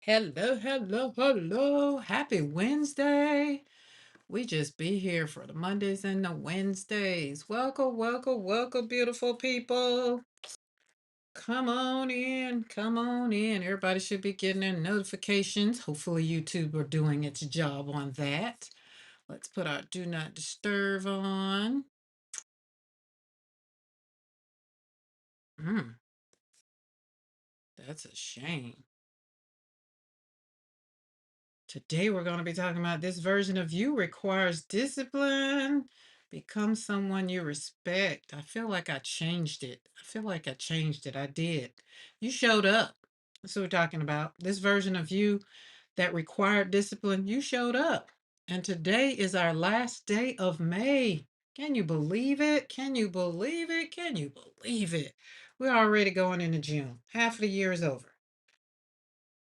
Hello, hello, hello. Happy Wednesday. We just be here for the Mondays and the Wednesdays. Welcome, welcome, welcome, beautiful people. Come on in, come on in. Everybody should be getting their notifications. Hopefully, YouTube are doing its job on that. Let's put our do not disturb on. Hmm, that's a shame. Today, we're going to be talking about this version of you requires discipline. Become someone you respect. I feel like I changed it. I feel like I changed it. I did. You showed up. That's what we're talking about. This version of you that required discipline, you showed up. And today is our last day of May. Can you believe it? Can you believe it? Can you believe it? We're already going into June. Half of the year is over.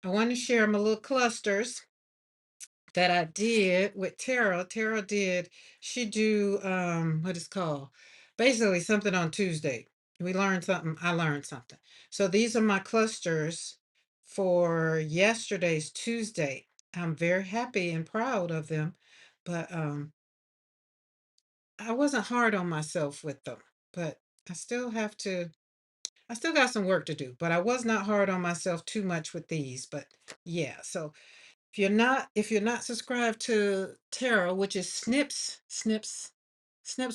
I want to share my little clusters that I did with Tara. Tara did, she do what is called basically something on Tuesday. We learned something, I learned something. So these are my clusters for yesterday's Tuesday. I'm very happy and proud of them, but I wasn't hard on myself with them. But I still have to I still got some work to do, but I was not hard on myself too much with these. But yeah, so if you're not subscribed to Tara, which is Snips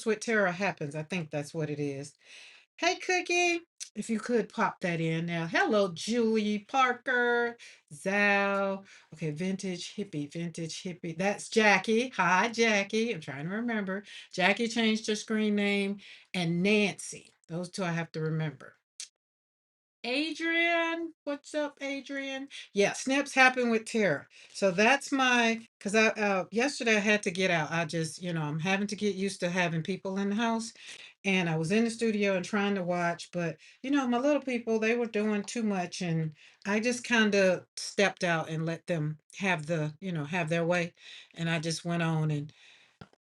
with Tara happens. I think that's what it is. Hey Cookie, if you could pop that in now. Hello, Julie Parker, Zal. Okay, vintage hippie. That's Jackie. Hi, Jackie. I'm trying to remember. Jackie changed her screen name, and Nancy. Those two I have to remember. Adrian, what's up, Adrian? Yeah, snaps happen with Tara. So that's my because I yesterday I had to get out. I just, I'm having to get used to having people in the house. And I was in the studio and trying to watch, but my little people, they were doing too much and I just kind of stepped out and let them have their way. And I just went on and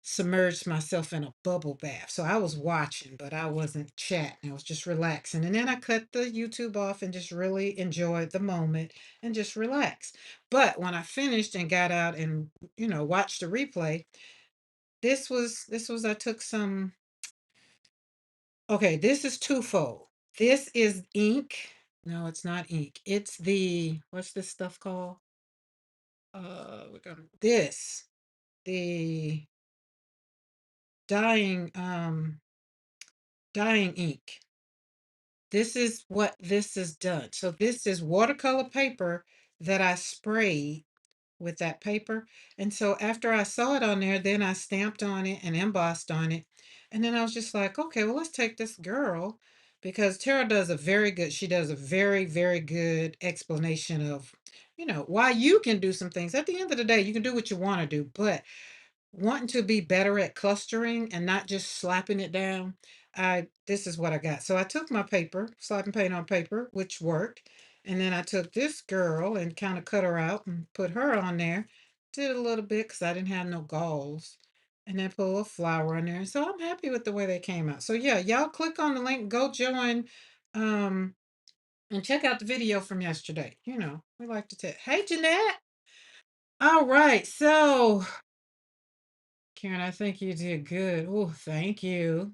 submerged myself in a bubble bath. So I was watching, but I wasn't chatting. I was just relaxing. And then I cut the YouTube off and just really enjoyed the moment and just relax. But when I finished and got out and, watched the replay, this was I took some okay, this is twofold. This is ink. No, it's not ink. It's the what's this stuff called? We're gonna this the dyeing dyeing ink. This is what this is done. So this is watercolor paper that I sprayed with that paper. And so after I saw it on there, then I stamped on it and embossed on it. And then I was just like, okay, well, let's take this girl because Tara does a very good, she does a very, very good explanation of, why you can do some things. At the end of the day, you can do what you want to do, but wanting to be better at clustering and not just slapping it down, I this is what I got. So I took my paper, slapping paint on paper, which worked, and then I took this girl and kind of cut her out and put her on there. Did a little bit because I didn't have no galls, and then put a little flower on there. So I'm happy with the way they came out. So yeah, y'all click on the link, go join, um, and check out the video from yesterday. We like to tell. Hey Jeanette. All right, so Karen, I think you did good. Oh, thank you.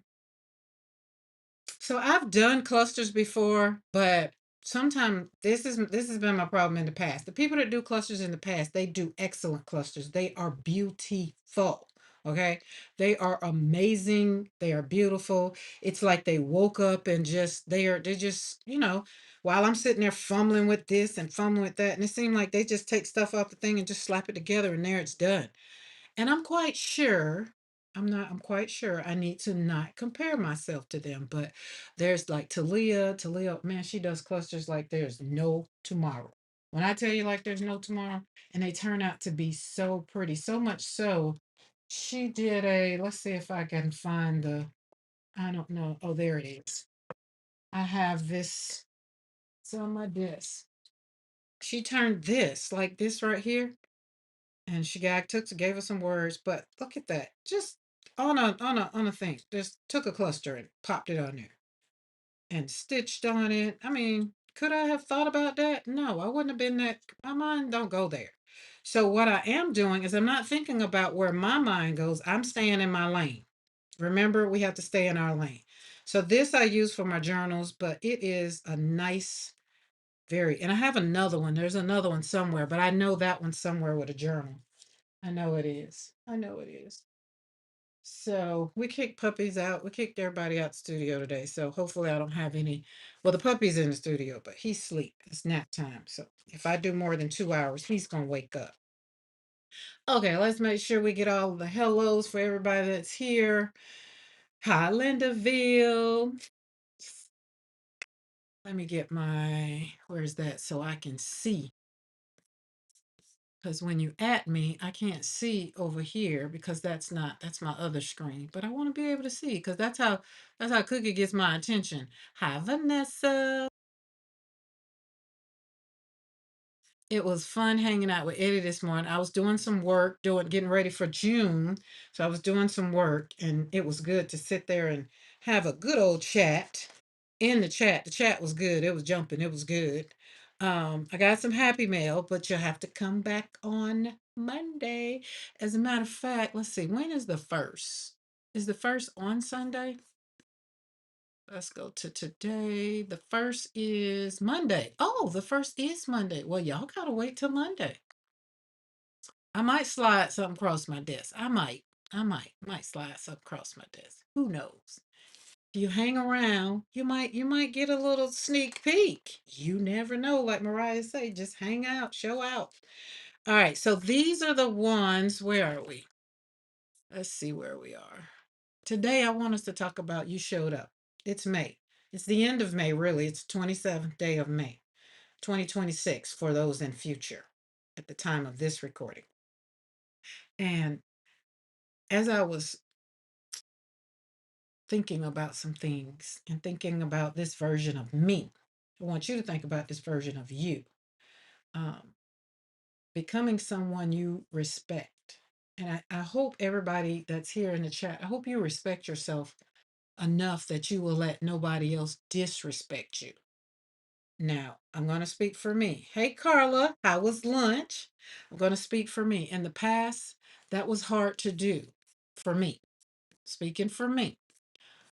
So I've done clusters before, but sometimes this has been my problem in the past. The people that do clusters in the past, they do excellent clusters. They are beautiful. Okay. They are amazing. They are beautiful. It's like they woke up and they're just, while I'm sitting there fumbling with this and fumbling with that, and it seemed like they just take stuff off the thing and just slap it together and there it's done. And I'm quite sure I need to not compare myself to them. But there's like Talia, man, she does clusters like there's no tomorrow. When I tell you like there's no tomorrow, and they turn out to be so pretty, so much so, she did let's see if I can find I don't know. Oh, there it is. I have this, it's on my desk. She turned this, like this right here, and she gave us some words, but look at that, just on a thing, just took a cluster and popped it on there and stitched on it. I mean, Could I have thought about that? No, I wouldn't have been that. My mind don't go there. So what I am doing is I'm not thinking about where my mind goes. I'm staying in my lane. Remember, we have to stay in our lane. So this I use for my journals, but it is a nice, very, and I have another one. There's another one somewhere, but I know that one's somewhere with a journal. I know it is. I know it is. So we kicked puppies out. We kicked everybody out the studio today. So hopefully I don't have any. Well, the puppy's in the studio, but he's asleep. It's nap time. So if I do more than 2 hours, he's gonna wake up. Okay, let's make sure we get all the hellos for everybody that's here. Hi, Lindaville. Let me get my, where's that so I can see? Because when you at me, I can't see over here because that's my other screen. But I want to be able to see because that's how Cookie gets my attention. Hi, Vanessa. It was fun hanging out with Eddie this morning. I was doing some work, getting ready for June. So I was doing some work and it was good to sit there and have a good old chat. In the chat. The chat was good. It was jumping. It was good. I got some happy mail, but you'll have to come back on Monday. As a matter of fact, let's see, when is the first? Is the first on Sunday? Let's go to today. The first is Monday. Oh, the first is Monday. Well, y'all gotta wait till Monday. I might slide something across my desk. I might slide something across my desk. Who knows? You hang around, you might get a little sneak peek. You never know, like Mariah say, just hang out, show out. All right, so these are the ones. Where are we? Let's see where we are. Today I want us to talk about you showed up. It's May. It's the end of May, really. It's 27th day of May, 2026 for those in future at the time of this recording. And as I was thinking about some things and thinking about this version of me, I want you to think about this version of you. Um, Becoming someone you respect. And I hope everybody that's here in the chat, I hope you respect yourself enough that you will let nobody else disrespect you. Now, I'm going to speak for me. Hey, Carla, how was lunch? I'm going to speak for me. In the past, that was hard to do for me, speaking for me.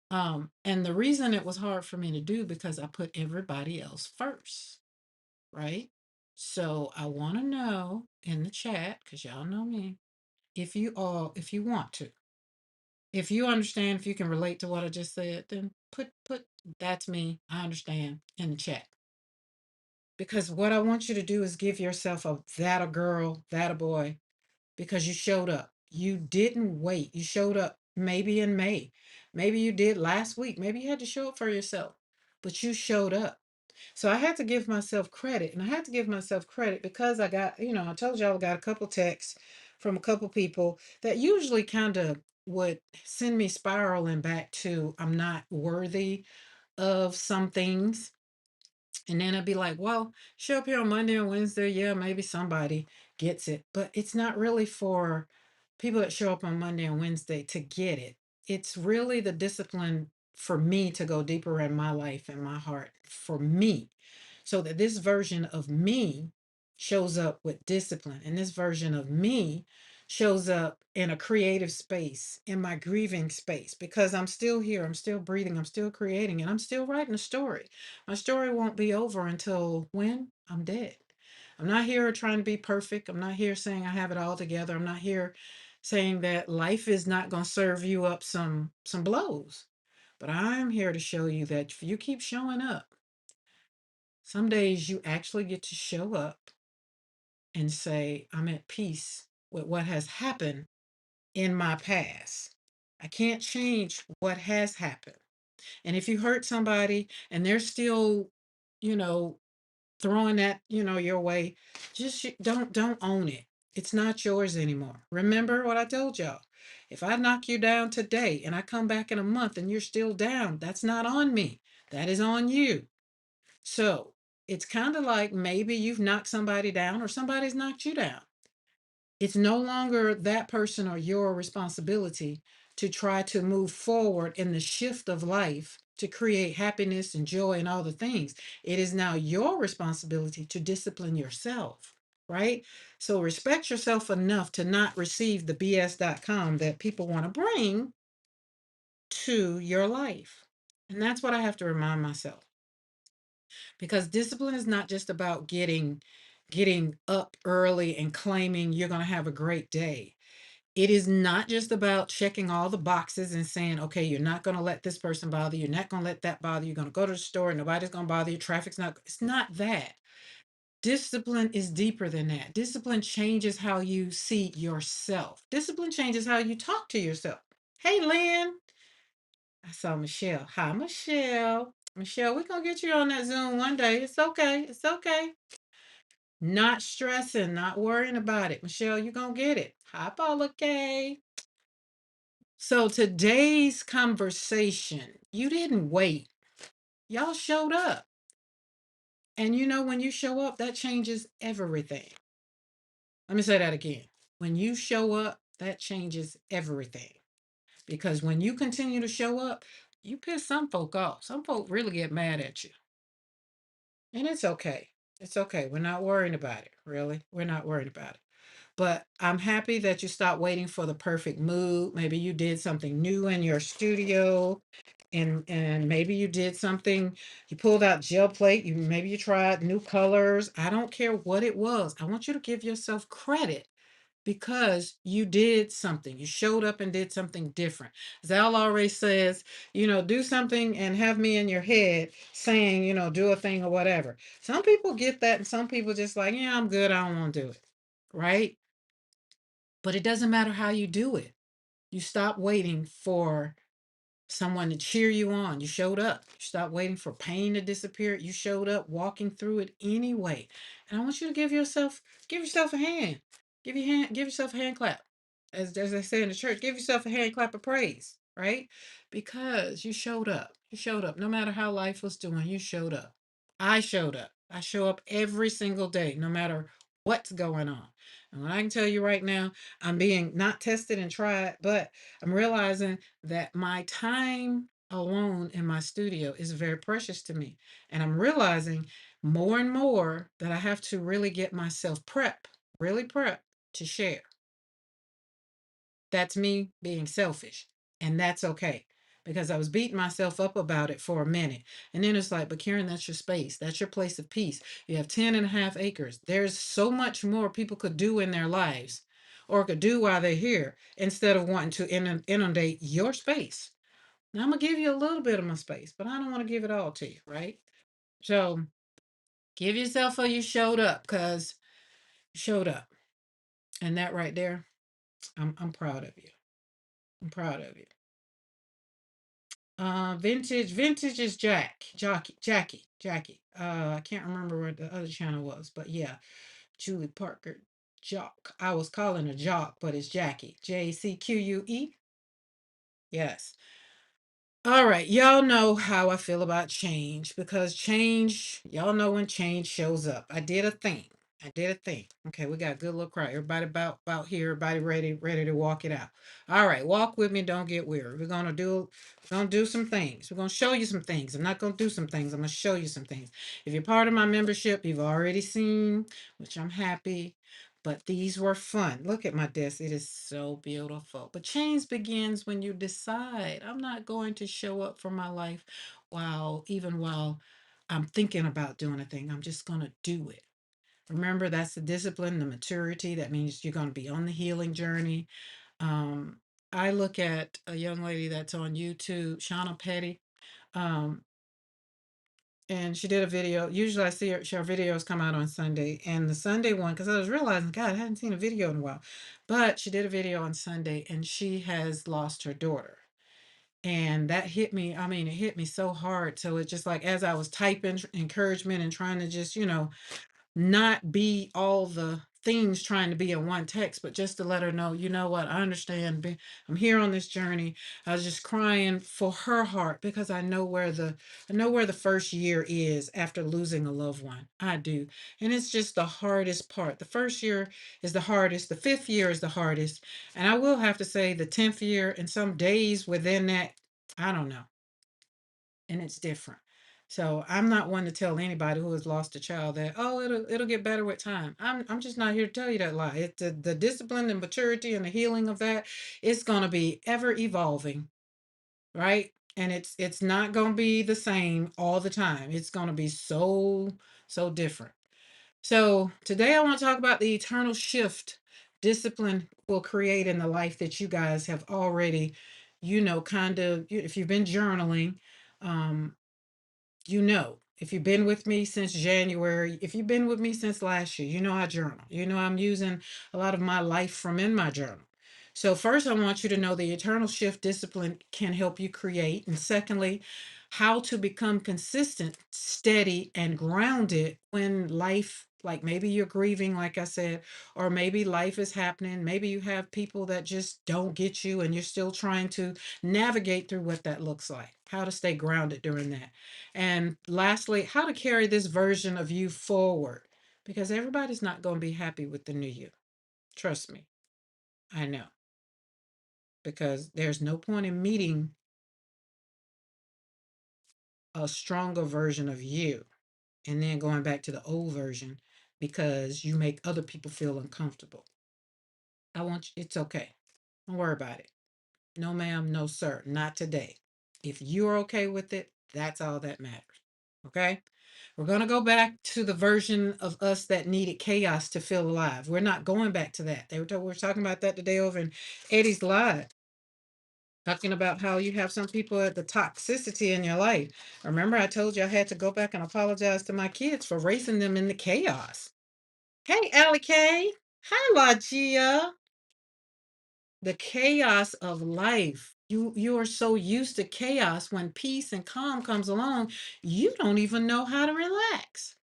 And the reason it was hard for me to do because I put everybody else first, right? So I want to know in the chat, because y'all know me, if you want to, if you understand, if you can relate to what I just said, then put that's me. I understand in the chat. Because what I want you to do is give yourself a girl, that a boy, because you showed up. You didn't wait. You showed up maybe in May. Maybe you did last week. Maybe you had to show up for yourself, but you showed up. So I had to give myself credit, and I had to give myself credit because I got, I told y'all I got a couple texts from a couple people that usually kind of would send me spiraling back to I'm not worthy of some things. And then I'd be like, well, show up here on Monday or Wednesday. Yeah, maybe somebody gets it. But it's not really for people that show up on Monday and Wednesday to get it. It's really the discipline for me to go deeper in my life and my heart for me. So that this version of me shows up with discipline. And this version of me shows up in a creative space, in my grieving space, because I'm still here, I'm still breathing, I'm still creating, and I'm still writing a story. My story won't be over until when I'm dead. I'm not here trying to be perfect. I'm not here saying I have it all together. I'm not here saying that life is not going to serve you up some blows. But I'm here to show you that if you keep showing up, some days you actually get to show up and say, I'm at peace with what has happened in my past. I can't change what has happened. And if you hurt somebody and they're still, you know, throwing that, your way, just don't own it. It's not yours anymore. Remember what I told y'all. If I knock you down today and I come back in a month and you're still down, that's not on me. That is on you. So it's kind of like maybe you've knocked somebody down or somebody's knocked you down. It's no longer that person or your responsibility to try to move forward in the shift of life to create happiness and joy and all the things. It is now your responsibility to discipline yourself, right? So respect yourself enough to not receive the BS.com that people want to bring to your life. And that's what I have to remind myself. Because discipline is not just about getting up early and claiming you're going to have a great day. It is not just about checking all the boxes and saying, okay, you're not going to let this person bother you. You're not going to let that bother you. You're going to go to the store. Nobody's going to bother you. Traffic's not, it's not that. Discipline is deeper than that. Discipline changes how you see yourself. Discipline changes how you talk to yourself. Hey, Lynn. I saw Michelle. Hi, Michelle. Michelle, we're going to get you on that Zoom one day. It's okay. It's okay. Not stressing, not worrying about it. Michelle, you're going to get it. Hi, Paula K. So today's conversation, you didn't wait. Y'all showed up. And you know, when you show up, that changes everything. Let me say that again. When you show up, that changes everything. Because when you continue to show up, you piss some folk off. Some folk really get mad at you. And it's okay. It's okay. We're not worrying about it, really. We're not worried about it. But I'm happy that you stopped waiting for the perfect mood. Maybe you did something new in your studio, and maybe you did something, you pulled out gel plate, maybe you tried new colors. I don't care what it was. I want you to give yourself credit because you did something. You showed up and did something different. Zal always says, do something and have me in your head saying, do a thing or whatever. Some people get that, and some people just like, yeah, I'm good. I don't want to do it. Right? But it doesn't matter how you do it. You stop waiting for someone to cheer you on. You showed up. You stopped waiting for pain to disappear. You showed up walking through it anyway. And I want you to give yourself a hand. Give yourself a hand clap. As I say in the church, give yourself a hand clap of praise, right? Because you showed up. You showed up. No matter how life was doing, you showed up. I showed up. I show up every single day, no matter what's going on. And what I can tell you right now, I'm being not tested and tried, but I'm realizing that my time alone in my studio is very precious to me. And I'm realizing more and more that I have to really get myself really prep to share. That's me being selfish. And that's okay. Because I was beating myself up about it for a minute. And then it's like, but Karen, that's your space. That's your place of peace. You have 10.5 acres. There's so much more people could do in their lives or could do while they're here instead of wanting to inundate your space. Now, I'm going to give you a little bit of my space, but I don't want to give it all to you, right? So give yourself a you showed up because you showed up. And that right there, I'm proud of you. I'm proud of you. Vintage is Jackie. I can't remember what the other channel was, but yeah, Julie Parker, Jock. I was calling her Jock, but it's Jackie. JCQUE. Yes. All right, y'all know how I feel about change because change, y'all know when change shows up. I did a thing. I did a thing. Okay, we got a good little crowd. Everybody about here, everybody ready to walk it out. All right, walk with me, don't get weary. We're gonna do some things. We're gonna show you some things. I'm not gonna do some things, I'm gonna show you some things. If you're part of my membership, you've already seen, which I'm happy. But these were fun. Look at my desk. It is so beautiful. But change begins when you decide I'm not going to show up for my life even while I'm thinking about doing a thing. I'm just going to do it. Remember, that's the discipline, the maturity. That means you're going to be on the healing journey. Um, I look at a young lady that's on YouTube, Shauna Petty. Um, and she did a video. Usually I see her videos come out on Sunday. And the Sunday one, because I was realizing, God, I hadn't seen a video in a while. But she did a video on Sunday and she has lost her daughter. And that hit me. I mean, it hit me so hard. So it's just like as I was typing encouragement and trying to just, not be all the things trying to be in one text, but just to let her know, you know what, I understand. I'm here on this journey. I was just crying for her heart because I know where the first year is after losing a loved one. I do. And it's just the hardest part. The first year is the hardest. The fifth year is the hardest. And I will have to say the 10th year and some days within that, I don't know. and it's different. So I'm not one to tell anybody who has lost a child that, oh, it'll get better with time. I'm just not here to tell you that lie. It's the discipline and maturity and the healing of that, it's gonna be ever evolving, right? And it's not gonna be the same all the time. It's gonna be so different. So today I want to talk about the eternal shift discipline will create in the life that you guys have already, kind of, if you've been journaling, um, if you've been with me since January, if you've been with me since last year, I journal. I'm using a lot of my life from in my journal. So, first, I want you to know the eternal shift discipline can help you create. And secondly, how to become consistent, steady, and grounded when life, like maybe you're grieving, like I said, or maybe life is happening. Maybe you have people that just don't get you and you're still trying to navigate through what that looks like, how to stay grounded during that. And lastly, how to carry this version of you forward because everybody's not going to be happy with the new you. Trust me, I know. Because there's no point in meeting a stronger version of you and then going back to the old version because you make other people feel uncomfortable. It's okay. Don't worry about it. No, ma'am, no, sir, not today. If you're okay with it, that's all that matters. Okay? We're going to go back to the version of us that needed chaos to feel alive. We're not going back to that. We're talking about that today over in Eddie's Live, talking about how you have some people at the toxicity in your life. Remember, I told you I had to go back and apologize to my kids for racing them into chaos. Hey, Allie K. Hi, Lagia. The chaos of life. You are so used to chaos when peace and calm comes along, you don't even know how to relax.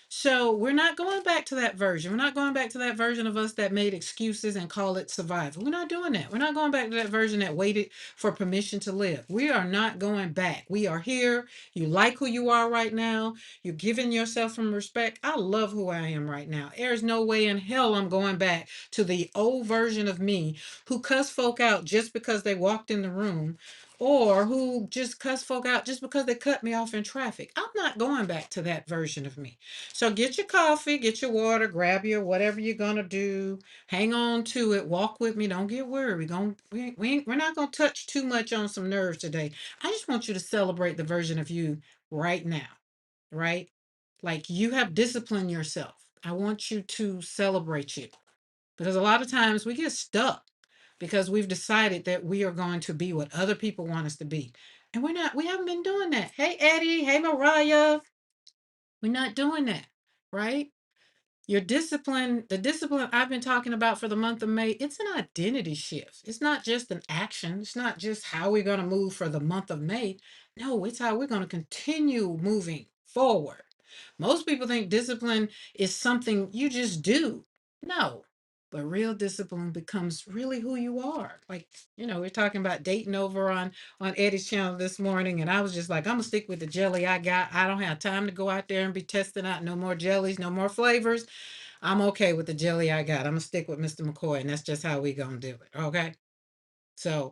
So we're not going back to that version. We're not going back to that version of us that made excuses and call it survival. We're not doing that. We're not going back to that version that waited for permission to live. We are not going back. We are here. You like who you are right now. You're giving yourself some respect. I love who I am right now. There's no way in hell I'm going back to the old version of me who cussed folk out just because they walked in the room or who just cuss folk out just because they cut me off in traffic. I'm not going back to that version of me. So get your coffee, get your water, grab your whatever you're gonna do. Hang on to it. Walk with me. Don't get worried. We're not gonna touch too much on some nerves today. I just want you to celebrate the version of you right now, right? Like you have disciplined yourself. I want you to celebrate you because a lot of times we get stuck because we've decided that we are going to be what other people want us to be. And we're not, we haven't been doing that. Hey, Eddie. Hey, Mariah. We're not doing that, right? Your discipline, the discipline I've been talking about for the month of May, it's an identity shift. It's not just an action. It's not just how we're going to move for the month of May. No, it's how we're going to continue moving forward. Most people think discipline is something you just do. No, but real discipline becomes really who you are. Like, we're talking about dating over on Eddie's channel this morning, and I was just like, I'm gonna stick with the jelly I got. I don't have time to go out there and be testing out no more jellies, no more flavors. I'm okay with the jelly I got. I'm gonna stick with Mr. McCoy, and that's just how we gonna do it. Okay. So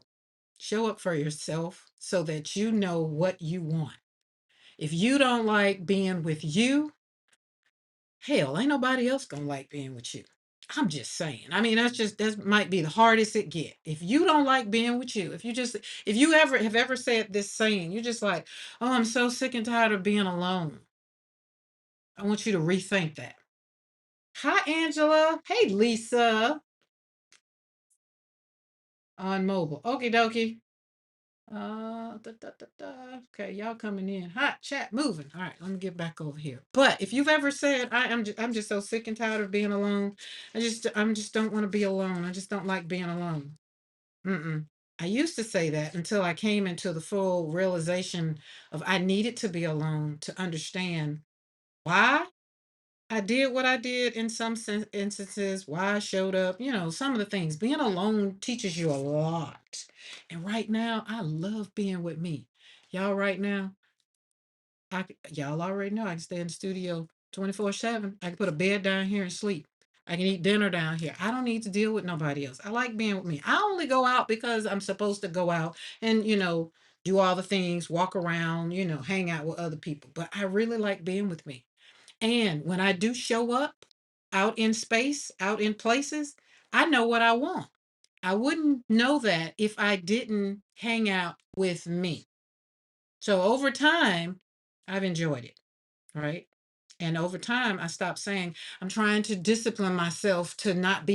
show up for yourself so that you know what you want. If you don't like being with you, hell, ain't nobody else gonna like being with you. I'm just saying. I mean, that might be the hardest it get. If you don't like being with you, if you ever have ever said this saying, you're just like, oh, I'm so sick and tired of being alone. I want you to rethink that. Hi, Angela. Hey, Lisa. On mobile. Okie dokie. Okay, y'all coming in. Hot chat moving. All right, let me get back over here. But if you've ever said, I'm just so sick and tired of being alone. I'm just don't want to be alone. I just don't like being alone. Mm-mm. I used to say that until I came into the full realization of I needed to be alone to understand why I did what I did in some instances, why I showed up, some of the things. Being alone teaches you a lot. And right now, I love being with me. Y'all, right now, y'all already know I can stay in the studio 24/7. I can put a bed down here and sleep. I can eat dinner down here. I don't need to deal with nobody else. I like being with me. I only go out because I'm supposed to go out and, do all the things, walk around, hang out with other people. But I really like being with me. And when I do show up out in space, out in places, I know what I want. I wouldn't know that if I didn't hang out with me. So over time, I've enjoyed it, right? And over time, I stopped saying I'm trying to discipline myself to not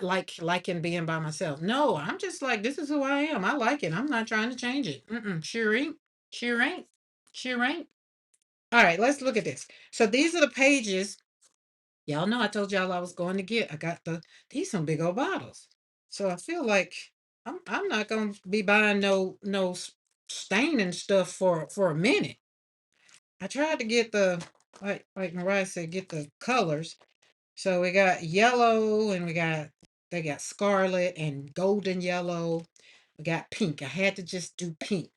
liking being by myself. No, I'm just like this is who I am. I like it. I'm not trying to change it. Sure ain't. Sure ain't. Sure ain't. All right, let's look at this. So these are the pages. Y'all know I told y'all I was going to get. I got these some big old bottles. So I feel like I'm not gonna be buying no staining stuff for a minute. I tried to get the like Mariah said, get the colors. So we got yellow and they got scarlet and golden yellow. We got pink. I had to just do pink.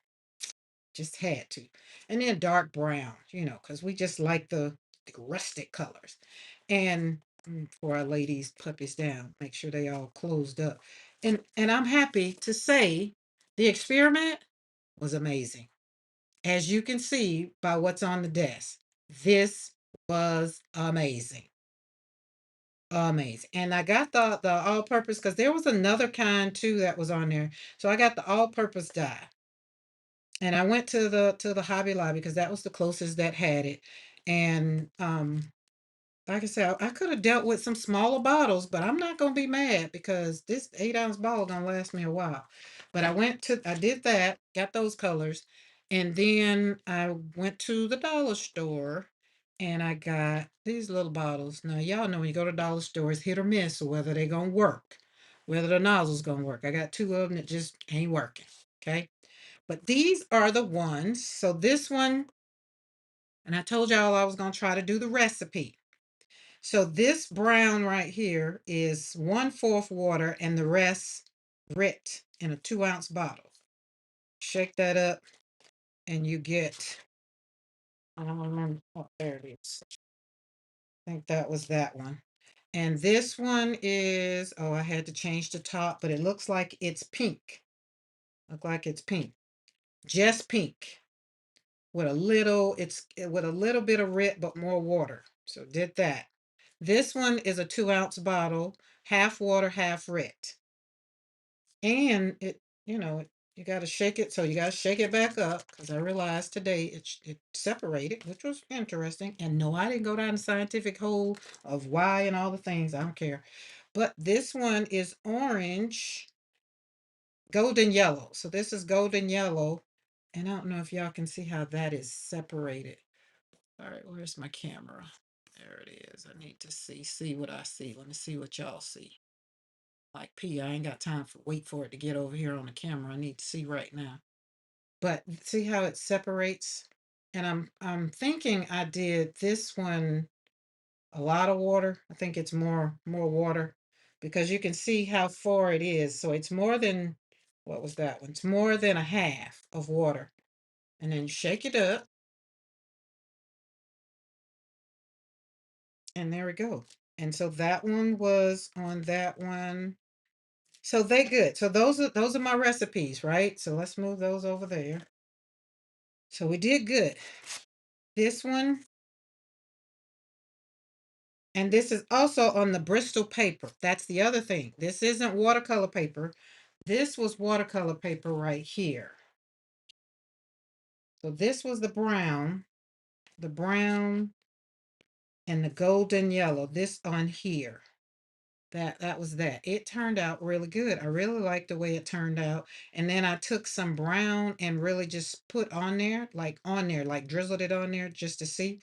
Just had to. And then dark brown, because we just like the rustic colors. And before I lay these puppies down, make sure they all closed up. And I'm happy to say the experiment was amazing. As you can see by what's on the desk, this was amazing. Amazing. And I got the all-purpose because there was another kind too that was on there. So I got the all-purpose dye. And I went to the Hobby Lobby because that was the closest that had it. And like I said, I could have dealt with some smaller bottles, but I'm not gonna be mad because this 8-ounce bottle gonna last me a while. But I did that, got those colors, and then I went to the dollar store and I got these little bottles. Now y'all know when you go to dollar stores, hit or miss or whether they gonna work, whether the nozzle's gonna work. I got two of them that just ain't working. Okay. But these are the ones. So this one, and I told y'all I was gonna try to do the recipe. So this brown right here is 1/4 water and the rest grit in a 2-ounce bottle. Shake that up and you get, oh, there it is. I think that was that one. And this one is, oh, I had to change the top, but it looks like it's pink. Look like it's pink. Just pink. With a little bit of rit, but more water. So did that. This one is a 2-ounce bottle, half water, half rit. And you got to shake it. So you got to shake it back up because I realized today it separated, which was interesting. And no, I didn't go down the scientific hole of why and all the things. I don't care. But this one is orange, golden yellow. So this is golden yellow. And I don't know if y'all can see how that is separated. All right, where's my camera? There it is. I need to see what I see. Let me see what y'all see. Like P, I ain't got time for wait for it to get over here on the camera. I need to see right now. But see how it separates? And I'm thinking I did this one a lot of water. I think it's more water because you can see how far it is. So it's more than what was that one? It's more than a half of water. And then shake it up. And there we go. And so that one was on that one. So they good. So those are my recipes, right? So let's move those over there. So we did good. This one, and this is also on the Bristol paper. That's the other thing. This isn't watercolor paper. This was watercolor paper right here. So this was the brown and the golden yellow. This on here. That was that. It turned out really good. I really liked the way it turned out. And then I took some brown and really just put on there, like drizzled it on there just to see.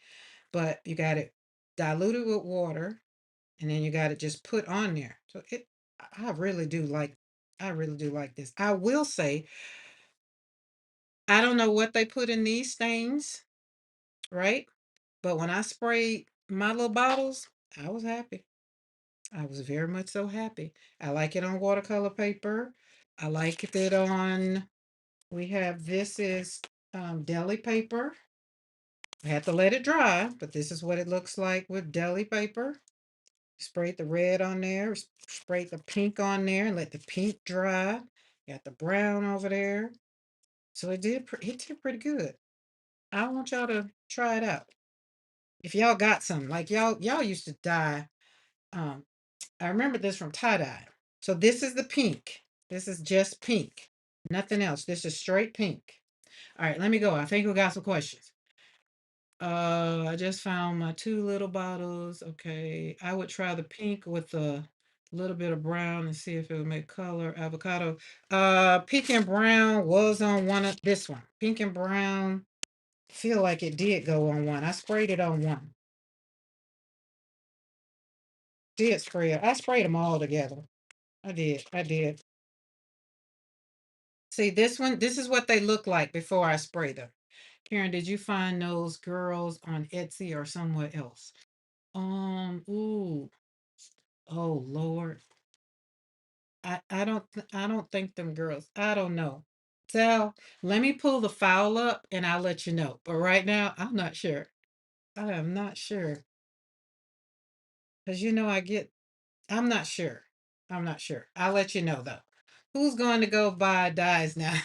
But you got it diluted with water, and then you got it just put on there. So I really do like, I really do like this. I will say, I don't know what they put in these stains, right? But when I sprayed my little bottles, I was happy. I was very much so happy. I like it on watercolor paper. I like it on, we have, this is deli paper. I had to let it dry, but this is what it looks like with deli paper. Sprayed the red on there, sprayed the pink on there, and let the pink dry. Got the brown over there. So it did pretty good. I want y'all to try it out. If y'all got some, like y'all used to dye. Um, I remember this from tie dye. So this is the pink. This is just pink. Nothing else. This is straight pink. All right, let me go. I think we got some questions. I just found my two little bottles. Okay. I would try the pink with a little bit of brown and see if it would make color. Avocado. Pink and brown was on one of this one. Pink and brown. Feel like it did go on one. I sprayed it on one. Did spray it. I sprayed them all together. I did. I did. See this one, this is what they look like before I spray them. Karen, did you find those girls on Etsy or somewhere else? Ooh, oh Lord. I don't think them girls. I don't know. So let me pull the file up and I'll let you know. But right now, I'm not sure. I am not sure. Because you know I'm not sure. I'm not sure. I'll let you know though. Who's going to go buy dyes now?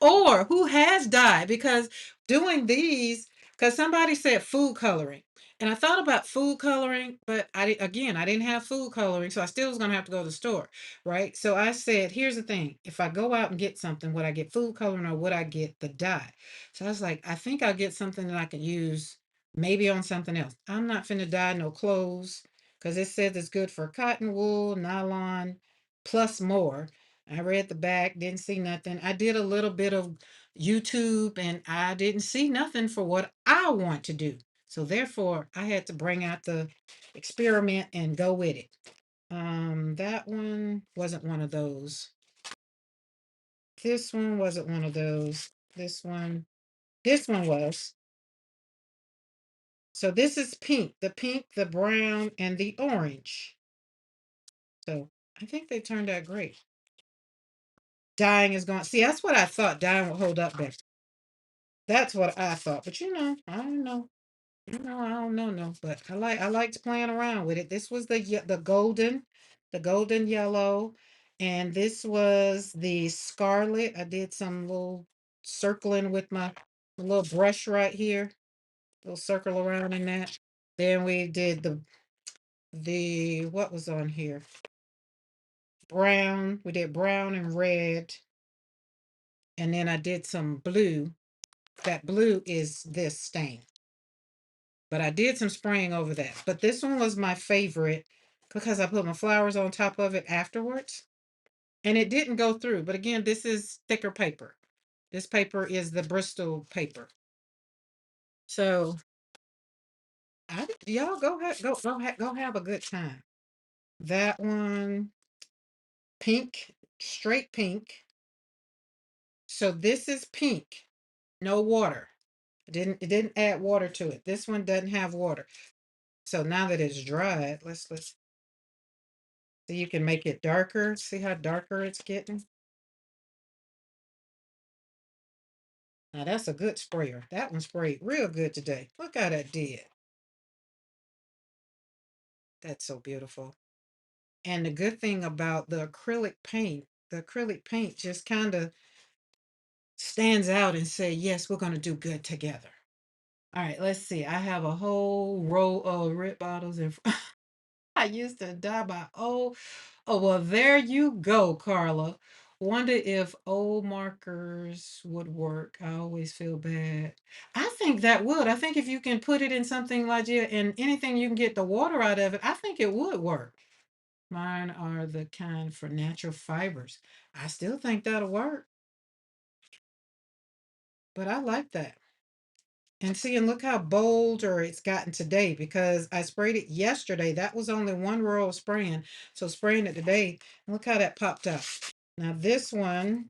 Or who has died because doing these, because somebody said food coloring, and I thought about food coloring, but again, I didn't have food coloring, so I still was going to have to go to the store, right? So I said, here's the thing: if I go out and get something, would I get food coloring or would I get the dye? So I was like, I think I'll get something that I can use maybe on something else. I'm not finna dye no clothes because it says it's good for cotton wool, nylon, plus more. I read the back, didn't see nothing. I did a little bit of YouTube and I didn't see nothing for what I want to do. So therefore, I had to bring out the experiment and go with it. That one wasn't one of those. This one wasn't one of those. This one was. So this is pink, the brown, and the orange. So I think they turned out great. Dyeing is going. See, that's what I thought. Dyeing would hold up better. That's what I thought. But I don't know. I don't know, no. But I liked playing around with it. This was the golden yellow, and this was the scarlet. I did some little circling with my little brush right here. Little circle around in that. Then we did the what was on here? Brown. We did brown and red, and then I did some blue. That blue is this stain. But I did some spraying over that. But this one was my favorite because I put my flowers on top of it afterwards. And it didn't go through. But again, this is thicker paper. This paper is the Bristol paper. So y'all go have a good time. That one, pink, straight pink. So this is pink, no water. It didn't add water to it. This one doesn't have water. So now that it's dried, let's so you can make it darker. See how darker it's getting? Now that's a good sprayer. That one sprayed real good today. Look how that did. That's so beautiful. And the good thing about the acrylic paint just kind of stands out and say, yes, we're going to do good together. All right, let's see. I have a whole row of red bottles in front. I used to die by oh well there you go, Carla. Wonder if old markers would work. I always feel bad. I think that would. I think if you can put it in something like that and anything you can get the water out of it, I think it would work. Mine are the kind for natural fibers. I still think that'll work, but I like that. And see, and look how bolder it's gotten today because I sprayed it yesterday. That was only one row of spraying. So spraying it today, look how that popped up. Now this one,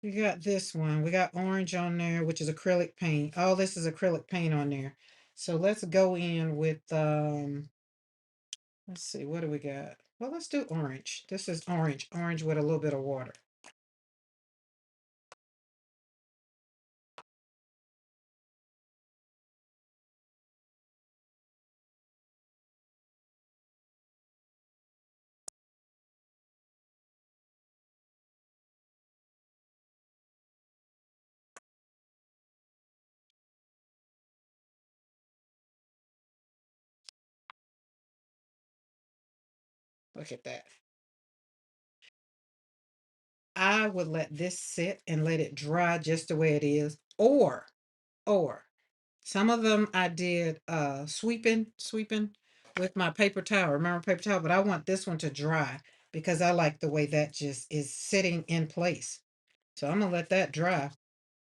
we got this one. We got orange on there, which is acrylic paint. All this is acrylic paint on there. So let's go in with let's see, what do we got? Well, let's do orange. This is orange, orange with a little bit of water. Look at that. I would let this sit and let it dry just the way it is. Or some of them I did sweeping with my paper towel. Remember paper towel, but I want this one to dry because I like the way that just is sitting in place. So I'm gonna let that dry.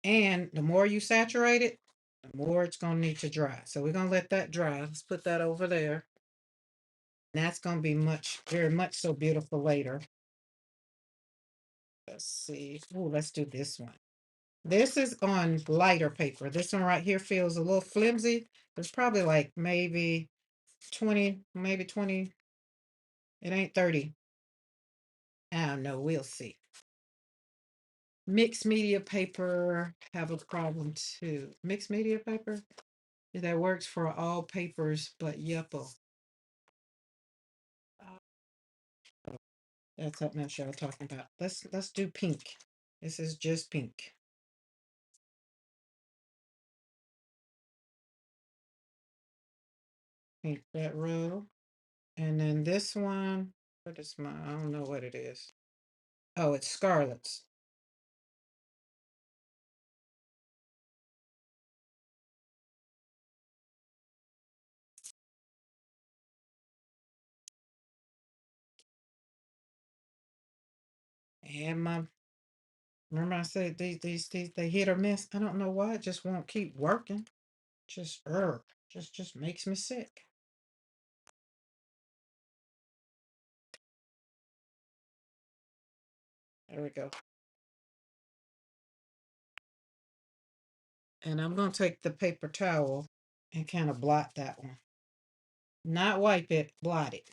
And the more you saturate it, the more it's gonna need to dry. So we're gonna let that dry. Let's put that over there. And that's gonna be much, very much so beautiful later. Let's see. Oh, let's do this one. This is on lighter paper. This one right here feels a little flimsy. There's probably like maybe 20, maybe 20. It ain't 30. I don't know. We'll see. Mixed media paper have a problem too. Mixed media paper that works for all papers but Yupo. That's something else y'all talking about. Let's do pink. This is just pink. Pink that row. And then this one, what is my, I don't know what it is. Oh, it's Scarlet's. And my, remember I said these they hit or miss. I don't know why it just won't keep working. Just makes me sick. There we go. And I'm gonna take the paper towel and kind of blot that one. Not wipe it, blot it.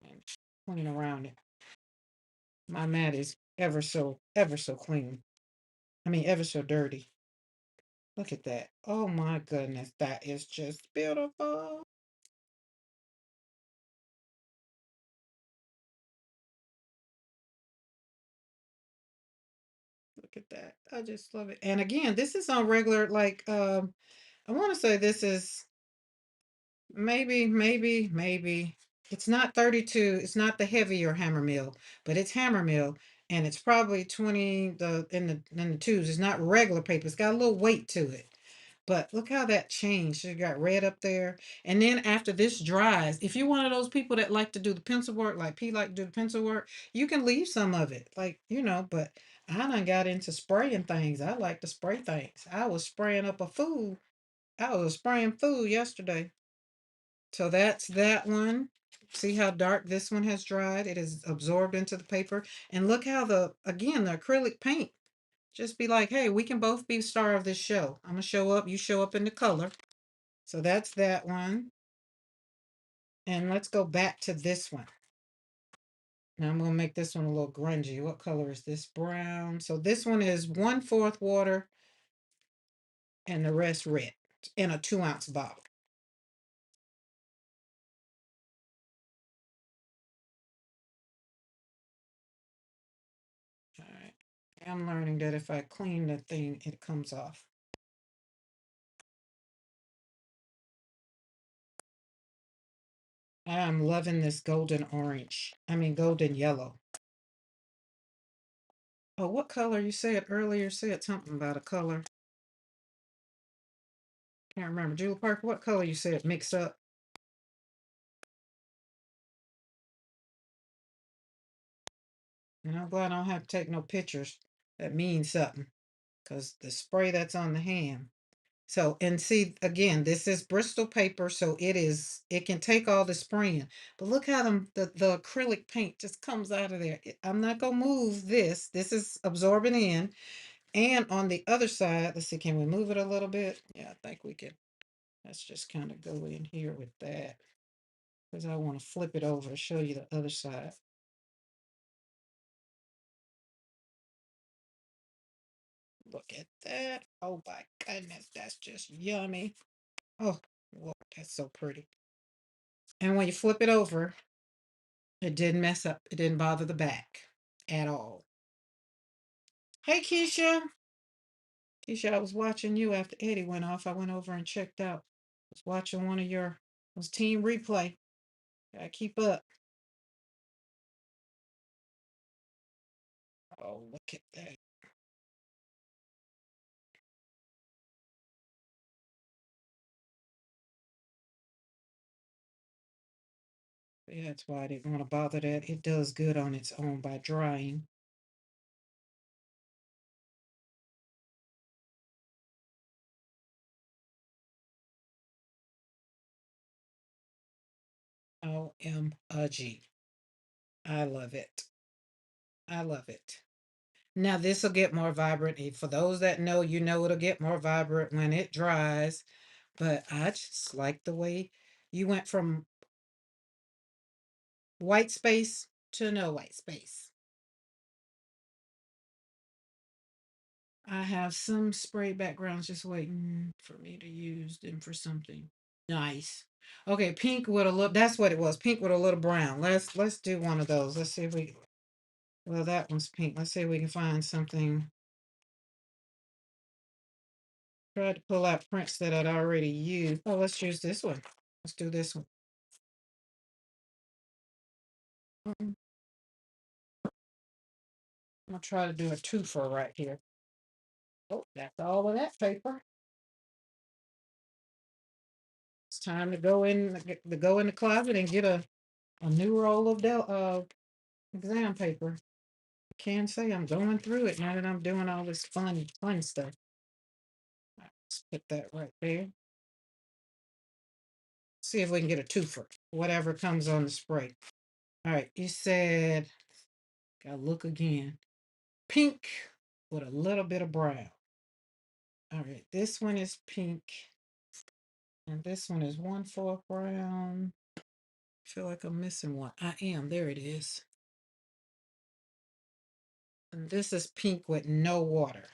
And clean around it. My mat is ever so clean. I mean, ever so dirty. Look at that. Oh my goodness, that is just beautiful. Look at that. I just love it. And again, this is on regular, like, I want to say this is maybe it's not 32, it's not the heavier hammer mill, but it's hammer mill, and it's probably 20 in the tubes. It's not regular paper, it's got a little weight to it. But look how that changed. You got red up there. And then after this dries, if you're one of those people that like to do the pencil work, like P like to do the pencil work, you can leave some of it. Like, but I done got into spraying things. I like to spray things. I was spraying up a food. I was spraying food yesterday. So that's that one. See how dark this one has dried? It is absorbed into the paper. And look how again, the acrylic paint just be like, hey, we can both be star of this show. I'm gonna show up, you show up in the color. So that's that one. And let's go back to this one. Now I'm gonna make this one a little grungy. What color is this? Brown. So this one is 1/4 water and the rest red in a 2-ounce bottle. All right. I'm learning that if I clean the thing, it comes off. I'm loving this golden orange. I mean, golden yellow. Oh, what color? You said earlier, said something about a color. Can't remember. Julie Parker, what color you said mix up? And I'm glad I don't have to take no pictures. That means something. Because the spray that's on the hand. So, and see, again, this is Bristol paper, so it can take all the spraying. But look how the acrylic paint just comes out of there. I'm not gonna move this. This is absorbing in. And on the other side, let's see, can we move it a little bit? Yeah, I think we can. Let's just kind of go in here with that. Because I want to flip it over, show you the other side. Look at that. Oh my goodness, that's just yummy. Oh, Lord, that's so pretty. And when you flip it over, it didn't mess up. It didn't bother the back at all. Hey, Keisha. Keisha, I was watching you after Eddie went off. I went over and checked out. I was watching one of your was team replay. Gotta keep up. Oh, look at that. Yeah, that's why I didn't want to bother that. It does good on its own by drying. OMG. I love it. I love it. Now this will get more vibrant. For those that know, you know it'll get more vibrant when it dries. But I just like the way you went from white space to no white space. I have some spray backgrounds just waiting for me to use them for something nice. Okay, pink with a little. That's what it was. Pink with a little brown. Let's do one of those. Let's see if we. Well, that one's pink. Let's see if we can find something. Try to pull out prints that I'd already used. Oh, let's use this one. Let's do this one. I'm gonna try to do a twofer right here. Oh, that's all of that paper. It's time to go in to go in the closet and get a new roll of exam paper. I can say I'm going through it now that I'm doing all this fun stuff. Let's put that right there. See if we can get a twofer. Whatever comes on the spray. All right, you said gotta look again. Pink with a little bit of brown. All right, this one is pink. And this one is 1/4 brown. I feel like I'm missing one. I am. There it is. And this is pink with no water.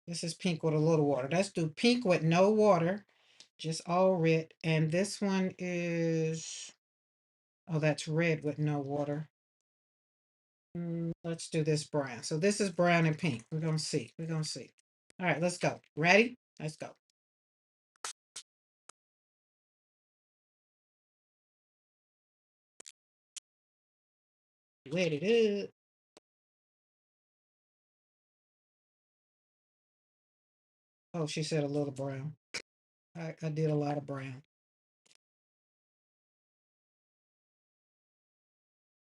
This is pink with a little water. Let's do pink with no water, just all red. And this one is, oh, that's red with no water. Let's do this brown. So this is brown and pink. We're going to see. We're going to see. All right, let's go. Ready? Let's go. Wet it up. Oh, she said a little brown. I did a lot of brown.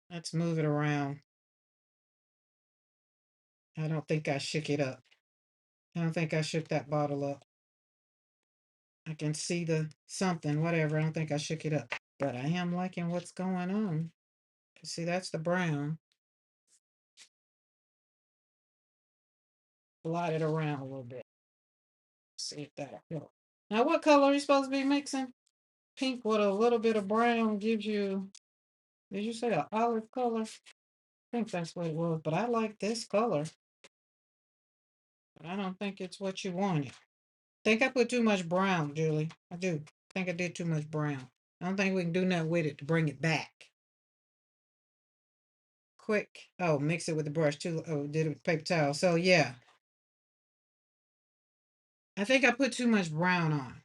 Let's move it around. I don't think I shook it up. I don't think I shook that bottle up. I can see the something, whatever. I don't think I shook it up. But I am liking what's going on. See, that's the brown. Blot it around a little bit. See if that'll help. Now, what color are you supposed to be mixing? Pink with a little bit of brown gives you, did you say an olive color? I think that's what it was, but I like this color. But I don't think it's what you wanted. I think I put too much brown, Julie. I do. I think I did too much brown. I don't think we can do nothing with it to bring it back. Quick. Oh, mix it with the brush too. Oh, did it with paper towel. So yeah, I think I put too much brown on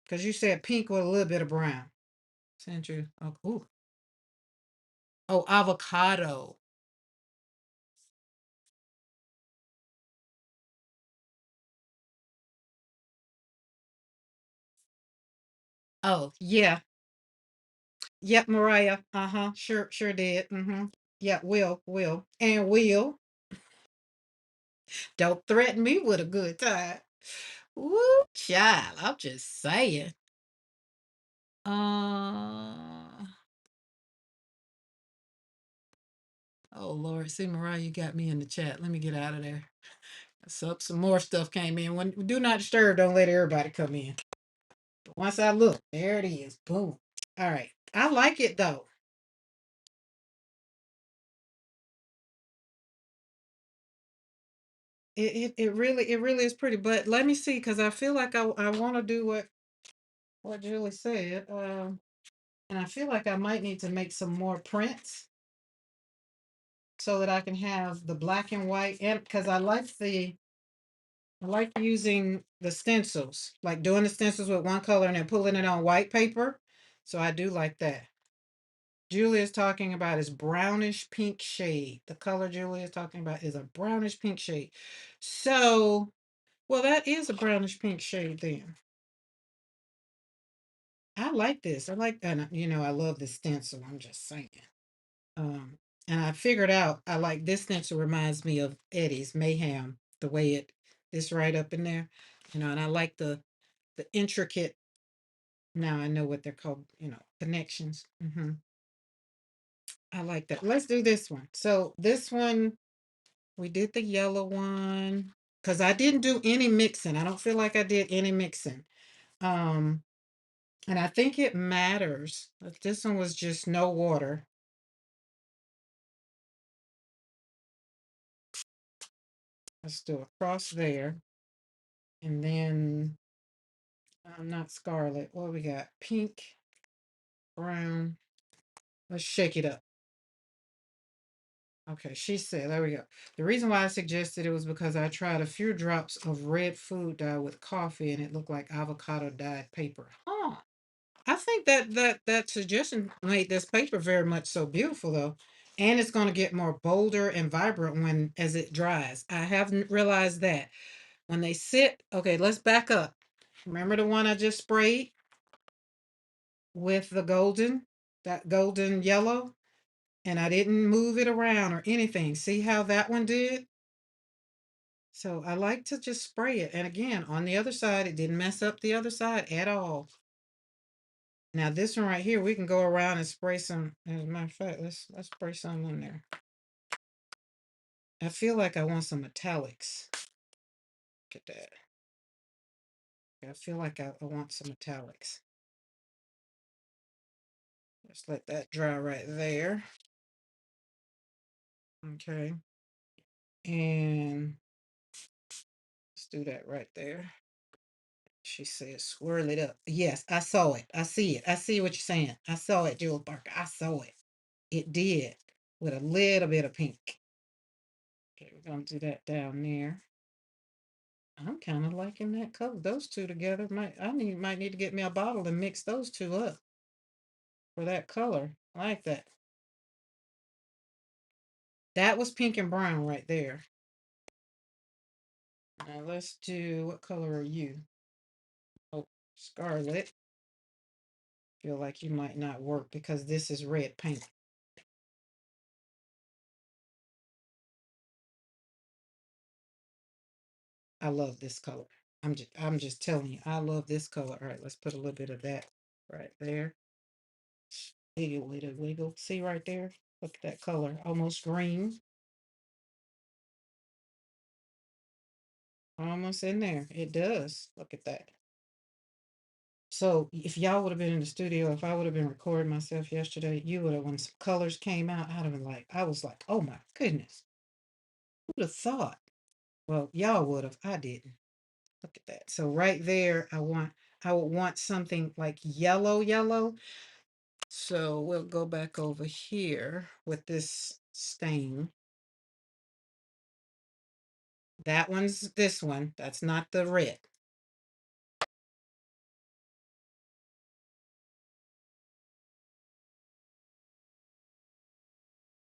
because you said pink with a little bit of brown. Sent you. Oh, ooh. Oh, avocado. Oh, yeah. Yep, Mariah. Uh-huh. Sure did. Mm-hmm. Yeah, will. And will. Don't threaten me with a good time. Woo, child. I'm just saying. Uh oh Lord. See, Mariah, you got me in the chat. Let me get out of there. So some more stuff came in. When do not disturb, don't let everybody come in. But once I look, there it is. Boom. All right. I like it though. It really is pretty. But let me see, because I feel like I want to do what Julie said. And I feel like I might need to make some more prints so that I can have the black and white. And because I like using the stencils, like doing the stencils with one color and then pulling it on white paper. So I do like that. Julia is talking about is brownish pink shade. The color Julia is talking about is a brownish pink shade. So, well, that is a brownish pink shade then. I like this. I like, and I love the stencil. I'm just saying. Um, and I figured out I like this stencil reminds me of Eddie's Mayhem, the way this right up in there, and I like the intricate. Now I know what they're called, connections. I like that. Let's do this one. So this one, we did the yellow one because I didn't do any mixing. I don't feel like I did any mixing. Um, and I think it matters. This one was just no water. Let's do a cross there. And then not scarlet. What we got? Pink, brown. Let's shake it up. Okay, she said, there we go. The reason why I suggested it was because I tried a few drops of red food dye with coffee and it looked like avocado dyed paper. Huh. I think that suggestion made this paper very much so beautiful though. And it's going to get more bolder and vibrant when as it dries. I haven't realized that. When they sit, okay, let's back up. Remember the one I just sprayed with that golden yellow? And I didn't move it around or anything. See how that one did? So I like to just spray it. And again, on the other side, it didn't mess up the other side at all. Now this one right here, we can go around and spray some. As a matter of fact, let's spray some on there. I feel like I want some metallics. Look at that. I feel like I want some metallics. Just let that dry right there. Okay. And let's do that right there. She says, swirl it up. Yes, I saw it. I see it. I see what you're saying. I saw it, Jewel Parker. I saw it. It did. With a little bit of pink. Okay, we're gonna do that down there. I'm kind of liking that color. Those two together might need to get me a bottle and mix those two up for that color. I like that. That was pink and brown right there. Now let's do, what color are you? Oh, scarlet. Feel like you might not work because this is red paint. I love this color. I'm just telling you, I love this color. All right, let's put a little bit of that right there. Wiggle, wiggle, wiggle. See right there? Look at that color, almost green. Almost in there. It does. Look at that. So if y'all would have been in the studio, if I would have been recording myself yesterday, you would have, when some colors came out, I'd have been like, I was like, oh my goodness, who would have thought? Well, y'all would have. I didn't. Look at that. So right there, I would want something like yellow, yellow. So we'll go back over here with this stain. That one's this one. That's not the red.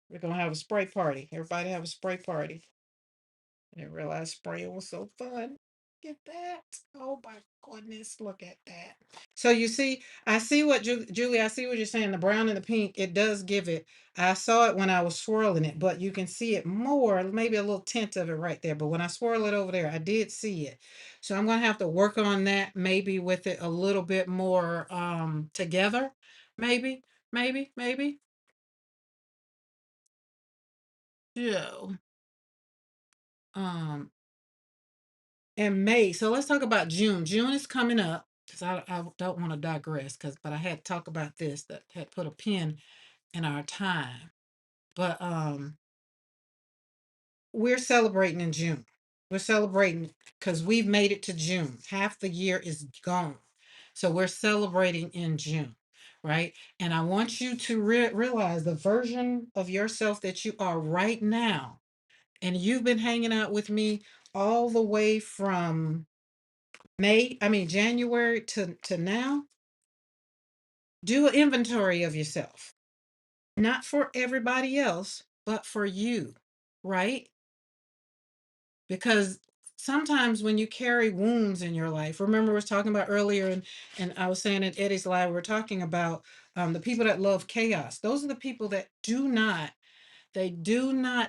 We're gonna have a spray party. Everybody have a spray party. I didn't realize spraying was so fun. Get that. Oh my goodness, look at that. So you see, I see what Julie, I see what you're saying. The brown and the pink, it does give it. I saw it when I was swirling it, but you can see it more, maybe a little tint of it right there. But when I swirl it over there, I did see it. So I'm gonna have to work on that maybe with it a little bit more together. Maybe, maybe. So um and May. So let's talk about June. June is coming up because I don't want to digress but I had to talk about this that had put a pin in our time. But we're celebrating in June. We're celebrating because we've made it to June. Half the year is gone. So we're celebrating in June, right? And I want you to realize the version of yourself that you are right now. And you've been hanging out with me all the way from January to now. Do an inventory of yourself, not for everybody else, but for you, right? Because sometimes when you carry wounds in your life, remember I was talking about earlier, and I was saying in Eddie's live, we we're talking about the people that love chaos. Those are the people that do not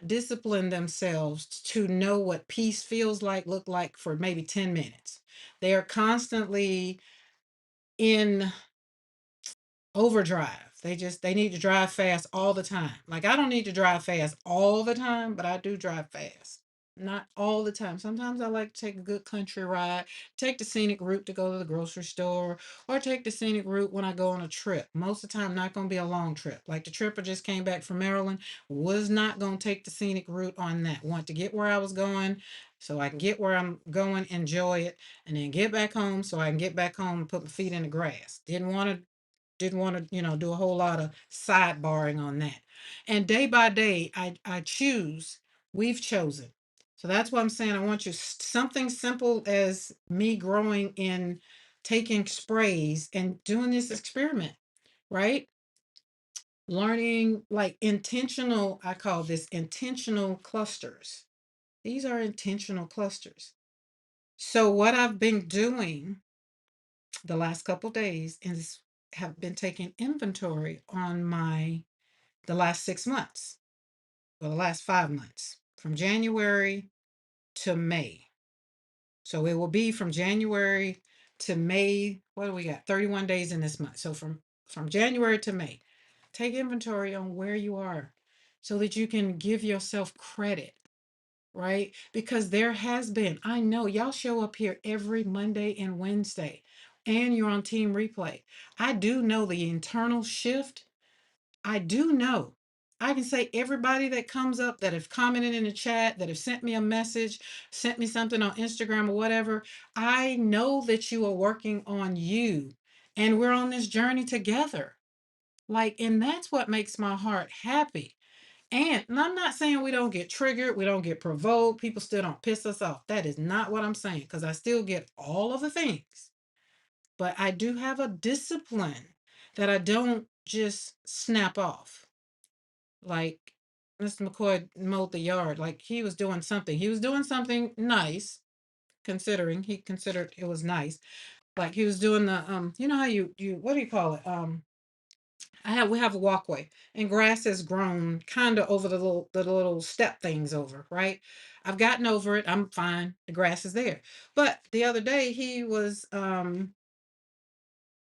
discipline themselves to know what peace feels like, look like for maybe 10 minutes. They are constantly in overdrive. They need to drive fast all the time. Like I don't need to drive fast all the time, but I do drive fast. Not all the time. Sometimes I like to take a good country ride, take the scenic route to go to the grocery store, or take the scenic route when I go on a trip. Most of the time, not going to be a long trip. Like the trip I just came back from Maryland, was not going to take the scenic route on that. Want to get where I was going so I can get where I'm going, enjoy it, and then get back home so I can get back home and put my feet in the grass. Didn't want to do a whole lot of sidebarring on that. And day by day I choose, we've chosen. So that's what I'm saying. I want you something simple as me growing in taking sprays and doing this experiment, right? Learning like intentional, I call this intentional clusters. These are intentional clusters. So what I've been doing the last couple days is have been taking inventory on the last 6 months, or the last 5 months, from January to May. So it will be from January to May. What do we got? 31 days in this month. So from January to May, take inventory on where you are so that you can give yourself credit, right? Because there has been, I know y'all show up here every Monday and Wednesday, and you're on team replay. I do know the internal shift. I do know. I can say everybody that comes up that have commented in the chat, that have sent me a message, sent me something on Instagram or whatever, I know that you are working on you, and we're on this journey together. Like, and that's what makes my heart happy. And I'm not saying we don't get triggered, we don't get provoked, people still don't piss us off. That is not what I'm saying, because I still get all of the things. But I do have a discipline that I don't just snap off. Like Mr. McCoy mowed the yard, like he was doing something. He was doing something nice, considering he considered it was nice. Like he was doing the you know how you what do you call it? We have a walkway, and grass has grown kind of over the little step things over, right? I've gotten over it. I'm fine. The grass is there. But the other day he was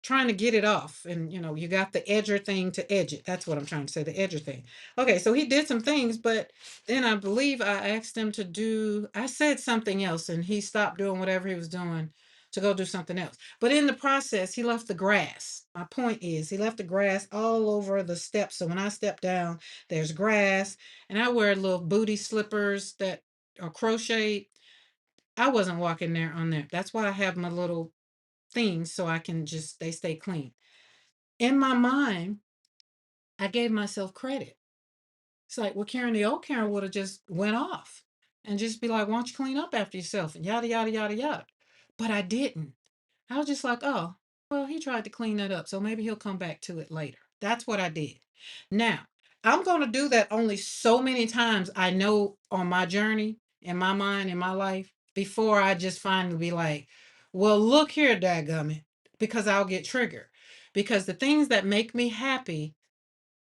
trying to get it off, and you got the edger thing to edge it. That's what I'm trying to say, the edger thing. Okay, so he did some things, but then I believe I asked him to do, I said something else, and he stopped doing whatever he was doing to go do something else. But in the process he left the grass. My point is, he left the grass all over the steps, so when I step down there's grass. And I wear little booty slippers that are crocheted. I wasn't walking there on there. That's why I have my little things, so I can just they stay clean. In my mind, I gave myself credit. It's like, well, Karen, the old Karen would have just went off and just be like, why don't you clean up after yourself and yada, yada, yada, yada. But I didn't. I was just like, oh, well, he tried to clean that up, so maybe he'll come back to it later. That's what I did. Now, I'm going to do that only so many times I know on my journey, in my mind, in my life, before I just finally be like, well, look here, dadgummit, because I'll get triggered. Because the things that make me happy,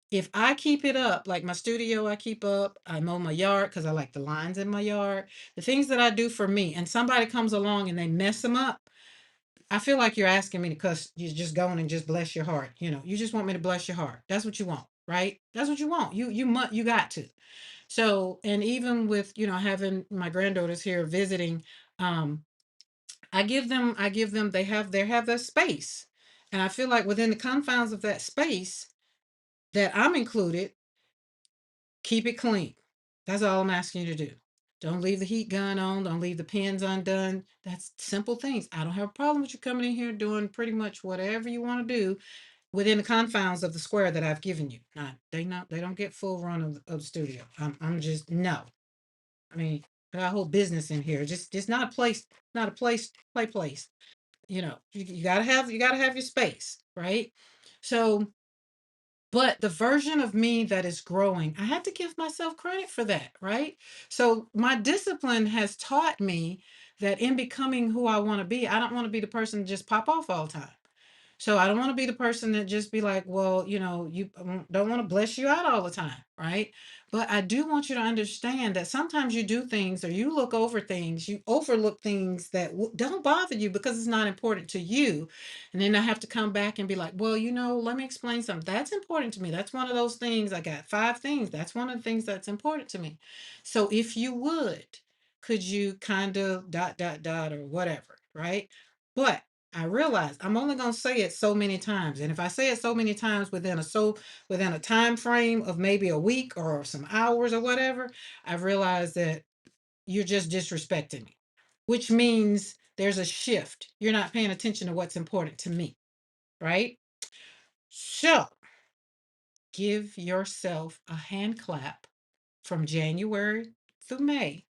if I keep it up, like my studio, I keep up, I mow my yard because I like the lines in my yard, the things that I do for me, and somebody comes along and they mess them up, I feel like you're asking me to cuss. You just going and just bless your heart. You just want me to bless your heart. That's what you want, right? That's what you want. You got to. So, and even with having my granddaughters here visiting, um, I give them they have their space, and I feel like within the confines of that space that I'm included, keep it clean. That's all I'm asking you to do. Don't leave the heat gun on. Don't leave the pins undone. That's simple things. I don't have a problem with you coming in here doing pretty much whatever you want to do within the confines of the square that I've given you. They don't get full run of the studio. I'm just no. I mean, I got a whole business in here. Just not a place, play place. You gotta have your space, right? So, but the version of me that is growing, I had to give myself credit for that, right? So my discipline has taught me that in becoming who I want to be, I don't want to be the person to just pop off all the time. So I don't want to be the person that just be like, well, you don't want to bless you out all the time, right? But I do want you to understand that sometimes you do things or you look over things, you overlook things that don't bother you because it's not important to you. And then I have to come back and be like, well, let me explain something. That's important to me. That's one of those things. I got 5 things. That's one of the things that's important to me. So if you would, could you kind of dot, dot, dot, or whatever, right? But I realize I'm only going to say it so many times. And if I say it so many times within a time frame of maybe a week or some hours or whatever, I've realized that you're just disrespecting me, which means there's a shift. You're not paying attention to what's important to me, right? So give yourself a hand clap from January through May.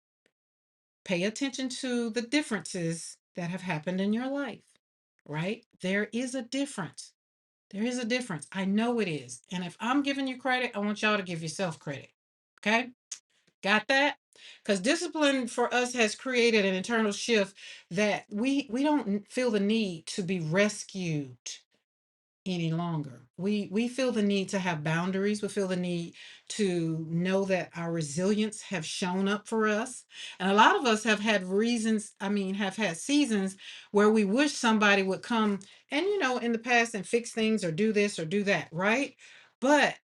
Pay attention to the differences that have happened in your life, right? There is a difference. There is a difference. I know it is. And if I'm giving you credit, I want y'all to give yourself credit. Okay? Got that? Because discipline for us has created an internal shift that we don't feel the need to be rescued any longer. We feel the need to have boundaries. We feel the need to know that our resilience have shown up for us. And a lot of us have had reasons, have had seasons where we wish somebody would come and in the past and fix things or do this or do that, right? But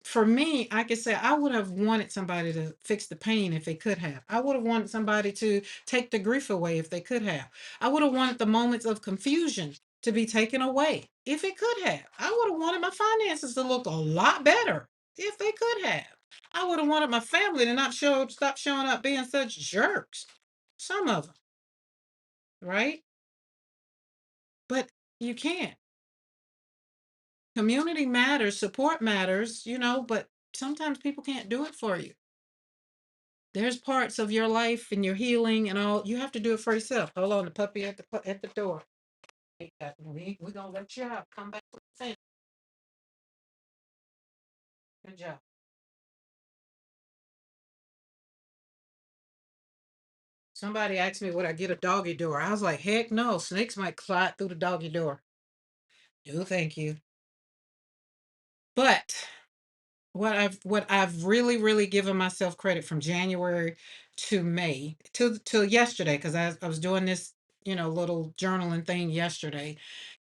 for me, I could say I would have wanted somebody to fix the pain if they could have. I would have wanted somebody to take the grief away if they could have. I would have wanted the moments of confusion to be taken away if it could have. I would have wanted my finances to look a lot better if they could have. I would have wanted my family to not stop showing up being such jerks. Some of them, right? But you can't. Community matters, support matters, but sometimes people can't do it for you. There's parts of your life and your healing and all you have to do it for yourself. Hold on, the puppy at the door. We gonna let you out. Come back with the thing. Good job. Somebody asked me would I get a doggy door. I was like, heck no. Snakes might slide through the doggy door. No, thank you. But what I've really really given myself credit from January to May till yesterday because I was doing this little journaling thing yesterday.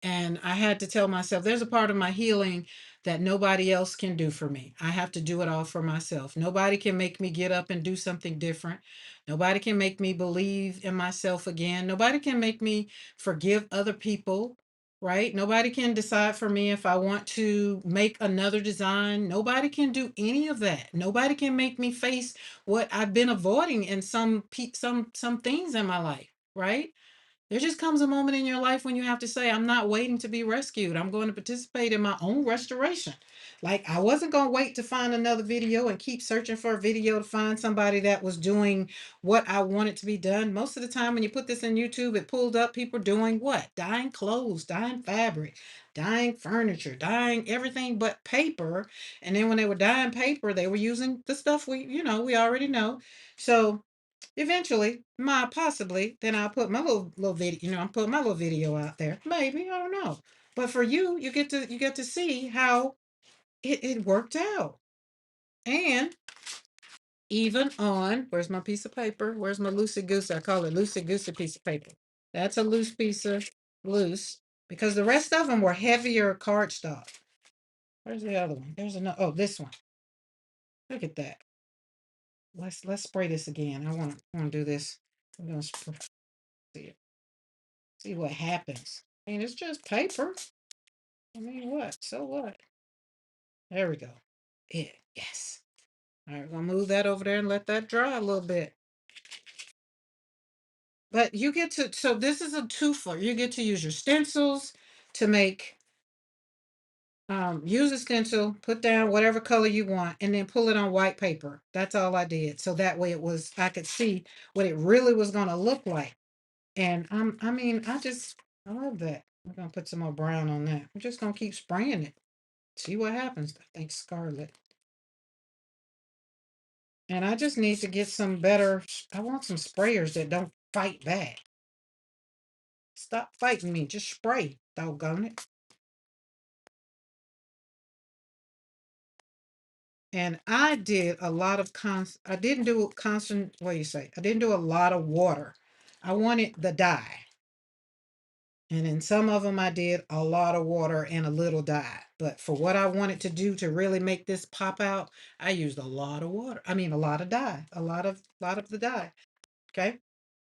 And I had to tell myself there's a part of my healing that nobody else can do for me. I have to do it all for myself. Nobody can make me get up and do something different. Nobody can make me believe in myself again. Nobody can make me forgive other people, right? Nobody can decide for me if I want to make another design. Nobody can do any of that. Nobody can make me face what I've been avoiding in some things in my life, right? There just comes a moment in your life when you have to say, I'm not waiting to be rescued. I'm going to participate in my own restoration. Like, I wasn't going to wait to find another video and keep searching for a video to find somebody that was doing what I wanted to be done. Most of the time, when you put this in YouTube, it pulled up people doing what? Dyeing clothes, dyeing fabric, dyeing furniture, dyeing everything but paper. And then when they were dyeing paper, they were using the stuff we already know. So, eventually, my possibly, then I'll put my little video, I'm putting my little video out there. Maybe, I don't know. But for you, you get to see how it worked out. And even on, where's my piece of paper? Where's my loosey goosey? I call it loosey goosey piece of paper. That's a loose piece of loose because the rest of them were heavier cardstock. Where's the other one? There's another. Oh, this one. Look at that. Let's spray this again. I want to do this. I'm gonna see it. See what happens. I mean, it's just paper. I mean, what? So what? There we go. Yeah, yes. All right, we're gonna move that over there and let that dry a little bit. But you get to, so this is a twofer. You get to use your stencils to make, use a stencil, put down whatever color you want, and then pull it on white paper. That's all I did. So that way I could see what it really was gonna look like. And I love that. I'm gonna put some more brown on that. I'm just gonna keep spraying it. See what happens. I think scarlet. And I just need to get some better. I want some sprayers that don't fight back. Stop fighting me. Just spray. Doggone it. And I did a lot of I didn't do constant, what do you say? I didn't do a lot of water. I wanted the dye. And in some of them I did a lot of water and a little dye. But for what I wanted to do to really make this pop out, I used a lot of water. I mean a lot of dye. A lot of the dye. Okay.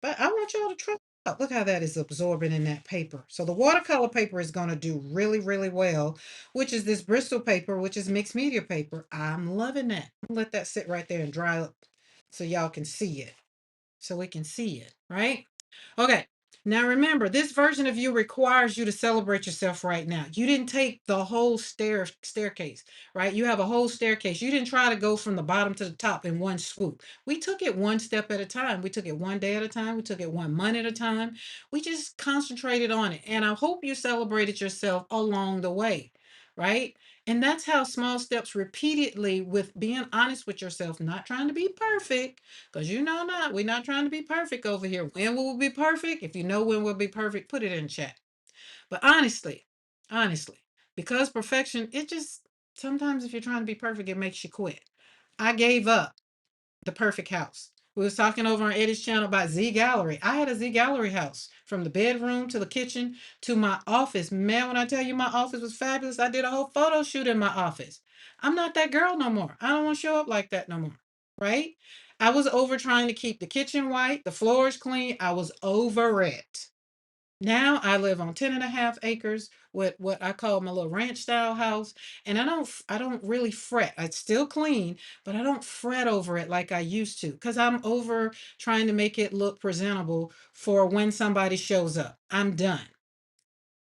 But I want y'all to try it out. Look how that is absorbing in that paper. So the watercolor paper is going to do really, really well, which is this Bristol paper, which is mixed media paper. I'm loving that. Let that sit right there and dry up so y'all can see it. So we can see it, right? Okay. Now remember, this version of you requires you to celebrate yourself right now. You didn't take the whole staircase, right? You have a whole staircase. You didn't try to go from the bottom to the top in one swoop. We took it one step at a time. We took it one day at a time. We took it 1 month at a time. We just concentrated on it. And I hope you celebrated yourself along the way, right? And that's how small steps repeatedly with being honest with yourself, not trying to be perfect, because you know not, we're not trying to be perfect over here. When will we be perfect? If you know when we'll be perfect, put it in chat. But honestly, because perfection, it just sometimes if you're trying to be perfect, it makes you quit. I gave up the perfect house. We was talking over on Eddie's channel about Z Gallery. I had a Z Gallery house from the bedroom to the kitchen to my office. Man, when I tell you my office was fabulous, I did a whole photo shoot in my office. I'm not that girl no more. I don't want to show up like that no more. Right? I was over trying to keep the kitchen white, the floors clean. I was over it. Now I live on 10.5 acres with what I call my little ranch style house. And I don't really fret. It's still clean, but I don't fret over it like I used to because I'm over trying to make it look presentable for when somebody shows up. I'm done.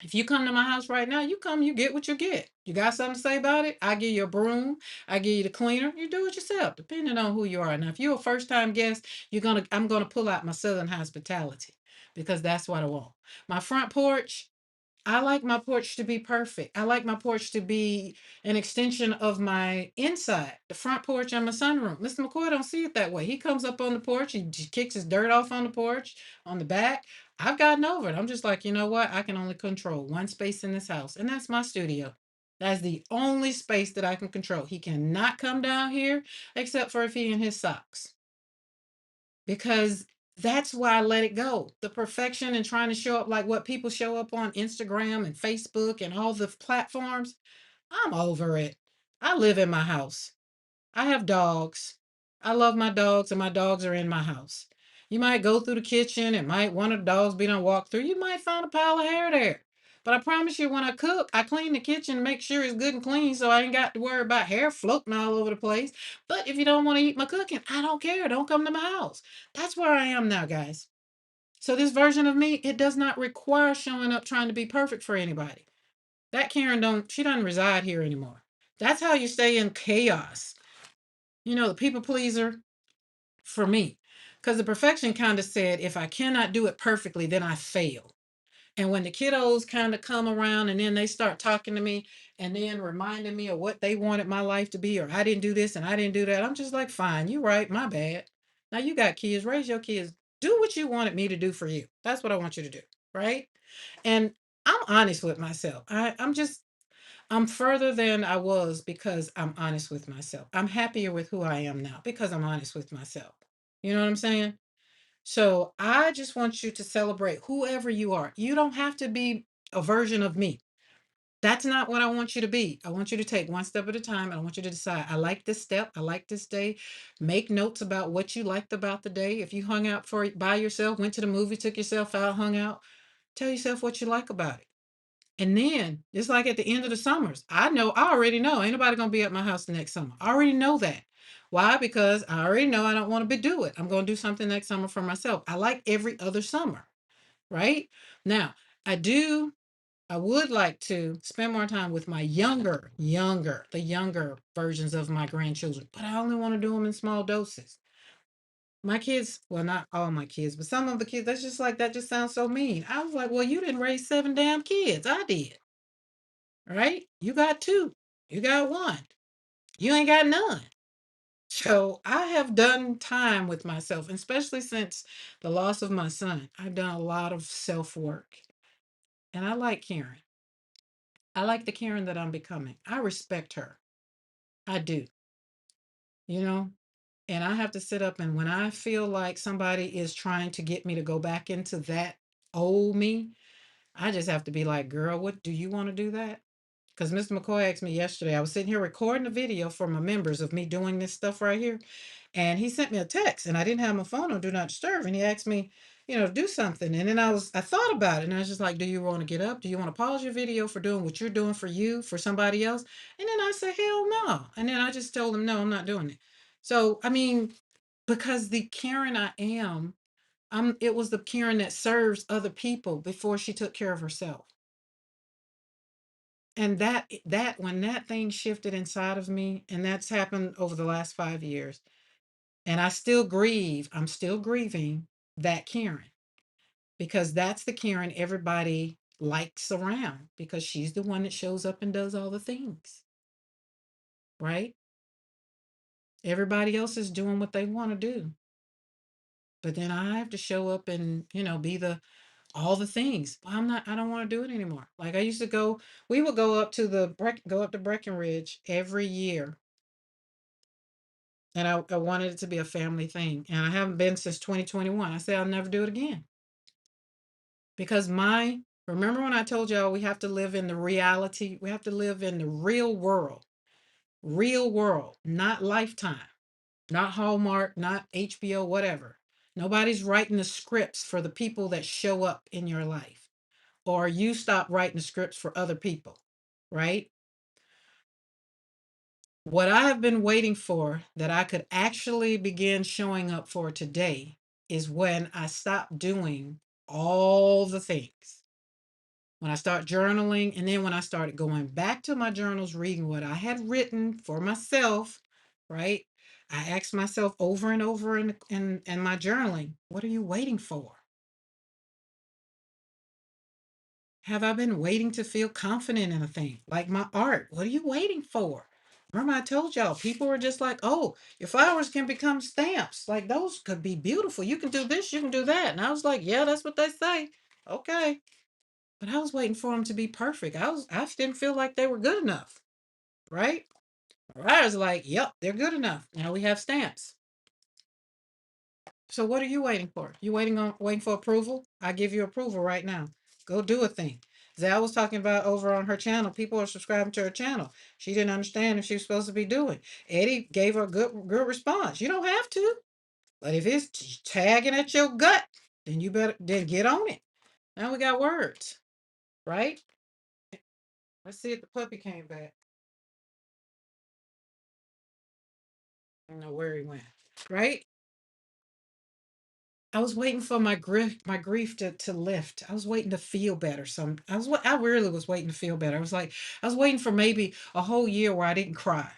If you come to my house right now, you come, you get what you get. You got something to say about it? I give you a broom, I give you the cleaner, you do it yourself, depending on who you are. Now, if you're a first-time guest, I'm gonna pull out my Southern hospitality because that's what I want. My front porch, I like my porch to be perfect. I like my porch to be an extension of my inside, the front porch and my sunroom. Mr. McCoy don't see it that way. He comes up on the porch, he kicks his dirt off on the porch, on the back. I've gotten over it. I'm just like, you know what? I can only control one space in this house, and that's my studio. That's the only space that I can control. He cannot come down here except for if he in his socks because that's why I let it go. The perfection and trying to show up like what people show up on Instagram and Facebook and all the platforms. I'm over it. I live in my house. I have dogs. I love my dogs, and my dogs are in my house. You might go through the kitchen and might one of the dogs be done walk through. You might find a pile of hair there. But I promise you, when I cook, I clean the kitchen, make sure it's good and clean so I ain't got to worry about hair floating all over the place. But if you don't want to eat my cooking, I don't care. Don't come to my house. That's where I am now, guys. So this version of me, it does not require showing up trying to be perfect for anybody. That Karen she doesn't reside here anymore. That's how you stay in chaos. You know, the people pleaser for me. Because the perfection kind of said, if I cannot do it perfectly, then I fail. And when the kiddos kind of come around and then they start talking to me and then reminding me of what they wanted my life to be, or I didn't do this and I didn't do that, I'm just like, fine, you're right, my bad. Now you got kids, raise your kids, do what you wanted me to do for you. That's what I want you to do, right? And I'm honest with myself. I'm further than I was because I'm honest with myself. I'm happier with who I am now because I'm honest with myself. You know what I'm saying? So I just want you to celebrate whoever you are. You don't have to be a version of me. That's not what I want you to be. I want you to take one step at a time. And I want you to decide, I like this step. I like this day. Make notes about what you liked about the day. If you hung out by yourself, went to the movie, took yourself out, hung out, tell yourself what you like about it. And then it's like at the end of the summers, I already know ain't nobody gonna be at my house the next summer. I already know that. Why? Because I already know I don't want to do it. I'm gonna do something next summer for myself. I like every other summer, right? Now, I do, I would like to spend more time with my the younger versions of my grandchildren, but I only want to do them in small doses. My kids, well, not all my kids, but some of the kids, that's just like that just sounds so mean. I was like, well, you didn't raise 7 damn kids. I did. Right? You got two. You got one. You ain't got none. So I have done time with myself, especially since the loss of my son. I've done a lot of self work. And I like Karen. I like the Karen that I'm becoming. I respect her. I do, you know? And I have to sit up, and when I feel like somebody is trying to get me to go back into that old me, I just have to be like, girl, what do you want to do that? Because Mr. McCoy asked me yesterday, I was sitting here recording a video for my members of me doing this stuff right here. And he sent me a text, and I didn't have my phone on Do Not Disturb. And he asked me, to do something. And then I thought about it, and I was just like, do you want to get up? Do you want to pause your video for doing what you're doing for you, for somebody else? And then I said, hell no. And then I just told him, no, I'm not doing it. So, I mean, because the Karen I am, it was the Karen that serves other people before she took care of herself. And that when that thing shifted inside of me, and that's happened over the last 5 years, and I'm still grieving that Karen, because that's the Karen everybody likes around, because she's the one that shows up and does all the things, right? Everybody else is doing what they want to do. But then I have to show up and, be the all the things. Well, I don't want to do it anymore. Like I used to go, we would go up to go up to Breckenridge every year. And I wanted it to be a family thing. And I haven't been since 2021. I said I'll never do it again. Because remember when I told y'all we have to live in the reality, we have to live in the real world, not Lifetime, not Hallmark, not HBO, whatever. Nobody's writing the scripts for the people that show up in your life, or you stop writing the scripts for other people, right? What I have been waiting for that I could actually begin showing up for today is when I stop doing all the things. When I start journaling, and then when I started going back to my journals, reading what I had written for myself, right? I asked myself over and over in my journaling, what are you waiting for? Have I been waiting to feel confident in a thing? Like my art, what are you waiting for? Remember, I told y'all, people were just like, oh, your flowers can become stamps. Like those could be beautiful. You can do this, you can do that. And I was like, yeah, that's what they say. Okay. But I was waiting for them to be perfect. I didn't feel like they were good enough. Right? I was like, yep, they're good enough. Now we have stamps. So what are you waiting for? You waiting for approval? I give you approval right now. Go do a thing. Zal was talking about over on her channel. People are subscribing to her channel. She didn't understand if she was supposed to be doing. Eddie gave her a good response. You don't have to, but if it's tagging at your gut, then you better then get on it. Now we got words, right? Let's see if the puppy came back. I don't know where he went. Right? I was waiting for my grief to lift. I was waiting to feel better. I really was waiting to feel better. I was waiting for maybe a whole year where I didn't cry.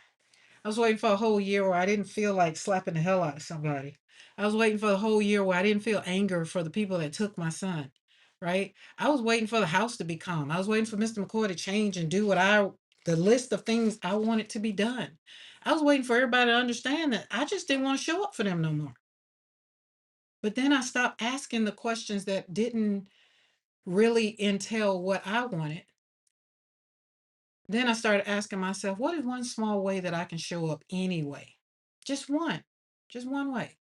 I was waiting for a whole year where I didn't feel like slapping the hell out of somebody. I was waiting for the whole year where I didn't feel anger for the people that took my son. Right? I was waiting for the house to be calm. I was waiting for Mr. McCoy to change and do the list of things I wanted to be done. I was waiting for everybody to understand that I just didn't want to show up for them no more. But then I stopped asking the questions that didn't really entail what I wanted. Then I started asking myself, what is one small way that I can show up anyway? Just one, just one way.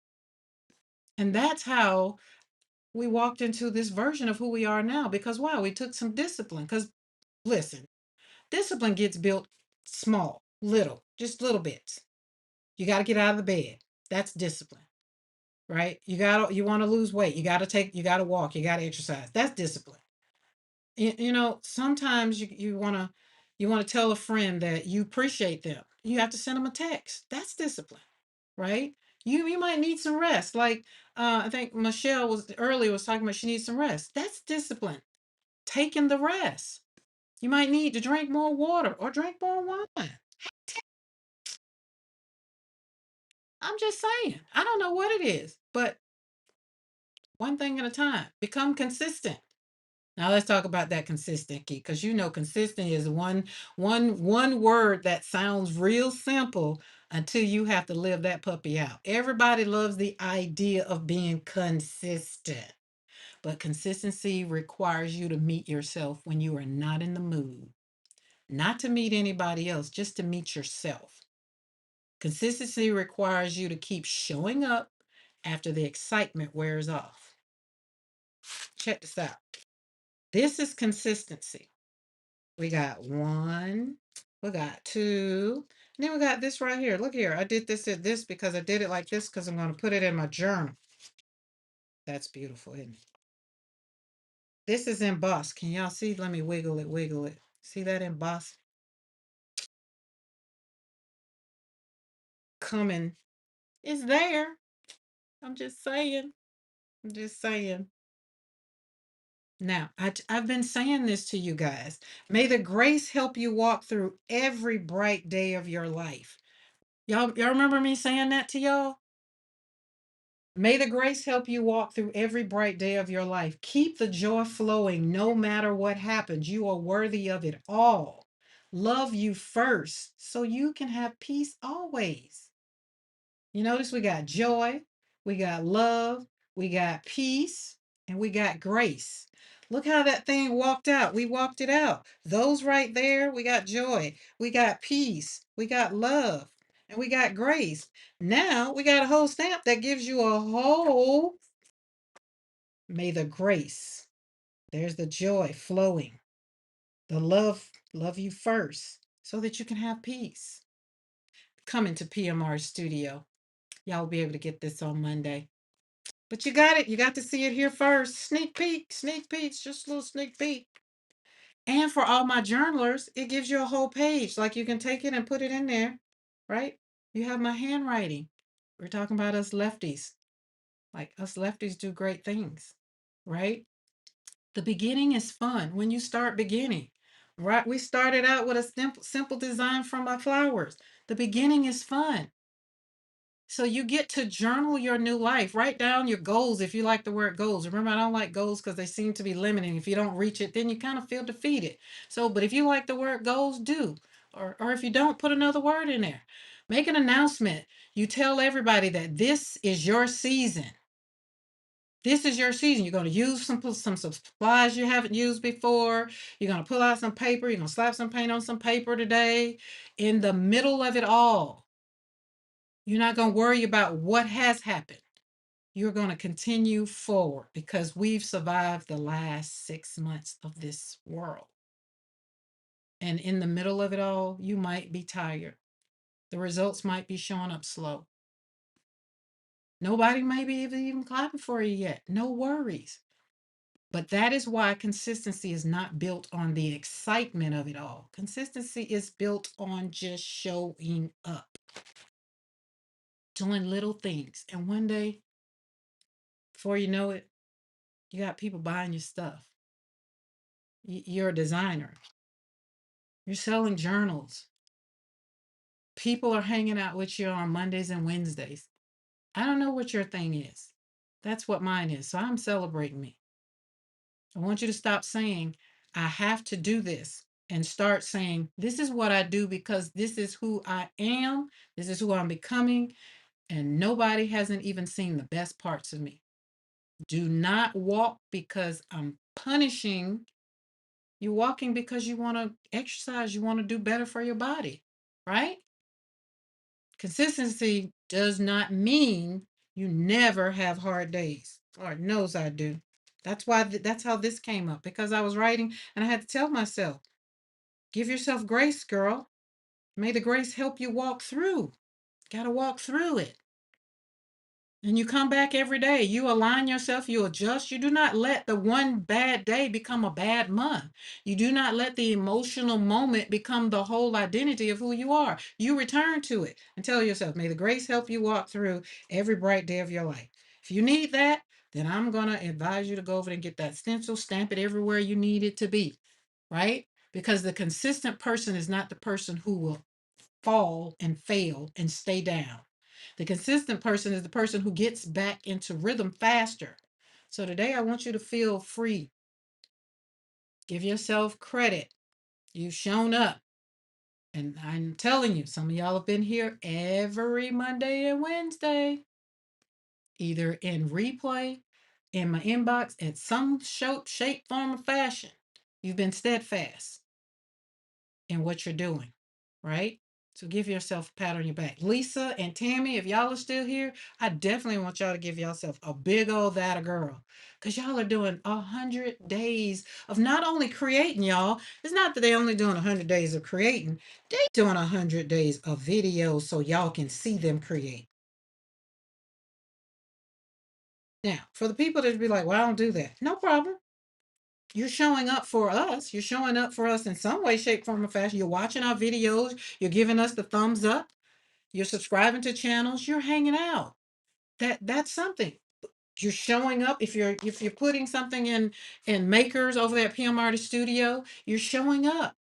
And that's how we walked into this version of who we are now. Because why? We took some discipline. Because listen, discipline gets built small, just little bits. You got to get out of the bed. That's discipline, right? You want to lose weight. You got to walk. You got to exercise. That's discipline. Sometimes you want to tell a friend that you appreciate them. You have to send them a text. That's discipline, right? You might need some rest. Like I think Michelle was talking about she needs some rest. That's discipline. Taking the rest. You might need to drink more water or drink more wine. I'm just saying. I don't know what it is, but one thing at a time. Become consistent. Now let's talk about that consistency, because you know consistent is one word that sounds real simple until you have to live that puppy out. Everybody loves the idea of being consistent, but consistency requires you to meet yourself when you are not in the mood, not to meet anybody else, just to meet yourself. Consistency requires you to keep showing up after the excitement wears off. Check this out. This is consistency. We got one, we got two, and then we got this right here. Look here. I did this because I did it like this because I'm going to put it in my journal. That's beautiful, isn't it? This is embossed. Can y'all see? Let me wiggle it, wiggle it. See that embossed? Coming is there. I'm just saying. I'm just saying. Now, I've been saying this to you guys. May the grace help you walk through every bright day of your life. Y'all remember me saying that to y'all? May the grace help you walk through every bright day of your life. Keep the joy flowing no matter what happens. You are worthy of it all. Love you first so you can have peace always. You notice we got joy, we got love, we got peace, and we got grace. Look how that thing walked out. We walked it out. Those right there, we got joy, we got peace, we got love, and we got grace. Now we got a whole stamp that gives you a whole. May the grace, there's the joy flowing, the love you first so that you can have peace. Come into PMR studio. Y'all will be able to get this on Monday. But you got it. You got to see it here first. Sneak peeks, just a little sneak peek. And for all my journalers, it gives you a whole page. Like you can take it and put it in there, right? You have my handwriting. We're talking about us lefties. Like us lefties do great things, right? The beginning is fun when you start beginning, right? We started out with a simple design from my flowers. The beginning is fun. So you get to journal your new life. Write down your goals if you like the word goals. Remember, I don't like goals because they seem to be limiting. If you don't reach it, then you kind of feel defeated. So, but if you like the word goals, do. Or if you don't, put another word in there. Make an announcement. You tell everybody that this is your season. This is your season. You're going to use some supplies you haven't used before. You're going to pull out some paper. You're going to slap some paint on some paper today. In the middle of it all, you're not going to worry about what has happened. You're going to continue forward because we've survived the last 6 months of this world. And in the middle of it all, you might be tired. The results might be showing up slow. Nobody may be even clapping for you yet. No worries. But that is why consistency is not built on the excitement of it all. Consistency is built on just showing up, doing little things. And one day, before you know it, you got people buying your stuff. You're a designer. You're selling journals. People are hanging out with you on Mondays and Wednesdays. I don't know what your thing is. That's what mine is. So I'm celebrating me. I want you to stop saying, I have to do this, and start saying, this is what I do because this is who I am. This is who I'm becoming. And nobody hasn't even seen the best parts of me. Do not walk because I'm punishing. You're walking because you want to exercise, you want to do better for your body, right? Consistency does not mean you never have hard days. Lord knows I do. That's why that's how this came up, because I was writing and I had to tell myself, give yourself grace, girl. May the grace help you walk through. Got to walk through it. And you come back every day. You align yourself, you adjust. You do not let the one bad day become a bad month. You do not let the emotional moment become the whole identity of who you are. You return to it and tell yourself, may the grace help you walk through every bright day of your life. If you need that, then I'm going to advise you to go over and get that stencil, stamp it everywhere you need it to be, right? Because the consistent person is not the person who will fall and fail and stay down. The consistent person is the person who gets back into rhythm faster. So today I want you to feel free. Give yourself credit. You've shown up. And I'm telling you, some of y'all have been here every Monday and Wednesday, either in replay, in my inbox, in some shape, form, or fashion. You've been steadfast in what you're doing, right? So give yourself a pat on your back. Lisa and Tammy, if y'all are still here, I definitely want y'all to give yourself a big old that a girl. Because y'all are doing 100 days of not only creating, y'all. It's not that they only doing 100 days of creating. They doing 100 days of videos so y'all can see them create. Now, for the people that be like, well, I don't do that. No problem. You're showing up for us. You're showing up for us in some way, shape, form, or fashion. You're watching our videos. You're giving us the thumbs up. You're subscribing to channels. You're hanging out. That's something. You're showing up. If you're putting something in makers over there at PM Artist Studio, you're showing up.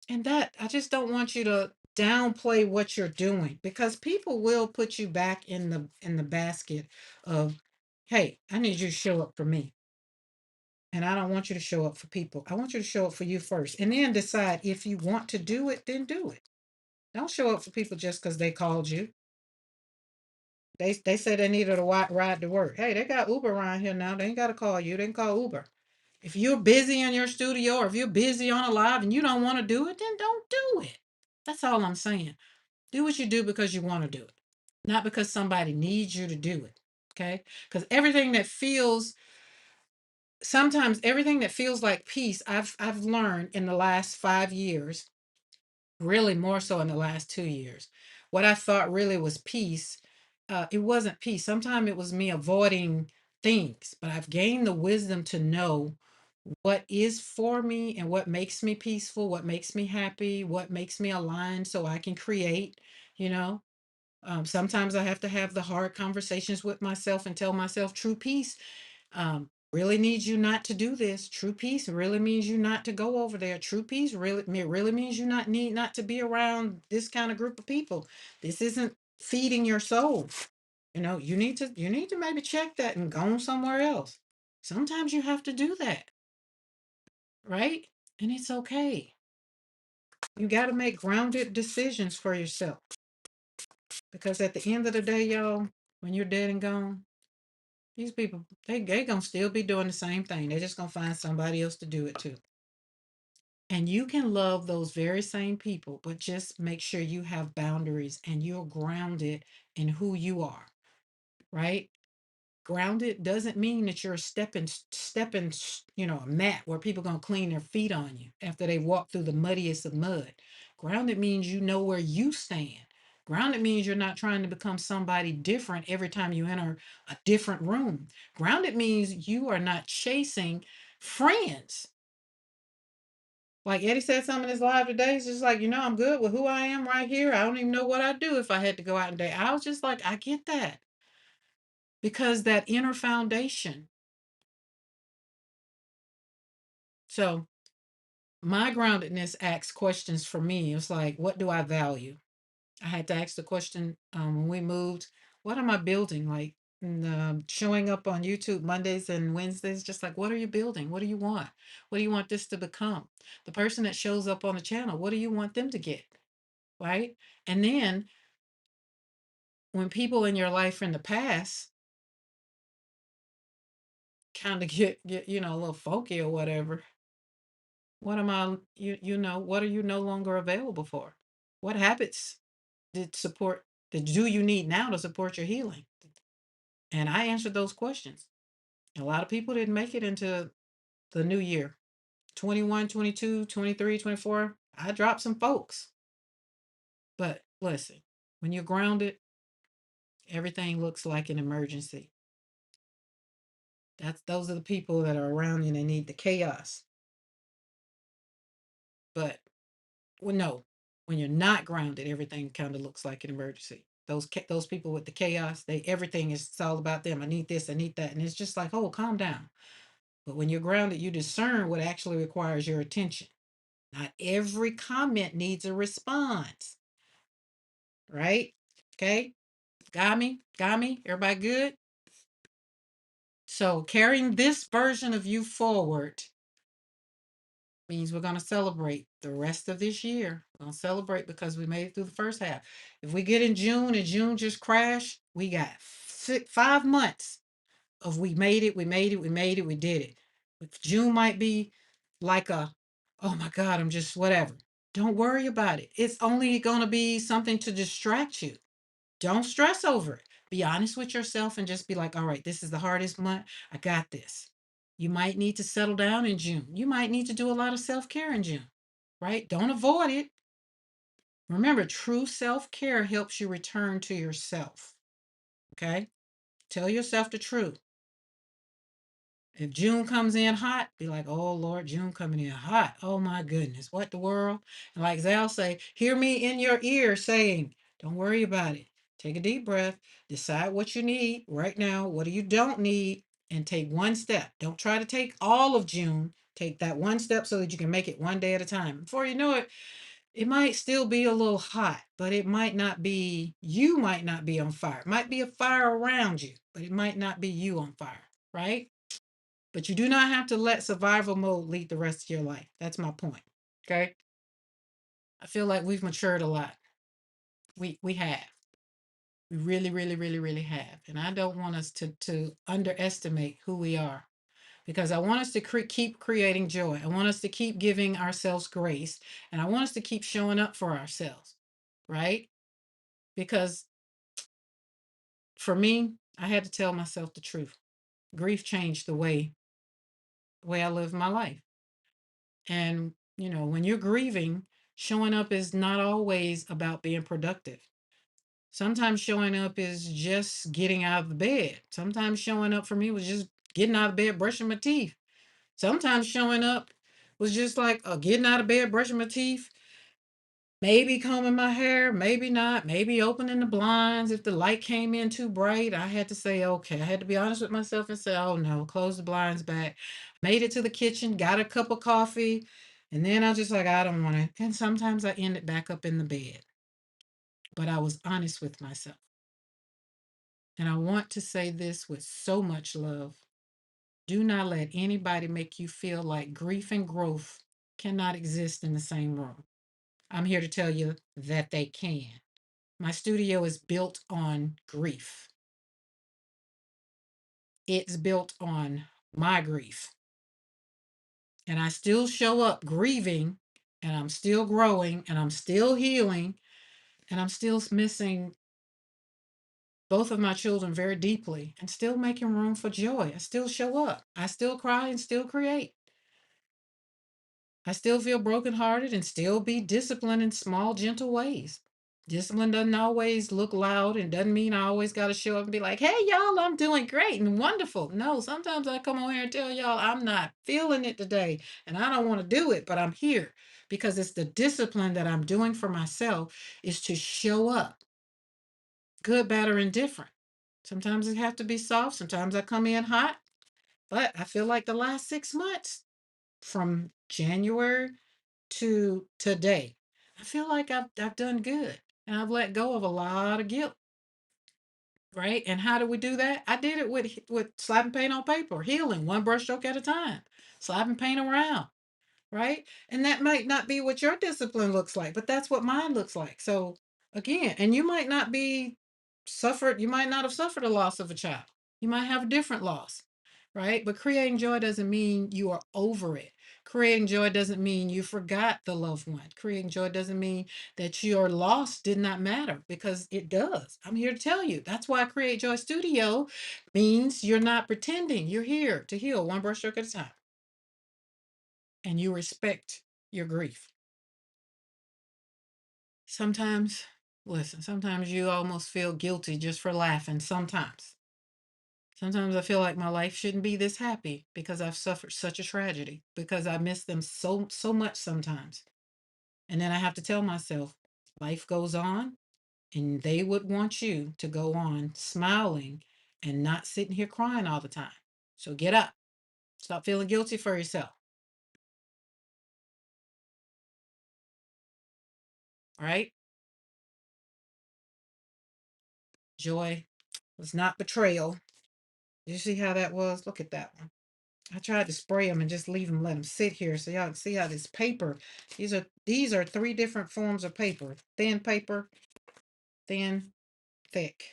And that I just don't want you to downplay what you're doing because people will put you back in the basket of, hey, I need you to show up for me. And I don't want you to show up for people. I want you to show up for you first. And then decide if you want to do it, then do it. Don't show up for people just because they called you. They said they needed a ride to work. Hey, they got Uber around here now. They ain't got to call you. They can call Uber. If you're busy in your studio or if you're busy on a live and you don't want to do it, then don't do it. That's all I'm saying. Do what you do because you want to do it, not because somebody needs you to do it. Okay? Because sometimes everything that feels like peace, I've learned in the last 5 years, really more so in the last 2 years. What I thought really was peace, it wasn't peace. Sometimes it was me avoiding things, but I've gained the wisdom to know what is for me and what makes me peaceful, what makes me happy, what makes me aligned so I can create, you know. Sometimes I have to have the hard conversations with myself and tell myself true peace really needs you not to do this. True peace really means you not to go over there. True peace really means you not to be around this kind of group of people. This isn't feeding your soul. You need to maybe check that and go somewhere else. Sometimes you have to do that, right? And it's okay. You got to make grounded decisions for yourself because at the end of the day, y'all, when you're dead and gone, these people, they gonna still be doing the same thing. They're just gonna find somebody else to do it too. And you can love those very same people, but just make sure you have boundaries and you're grounded in who you are, right? Grounded doesn't mean that you're stepping, a mat where people gonna clean their feet on you after they walk through the muddiest of mud. Grounded means you know where you stand. Grounded means you're not trying to become somebody different every time you enter a different room. Grounded means you are not chasing friends. Like Eddie said something in his live today. It's just like, I'm good with who I am right here. I don't even know what I'd do if I had to go out and date. I was just like, I get that. Because that inner foundation. So my groundedness asks questions for me. It's like, what do I value? I had to ask the question when we moved, what am I building? Like showing up on YouTube Mondays and Wednesdays, just like, what are you building? What do you want? What do you want this to become? The person that shows up on the channel, what do you want them to get? Right? And then when people in your life in the past kind of get a little funky or whatever, what are you no longer available for? What habits did support that do you need now to support your healing? And I answered those questions. A lot of people didn't make it into the new year. 21, 22, 23, 24. I dropped some folks. But listen, when you're grounded, everything looks like an emergency. Those are the people that are around you and they need the chaos. But well, no, when you're not grounded, everything kind of looks like an emergency. Those people with the chaos, everything is it's all about them. I need this, I need that, and it's just like, oh, calm down. But when you're grounded, you discern what actually requires your attention. Not every comment needs a response, right? Okay, got me. Everybody good? So carrying this version of you forward Means we're going to celebrate the rest of this year. We're going to celebrate because we made it through the first half. If we get in June and June just crashed, we got 5 months of we made it, we made it, we made it, we did it. If June might be like a, oh my God, I'm just whatever. Don't worry about it. It's only going to be something to distract you. Don't stress over it. Be honest with yourself and just be like, all right, this is the hardest month. I got this. You might need to settle down in June. You might need to do a lot of self care in June, right? Don't avoid it. Remember, true self care helps you return to yourself. Okay? Tell yourself the truth. If June comes in hot, be like, oh Lord, June coming in hot. Oh my goodness, what the world? And like Zal say, hear me in your ear saying, don't worry about it. Take a deep breath, decide what you need right now, what do you don't need, and take one step. Don't try to take all of June. Take that one step so that you can make it one day at a time. Before you know it, it might still be a little hot, but it might not be, you might not be on fire. It might be a fire around you, but it might not be you on fire, right? But you do not have to let survival mode lead the rest of your life. That's my point. Okay. I feel like we've matured a lot. We have. We really, really, really, really have. And I don't want us to underestimate who we are because I want us to keep creating joy. I want us to keep giving ourselves grace. And I want us to keep showing up for ourselves. Right? Because for me, I had to tell myself the truth. Grief changed the way I live my life. And, when you're grieving, showing up is not always about being productive. Sometimes showing up is just getting out of the bed. Sometimes showing up for me was just getting out of bed, brushing my teeth. Sometimes showing up was just like getting out of bed, brushing my teeth, maybe combing my hair, maybe not, maybe opening the blinds. If the light came in too bright, I had to say, okay, I had to be honest with myself and say, oh no, close the blinds back. Made it to the kitchen, got a cup of coffee, and then I was just like, I don't want to. And sometimes I ended back up in the bed, but I was honest with myself. And I want to say this with so much love. Do not let anybody make you feel like grief and growth cannot exist in the same room. I'm here to tell you that they can. My studio is built on grief. It's built on my grief. And I still show up grieving, and I'm still growing, and I'm still healing, and I'm still missing both of my children very deeply, and still making room for joy. I still show up. I still cry and still create. I still feel brokenhearted and still be disciplined in small, gentle ways. Discipline doesn't always look loud and doesn't mean I always got to show up and be like, hey, y'all, I'm doing great and wonderful. No, sometimes I come on here and tell y'all I'm not feeling it today and I don't want to do it, but I'm here because it's the discipline that I'm doing for myself is to show up, good, bad, or indifferent. Sometimes it have to be soft. Sometimes I come in hot, but I feel like the last 6 months from January to today, I feel like I've done good and I've let go of a lot of guilt, right? And how do we do that? I did it with slapping paint on paper, healing one brushstroke at a time, slapping paint around, right? And that might not be what your discipline looks like, but that's what mine looks like. So again, and you might not have suffered a loss of a child. You might have a different loss, right? But creating joy doesn't mean you are over it. Creating joy doesn't mean you forgot the loved one. Creating joy doesn't mean that your loss did not matter because it does. I'm here to tell you. That's why Create Joy Studio means you're not pretending. You're here to heal one brushstroke at a time and you respect your grief. Sometimes, listen, sometimes you almost feel guilty just for laughing. Sometimes I feel like my life shouldn't be this happy because I've suffered such a tragedy, because I miss them so much sometimes. And then I have to tell myself, life goes on, and they would want you to go on smiling and not sitting here crying all the time. So get up. Stop feeling guilty for yourself. Right? Joy was not betrayal. Did you see how that was? Look at that one. I tried to spray them and just leave them, let them sit here so y'all can see how this paper, these are three different forms of paper. Thin paper, thin, thick.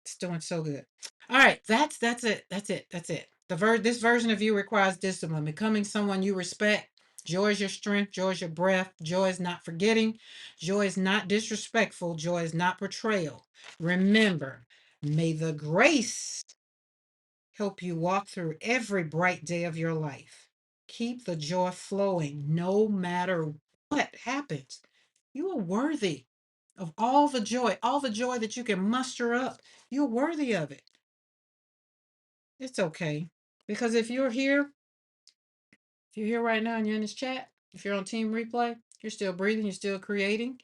It's doing so good. All right, that's it. That's it. That's it. This version of you requires discipline. Becoming someone you respect. Joy is your strength. Joy is your breath. Joy is not forgetting. Joy is not disrespectful. Joy is not betrayal. Remember, may the grace help you walk through every bright day of your life. Keep the joy flowing no matter what happens. You are worthy of all the joy that you can muster up. You're worthy of it. It's okay. Because if you're here right now and you're in this chat, if you're on team replay, you're still breathing, you're still creating,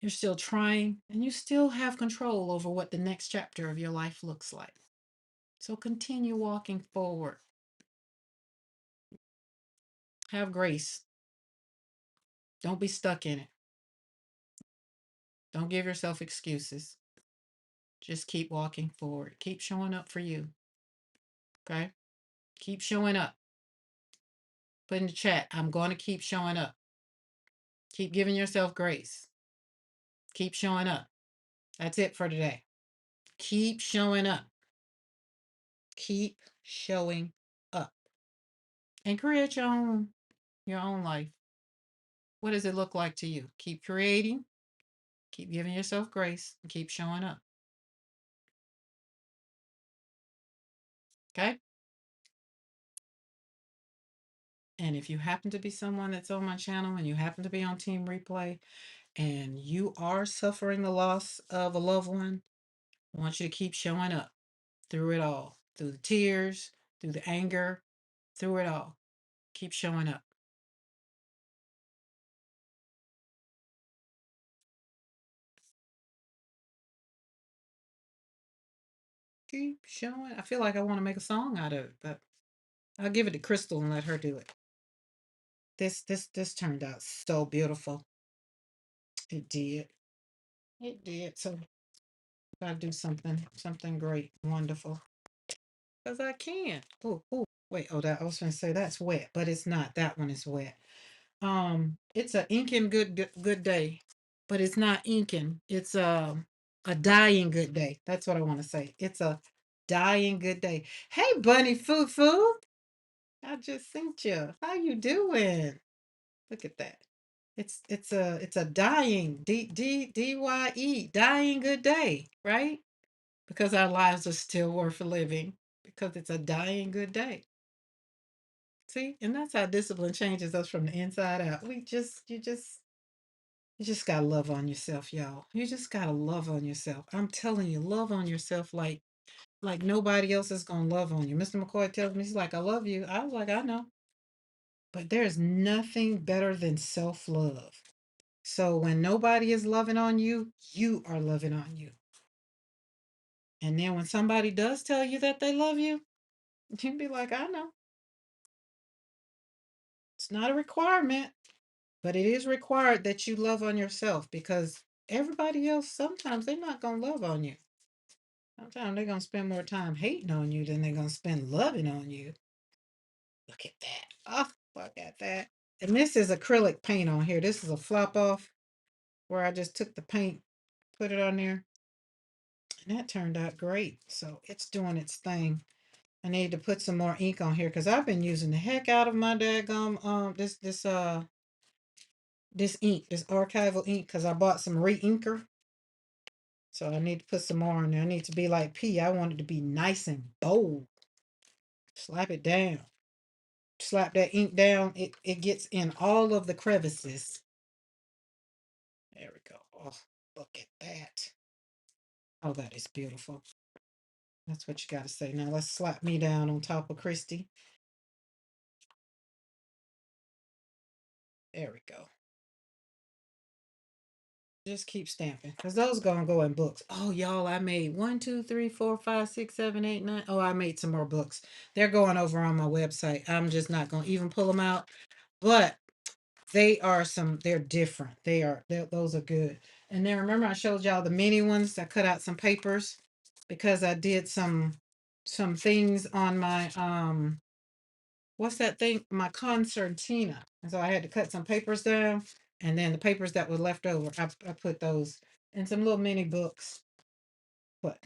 you're still trying, and you still have control over what the next chapter of your life looks like. So continue walking forward. Have grace. Don't be stuck in it. Don't give yourself excuses. Just keep walking forward. Keep showing up for you. Okay? Keep showing up. Put in the chat, I'm going to keep showing up. Keep giving yourself grace. Keep showing up. That's it for today. Keep showing up. Keep showing up. And create your own life. What does it look like to you? Keep creating, keep giving yourself grace, and keep showing up. Okay? And if you happen to be someone that's on my channel and you happen to be on Team Replay and you are suffering the loss of a loved one, I want you to keep showing up through it all, through the tears, through the anger, through it all. Keep showing up. Keep showing. I feel like I want to make a song out of it, but I'll give it to Crystal and let her do it. This turned out so beautiful. It did. It did. So gotta do something great, wonderful. Because I can. Oh, wait. Oh, that I was gonna say that's wet, but it's not. That one is wet. It's a inking good day, but it's not inking. It's a dying good day. That's what I want to say. It's a dying good day. Hey, Bunny Foo Foo. I just seen you. How you doing? Look at that. It's a dying D-Y-E dying good day, right? Because our lives are still worth living because it's a dying good day. See, and that's how discipline changes us from the inside out. You just gotta love on yourself, y'all. You just gotta love on yourself. I'm telling you, love on yourself like nobody else is gonna love on you. Mr. McCoy tells me he's like, I love you. I was like, I know. But there's nothing better than self-love. So when nobody is loving on you, you are loving on you. And then when somebody does tell you that they love you, you'd be like, I know. It's not a requirement, but it is required that you love on yourself because everybody else, sometimes they're not going to love on you. Sometimes they're going to spend more time hating on you than they're going to spend loving on you. Look at that. Oh, look at that. And this is acrylic paint on here. This is a flop off where I just took the paint, put it on there, and that turned out great. So it's doing its thing. I need to put some more ink on here because I've been using the heck out of my daggum this ink, this archival ink, because I bought some re-inker. So I need to put some more on there. I need to be like P. I want it to be nice and bold. Slap it down. Slap that ink down. It gets in all of the crevices. There we go. Oh, look at that. Oh, that is beautiful. That's what you got to say. Now let's slap me down on top of Christy. There we go. Just keep stamping because those gonna go in books. Oh, y'all, I made 1, 2, 3, 4, 5, 6, 7, 8, 9. Oh, I made some more books. They're going over on my website. I'm just not gonna even pull them out, but they're different. Those are good. And then remember I showed y'all the mini ones. I cut out some papers because I did some things on my what's that thing? My concertina. And so I had to cut some papers down, and then the papers that were left over, I put those in some little mini books. But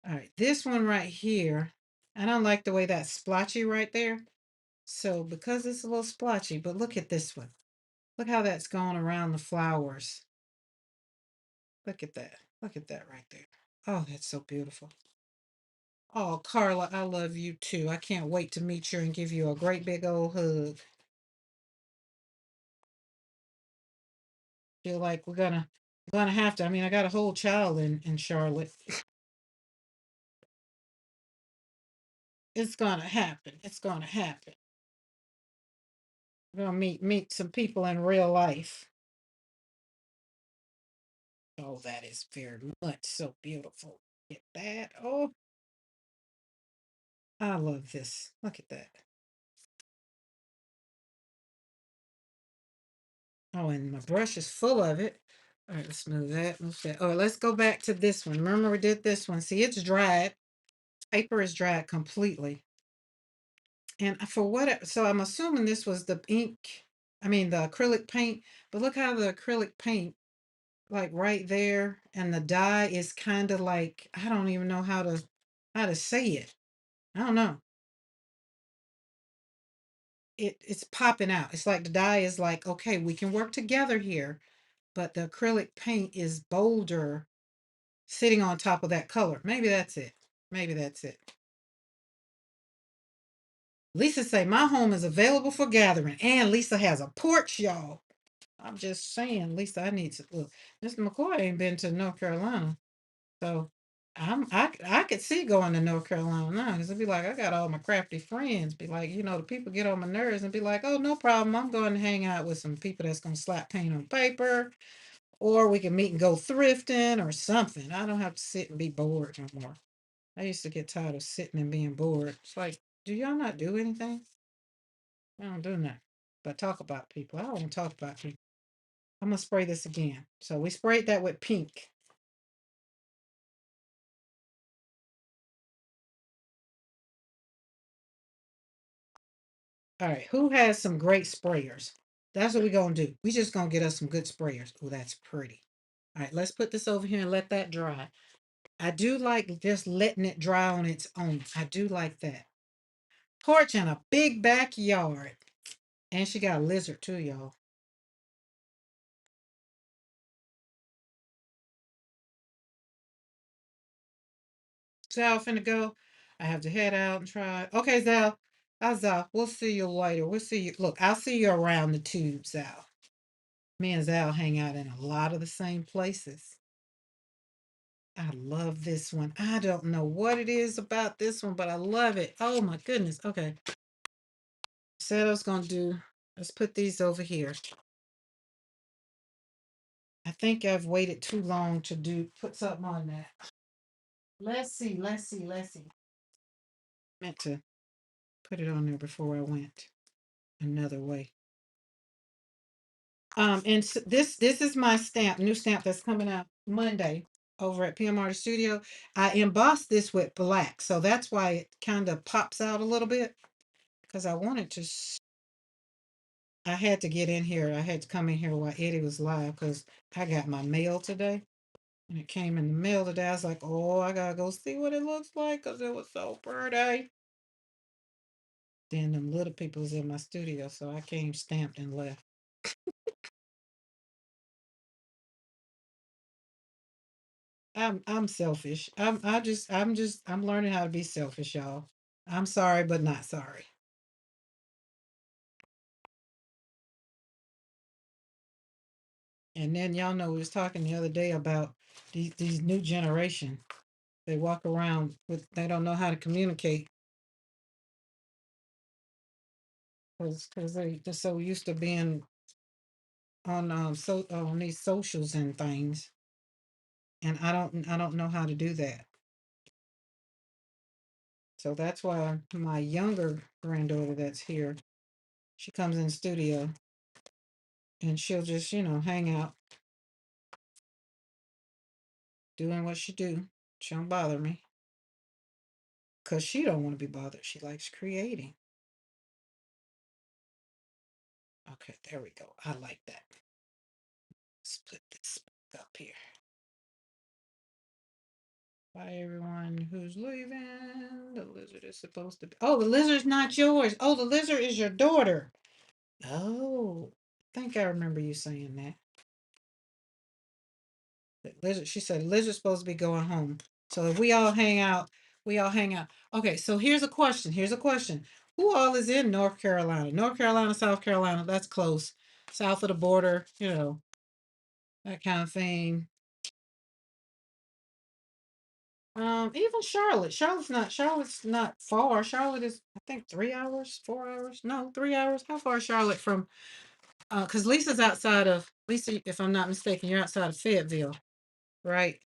all right, this one right here, I don't like the way that's splotchy right there. So because it's a little splotchy, but look at this one. Look how that's going around the flowers. Look at that. Look at that right there. Oh, that's so beautiful. Oh, Carla, I love you too. I can't wait to meet you and give you a great big old hug. Feel like we're gonna have to. I mean, I got a whole child in Charlotte. It's gonna happen. It's gonna happen. We're gonna meet some people in real life. Oh, that is very much so beautiful. Get that. Oh, I love this. Look at that. Oh, and my brush is full of it. All right, let's move that, move that. Oh, let's go back to this one. Remember we did this one. See, it's dried. Paper is dried completely. And for what, so I'm assuming this was the ink, I mean the acrylic paint, but look how the acrylic paint, like right there, and the dye is kind of like, I don't even know how to say it. I don't know. It's popping out. It's like the dye is like, okay, we can work together here, but the acrylic paint is bolder sitting on top of that color. Maybe that's it. Maybe that's it. Lisa say my home is available for gathering, and Lisa has a porch, y'all. I'm just saying, Lisa, I need to look. Mr. McCoy ain't been to North Carolina, so I could see going to North Carolina now because it'd be like I got all my crafty friends. Be like, the people get on my nerves and be like, oh, no problem. I'm going to hang out with some people that's gonna slap paint on paper, or we can meet and go thrifting or something. I don't have to sit and be bored no more. I used to get tired of sitting and being bored. It's like, do y'all not do anything? I don't do nothing but talk about people. I don't want to talk about people. I'm gonna spray this again. So we sprayed that with pink. All right, who has some great sprayers? That's what we're gonna do. We just gonna get us some good sprayers. Oh, that's pretty. All right, let's put this over here and let that dry. I do like just letting it dry on its own. I do like that. Porch and a big backyard. And she got a lizard too, y'all. Zal finna go. I have to head out and try. Okay, Zal. Zal. We'll see you later. We'll see you. Look, I'll see you around the tube, Zal. Me and Zal hang out in a lot of the same places. I love this one. I don't know what it is about this one, but I love it. Oh my goodness. Okay. Said I was gonna do. Let's put these over here. I think I've waited too long to put something on that. Let's see. Let's see. Let's see. Meant to put it on there before I went another way. And this is my stamp, new stamp that's coming out Monday over at PMR Studio. I embossed this with black, so that's why it kind of pops out a little bit because I wanted to. I had to get in here. I had to come in here while Eddie was live because I got my mail today, and it came in the mail today. I was like, oh, I gotta go see what it looks like because it was so pretty. Then them little people was in my studio, so I came stamped and left. I'm selfish. I'm learning how to be selfish, y'all. I'm sorry, but not sorry. And then y'all know we was talking the other day about these new generation. They walk around with they don't know how to communicate because they just so used to being on on these socials and things. And I don't know how to do that. So that's why my younger granddaughter that's here, she comes in the studio and she'll just, hang out doing what she do. She don't bother me. because she don't want to be bothered. She likes creating. Okay, there we go. I like that. Split this up here. Bye, everyone who's leaving. The lizard is supposed to be. Oh, the lizard's not yours. Oh, the lizard is your daughter. Oh, I think I remember you saying that. The lizard, she said, lizard's supposed to be going home. So if we all hang out, we all hang out. Okay, so here's a question. Here's a question. Who all is in North Carolina? North Carolina, South Carolina, that's close. South of the border, that kind of thing. Even Charlotte. Charlotte's not far. Charlotte is, I think, 3 hours, 4 hours. No, 3 hours. How far is Charlotte from because Lisa's outside of Lisa, if I'm not mistaken, you're outside of Fayetteville, right?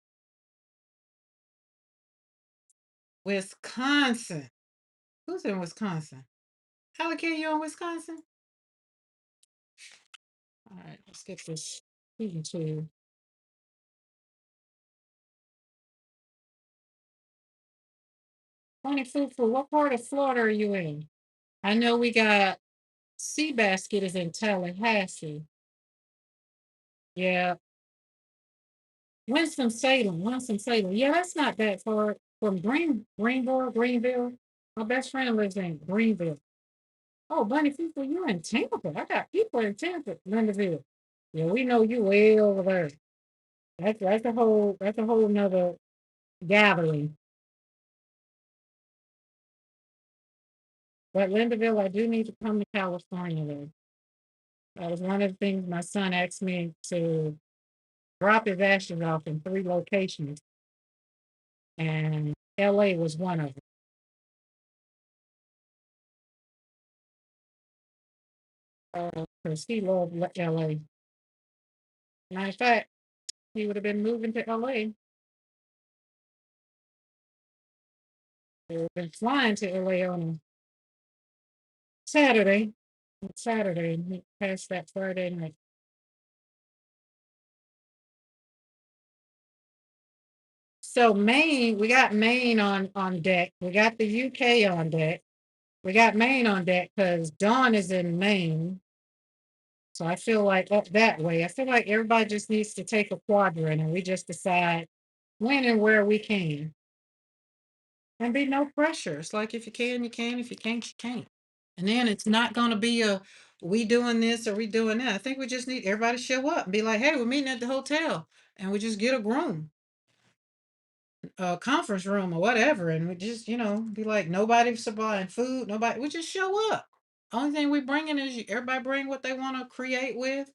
Wisconsin. Who's in Wisconsin? Allocated you in Wisconsin? All right, let's get this speaking to you. Funny food for what part of Florida are you in? I know we got Seabasket is in Tallahassee. Yeah, Winston-Salem, Winston-Salem. Yeah, that's not that far from Greenville. My best friend lives in Greenville. Oh, Bunny People, you're in Tampa. I got people in Tampa, Linderville. Yeah, we know you way over there. That's a whole nother gathering. But Linderville, I do need to come to California though. That was one of the things my son asked me to drop his ashes off in 3 locations, and LA was one of them. Because he loved LA. Matter of fact, he would have been moving to LA. He would have been flying to LA on Saturday. Saturday, and he passed that Friday night. So Maine, we got Maine on deck. We got the UK on deck. We got Maine on deck because Dawn is in Maine. So I feel like up that way. I feel like everybody just needs to take a quadrant and we just decide when and where we can. And be no pressure. It's like if you can, you can. If you can't, you can't. And then it's not gonna be a we doing this or we doing that. I think we just need everybody to show up and be like, hey, we're meeting at the hotel and we just get a room, a conference room or whatever, and we just, be like nobody supplying food, nobody, we just show up. Only thing we bringing is everybody bring what they want to create with.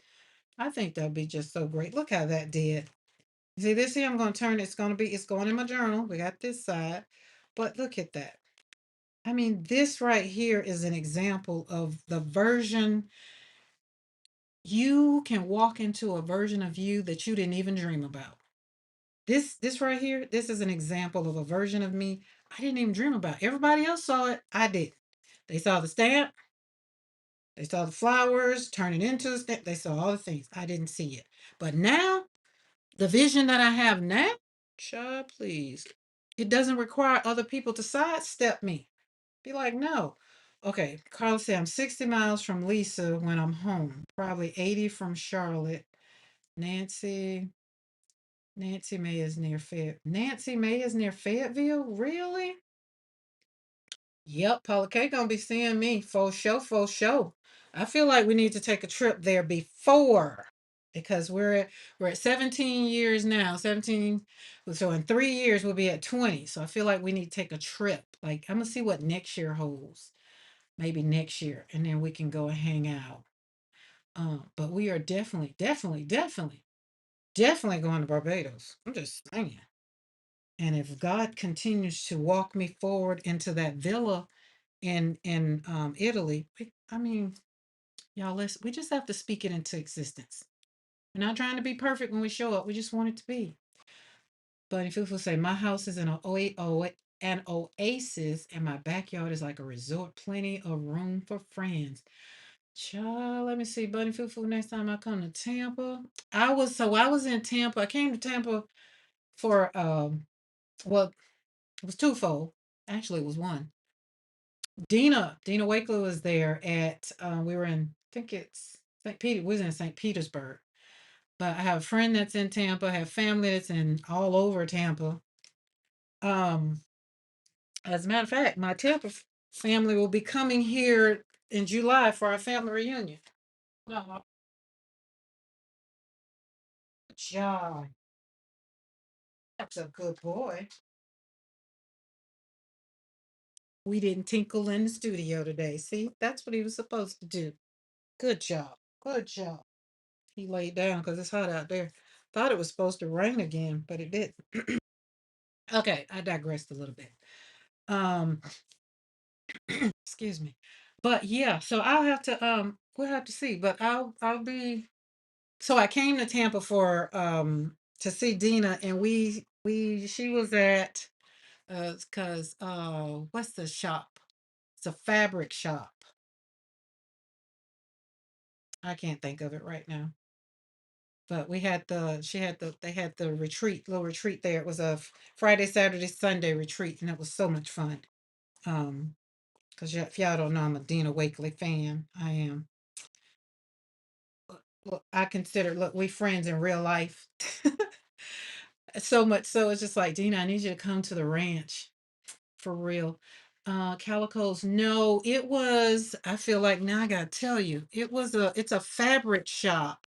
I think that'd be just so great. Look how that did. See this here, I'm gonna turn, it's going in my journal. We got this side, but look at that. I mean, this right here is an example of the version. You can walk into a version of you that you didn't even dream about. This right here, this is an example of a version of me I didn't even dream about. Everybody else saw it, I didn't. They saw the stamp, they saw the flowers turning into the stamp, they saw all the things. I didn't see it. But now, the vision that I have now, child, please. It doesn't require other people to sidestep me. Be like, no. Okay, Carla said I'm 60 miles from Lisa when I'm home, probably 80 from Charlotte. Nancy, Nancy May is near Nancy May is near Fayetteville? Really? Yep, Paula K gonna be seeing me. For sure, for sure. I feel like we need to take a trip there before because we're at 17 years now. 17, so in 3 years we'll be at 20. So I feel like we need to take a trip. Like I'm gonna see what next year holds. Maybe next year, and then we can go and hang out. But we are definitely, definitely, definitely, definitely going to Barbados. I'm just saying. And if God continues to walk me forward into that villa in Italy, I mean, y'all, we just have to speak it into existence. We're not trying to be perfect when we show up. We just want it to be. But if people say my house is an oasis, and my backyard is like a resort, plenty of room for friends. Child, let me see. Bunny Fufu next time I come to Tampa. I was in Tampa. I came to Tampa for well, it was twofold. Actually, it was one. Dina Wakeler was there at we were in, I think it's St. Peter, we was in St. Petersburg. But I have a friend that's in Tampa, I have family that's in all over Tampa. Um, as a matter of fact, my Tampa family will be coming here in July for our family reunion. No, John, that's a good boy. We didn't tinkle in the studio today. See, that's what he was supposed to do. Good job. Good job. He laid down because it's hot out there. Thought it was supposed to rain again, but it didn't. Okay, I digressed a little bit. Um, excuse me. But yeah, so I'll have to we'll have to see. But I'll be, so I came to Tampa for to see Dina, and we she was at cause what's the shop? It's a fabric shop. I can't think of it right now. But we had the she had the they had the retreat, little retreat there. It was a Friday, Saturday, Sunday retreat, and it was so much fun. Um, because if y'all don't know, I'm a Dina Wakley fan. I am. Look, I consider, look, we friends in real life. So much so it's just like, Dina, I need you to come to the ranch for real. Calico's, no, it was, I feel like now I gotta tell you, it's a fabric shop.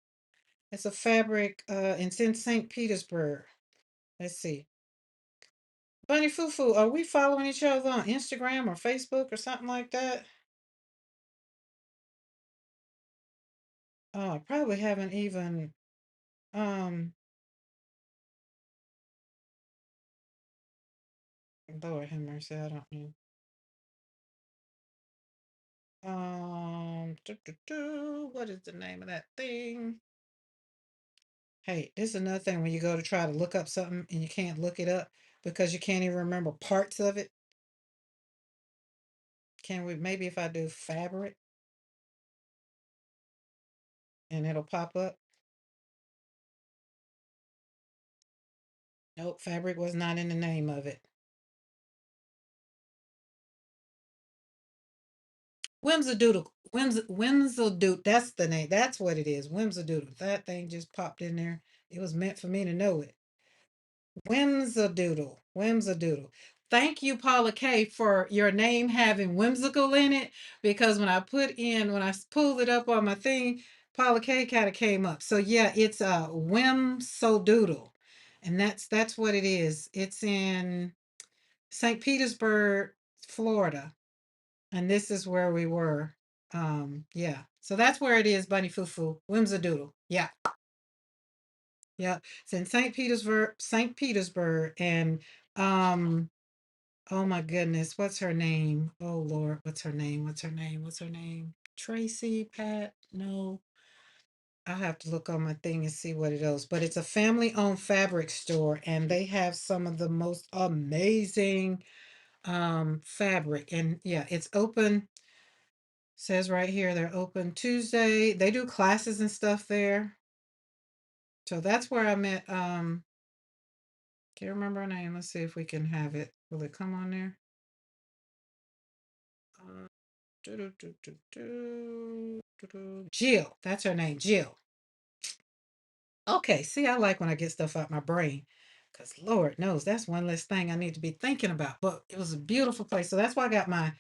It's a fabric, it's in St. Petersburg. Let's see. Bunny Fufu, are we following each other on Instagram or Facebook or something like that? Oh, I probably haven't even, um, Lord have mercy, I don't know. What is the name of that thing? Hey, this is another thing when you go to try to look up something and you can't look it up because you can't even remember parts of it. Can we, maybe if I do fabric and it'll pop up? Nope, fabric was not in the name of it. Whimsadoodle. Whimsadoodle. That's the name. That's what it is. Whimsadoodle. That thing just popped in there. It was meant for me to know it. Whimsadoodle. Whimsadoodle. Thank you, Paula K, for your name having whimsical in it. Because when I pulled it up on my thing, Paula K kind of came up. So yeah, it's a whimsadoodle. And that's what it is. It's in St. Petersburg, Florida. And this is where we were. Yeah. So that's where it is, Bunny Fufu. Whimsadoodle. Yeah. Yeah. It's in St. Petersburg. And oh my goodness, what's her name? Oh Lord, what's her name? What's her name? What's her name? Tracy, Pat? No. I'll have to look on my thing and see what it is. But it's a family-owned fabric store, and they have some of the most amazing fabric. And yeah, it's open. Says right here they're open Tuesday. They do classes and stuff there. So that's where I met. Can't remember her name. Let's see if we can have it. Will it come on there? Jill. That's her name, Jill. Okay, see, I like when I get stuff out my brain. Because Lord knows that's one less thing I need to be thinking about. But it was a beautiful place. So that's why I got my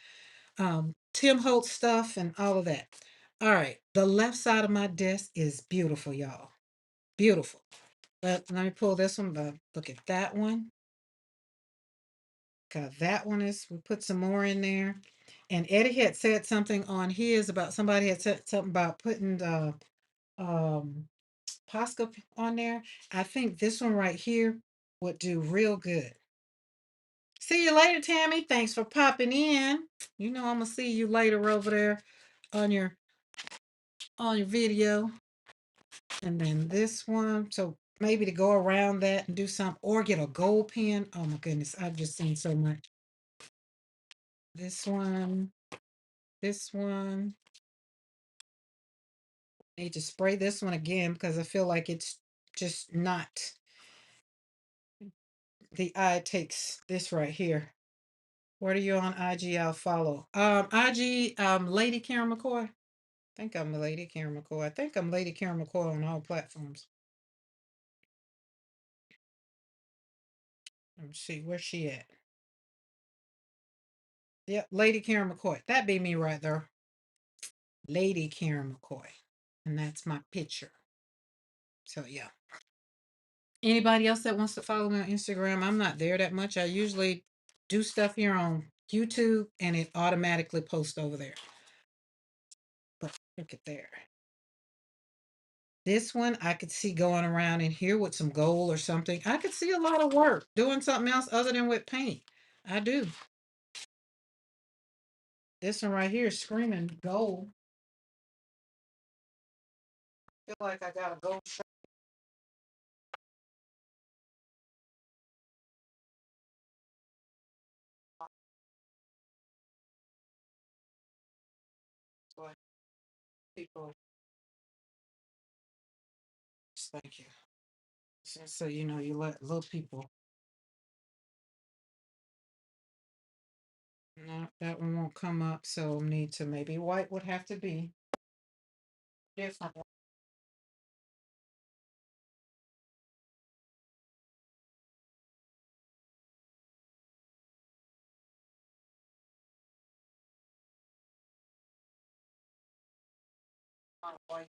Tim Holtz stuff and all of that. All right. The left side of my desk is beautiful, y'all. Beautiful. But let me pull this one. But look at that one. God, that one is, we put some more in there. And Eddie had said something on his about, somebody had said something about putting the um Posca on there. I think this one right here would do real good. See you later, Tammy. Thanks for popping in. You know I'm gonna see you later over there on your video. And then this one. So maybe to go around that and do some, or get a gold pen. Oh my goodness, I've just seen so much. This one, this one. Need to spray this one again because I feel like it's just not, the eye takes this right here. What are you on IG? I'll follow. IG, Lady Karen McCoy. I think I'm Lady Karen McCoy. I think I'm Lady Karen McCoy on all platforms. Let me see, where's she at? Yep, Lady Karen McCoy. That be me right there. Lady Karen McCoy. And that's my picture. So yeah. Anybody else that wants to follow me on Instagram? I'm not there that much. I usually do stuff here on YouTube and it automatically posts over there. But look at there. This one I could see going around in here with some gold or something. I could see a lot of work doing something else other than with paint. I do. This one right here is screaming gold. I feel like I got a gold shirt. So people, thank you. So you know, you let little people. No, that one won't come up. So need to maybe white would have to be different. White.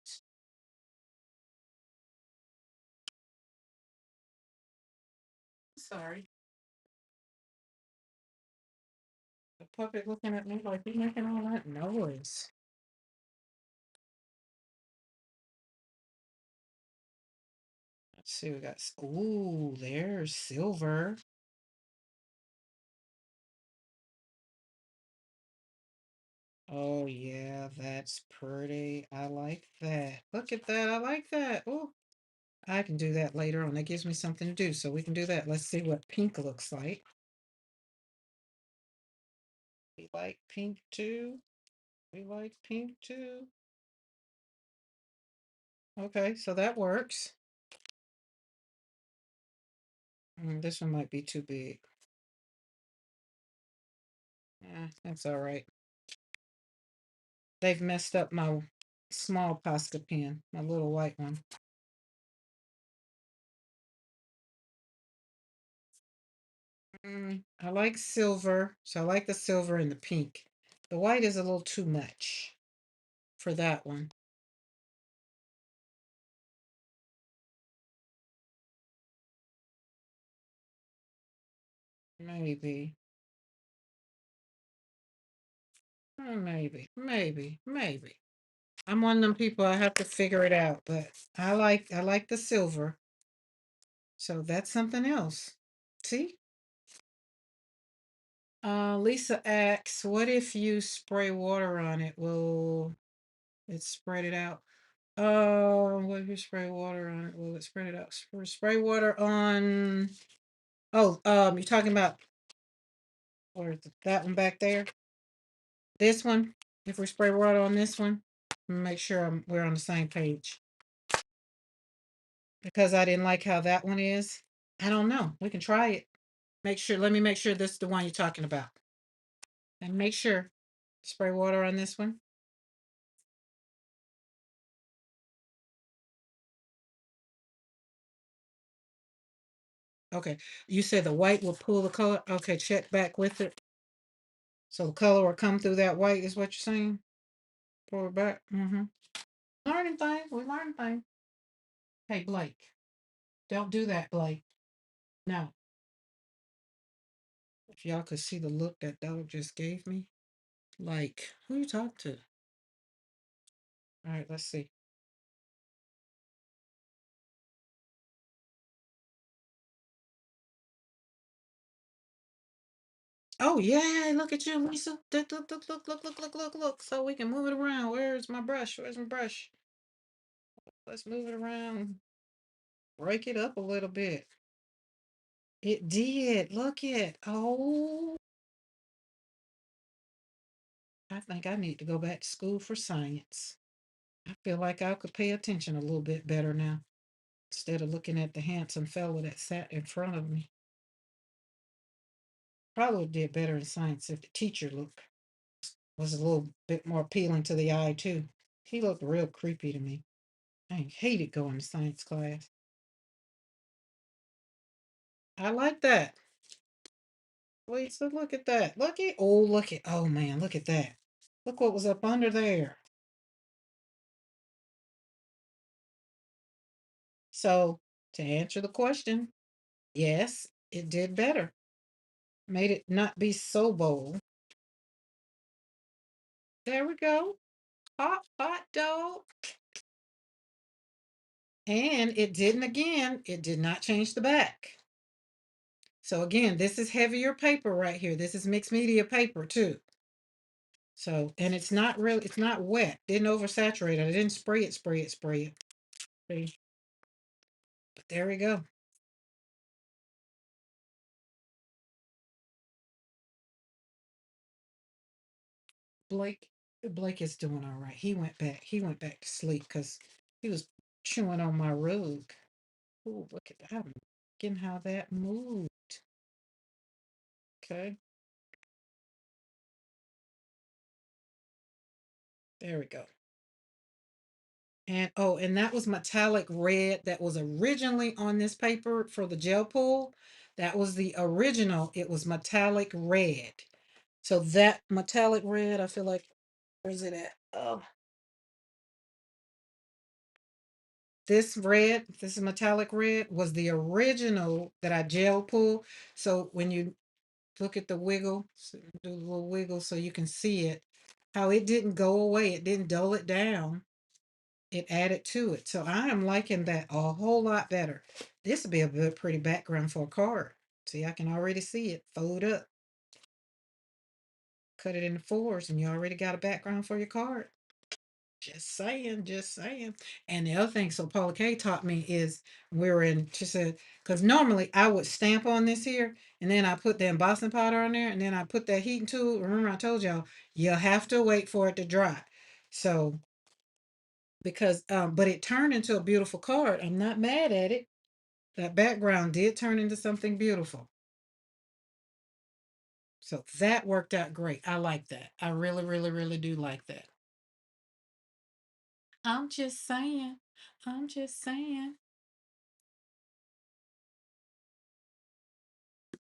Sorry. The puppet looking at me like you making all that noise. Let's see, we got, ooh, there's silver. Oh yeah, that's pretty. I like that. Look at that. I like that. Oh, I can do that later on. That gives me something to do. So we can do that. Let's see what pink looks like. We like pink too. We like pink too. Okay, so that works. This one might be too big. Yeah, that's all right. They've messed up my small Posca pen, my little white one. I like silver, so I like the silver and the pink. The white is a little too much for that one. Maybe. Maybe. I'm one of them people I have to figure it out, but I like the silver. So that's something else. See? Lisa asks, what if you spray water on it? Will it spread it out? What if you spray water on it? Will it spread it out? Spray water on, oh, you're talking about, or that one back there? This one? If we spray water on this one, make sure we're on the same page. Because I didn't like how that one is. I don't know. We can try it. Let me make sure this is the one you're talking about. And make sure. Spray water on this one. Okay. You said the white will pull the color. Okay, check back with it. So the color will come through that white is what you're saying? Pull it back. Learning things. We learn things. Hey, Blake. Don't do that, Blake. No. If y'all could see the look that dog just gave me. Like, who you talk to? All right, let's see. Oh yeah, look at you, Lisa. Look. So we can move it around. Where's my brush? Where's my brush? Let's move it around. Break it up a little bit. It did. Look it. Oh, I think I need to go back to school for science. I feel like I could pay attention a little bit better now instead of looking at the handsome fellow that sat in front of me. Probably did better in science if the teacher look was a little bit more appealing to the eye too. He looked real creepy to me. I hated going to science class. I like that. Lisa, look at that. Oh man, look at that. Look what was up under there. So to answer the question, yes, it did better. Made it not be so bold. There we go. Hot dog. And it didn't again, it did not change the back. So again, this is heavier paper right here. This is mixed media paper too. So, and it's not real, it's not wet. Didn't oversaturate it. I didn't spray it. See? But there we go. Blake, Blake is doing all right. He went back to sleep because he was chewing on my rug. Oh, look at that. I'm liking how that moved. Okay, there we go. And oh, and that was metallic red that was originally on this paper for the gel pool. That was the original. It was metallic red. So that metallic red, I feel like, where's it at? Oh, this metallic red was the original that I gel pull. So when you look at the wiggle, do a little wiggle so you can see it, how it didn't go away. It didn't dull it down. It added to it. So I am liking that a whole lot better. This would be a good, pretty background for a card. See, I can already see it. Fold up, cut it into fours, and you already got a background for your card. Just saying, just saying. And the other thing, so Paula K taught me is she said, because normally I would stamp on this here, and then I put the embossing powder on there, and then I put that heating tool. Remember, I told y'all, you'll have to wait for it to dry. So, because, but it turned into a beautiful card. I'm not mad at it. That background did turn into something beautiful. So that worked out great. I like that. I really, really, really do like that. I'm just saying. I'm just saying.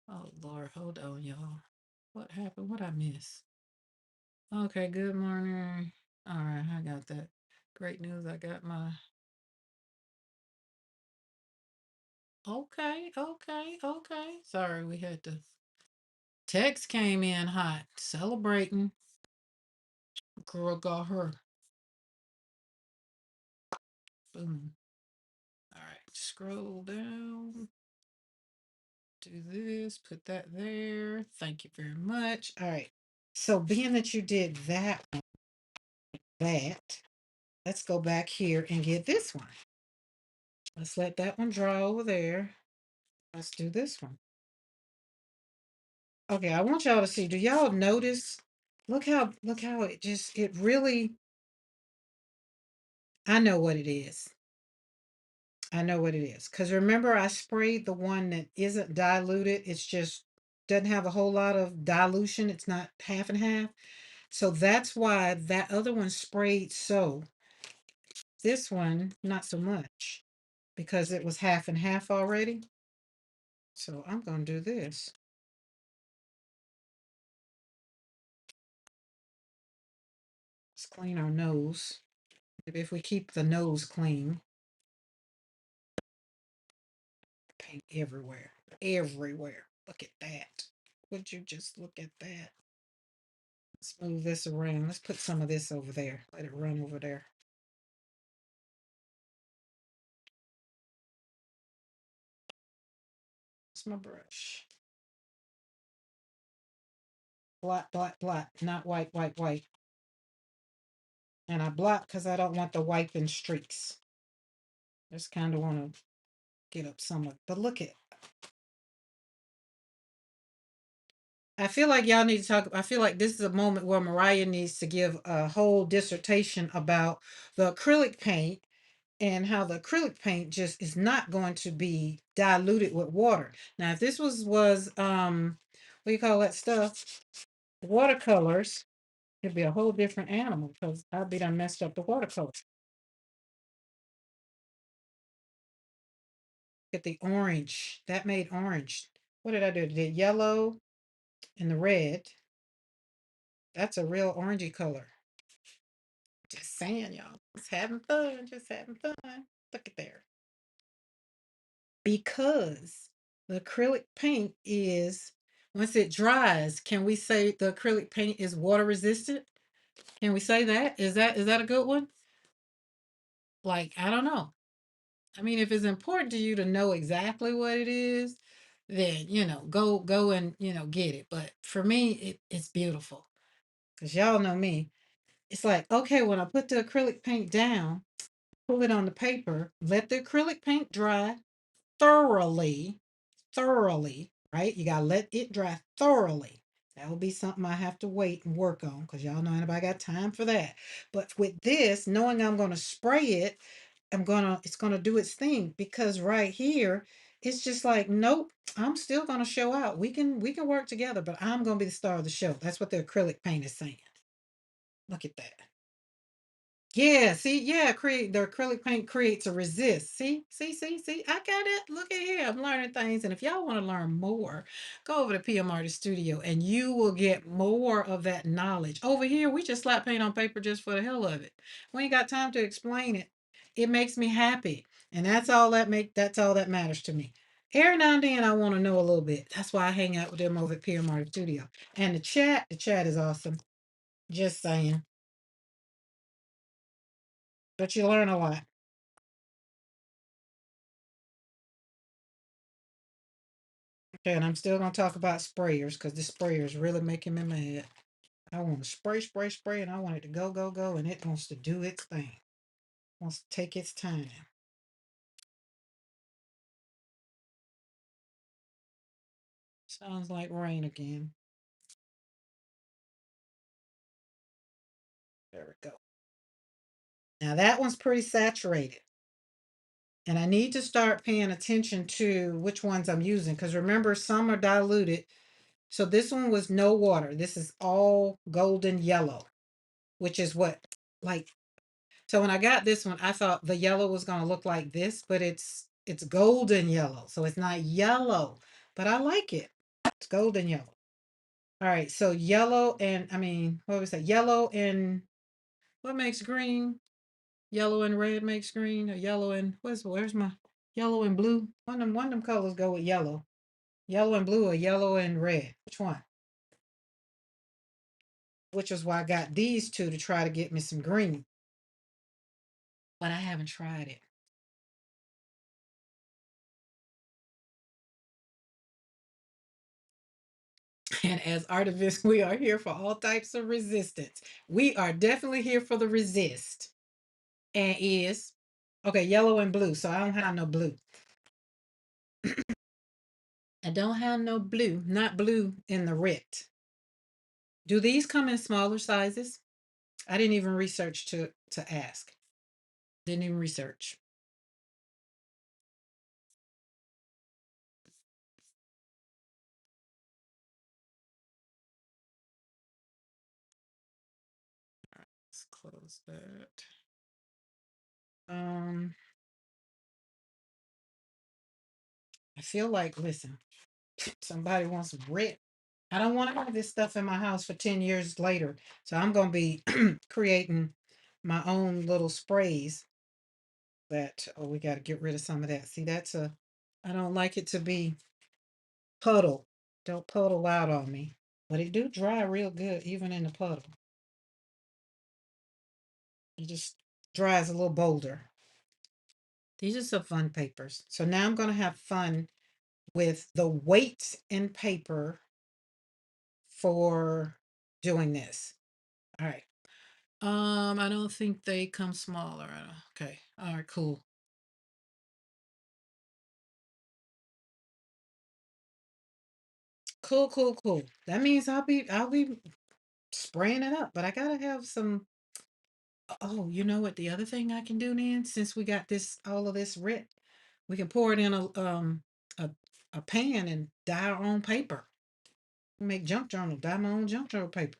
Oh Lord, hold on, y'all. What happened? What I miss? Okay, good morning. All right, I got that. Great news. I got my okay. Sorry, we had to text came in hot. Celebrating. Girl got her. Boom. All right, scroll down. Do this, put that there. Thank you very much. All right. So being that you did that, let's go back here and get this one. Let's let that one dry over there. Let's do this one. Okay, I want y'all to see. Do y'all notice? Look how it really I know what it is. I know what it is. Because remember I sprayed the one that isn't diluted. It's just doesn't have a whole lot of dilution. It's not half and half. So that's why that other one sprayed so. This one, not so much. Because it was half and half already. So I'm going to do this. Let's clean our nose. Maybe if we keep the nose clean. Paint everywhere. Everywhere. Look at that. Would you just look at that? Let's move this around. Let's put some of this over there. Let it run over there. It's my brush. Blot, blot, blot. Not white, white, white. And I blot because I don't want the wiping streaks. Just kind of want to get up some of it. But look at I feel like y'all need to talk. I feel like this is a moment where Mariah needs to give a whole dissertation about the acrylic paint and how the acrylic paint just is not going to be diluted with water. Now, if this was what you call that stuff, watercolors, it'd be a whole different animal because I'd be done messed up the watercolor. Get the orange. That made orange. What did I do? The yellow and the red. That's a real orangey color. Just saying, y'all. Just having fun. Just having fun. Look at there. Because the acrylic paint is, once it dries, can we say the acrylic paint is water resistant? Can we say that? Is that a good one? Like, I don't know. I mean, if it's important to you to know exactly what it is, then go and get it. But for me, it's beautiful. Because y'all know me. It's like, okay, when I put the acrylic paint down, pull it on the paper, let the acrylic paint dry thoroughly, thoroughly, right? You gotta let it dry thoroughly. That will be something I have to wait and work on because y'all know anybody got time for that. But with this, knowing I'm gonna spray it, it's gonna do its thing because right here, it's just like, nope, I'm still gonna show out. We can work together, but I'm gonna be the star of the show. That's what the acrylic paint is saying. Look at that. Yeah, see, yeah, create the acrylic paint creates a resist. See, I got it. Look at here. I'm learning things. And if y'all want to learn more, go over to PM Artist Studio and you will get more of that knowledge. Over here, we just slap paint on paper just for the hell of it. We ain't got time to explain it. It makes me happy. And that's all that matters to me. Every now and then I want to know a little bit. That's why I hang out with them over at PM Artist Studio. And the chat is awesome. Just saying. But you learn a lot. Okay, and I'm still gonna talk about sprayers because this sprayer is really making me mad. I want to spray, spray, spray, and I want it to go, go, go, and it wants to do its thing. Wants to take its time. Sounds like rain again. There we go. Now that one's pretty saturated. And I need to start paying attention to which ones I'm using because remember, some are diluted. So this one was no water. This is all golden yellow, which is what, like, so when I got this one, I thought the yellow was going to look like this, but it's golden yellow. So it's not yellow, but I like it. It's golden yellow. All right, so yellow and I mean, what was that? Yellow and what makes green? Yellow and red makes green, or yellow and where's my yellow and blue? One of them colors go with yellow. Yellow and blue or yellow and red. Which one? Which is why I got these two to try to get me some green. But I haven't tried it. And as artivists, we are here for all types of resistance. We are definitely here for the resist. And is okay, yellow and blue. So I don't have no blue. I don't have no blue, not blue in the red. Do these come in smaller sizes? I didn't even research to ask. Didn't even research. Let's close that. Um, I feel like, listen, somebody wants some red. I don't want to have this stuff in my house for 10 years later. So I'm going to be creating my own little sprays that, oh, we got to get rid of some of that. See, I don't like it to be puddle. Don't puddle out on me. But it do dry real good, even in the puddle. It just dries a little bolder. These are some fun papers. So now I'm going to have fun with the weights in paper for doing this. All right. I don't think they come smaller. Okay. All right, cool. Cool, cool, cool. That means I'll be spraying it up, but I gotta have some. Oh, you know what? The other thing I can do then, since we got all of this writ, we can pour it in a pan and dye our own paper. Make junk journal, dye my own junk journal paper.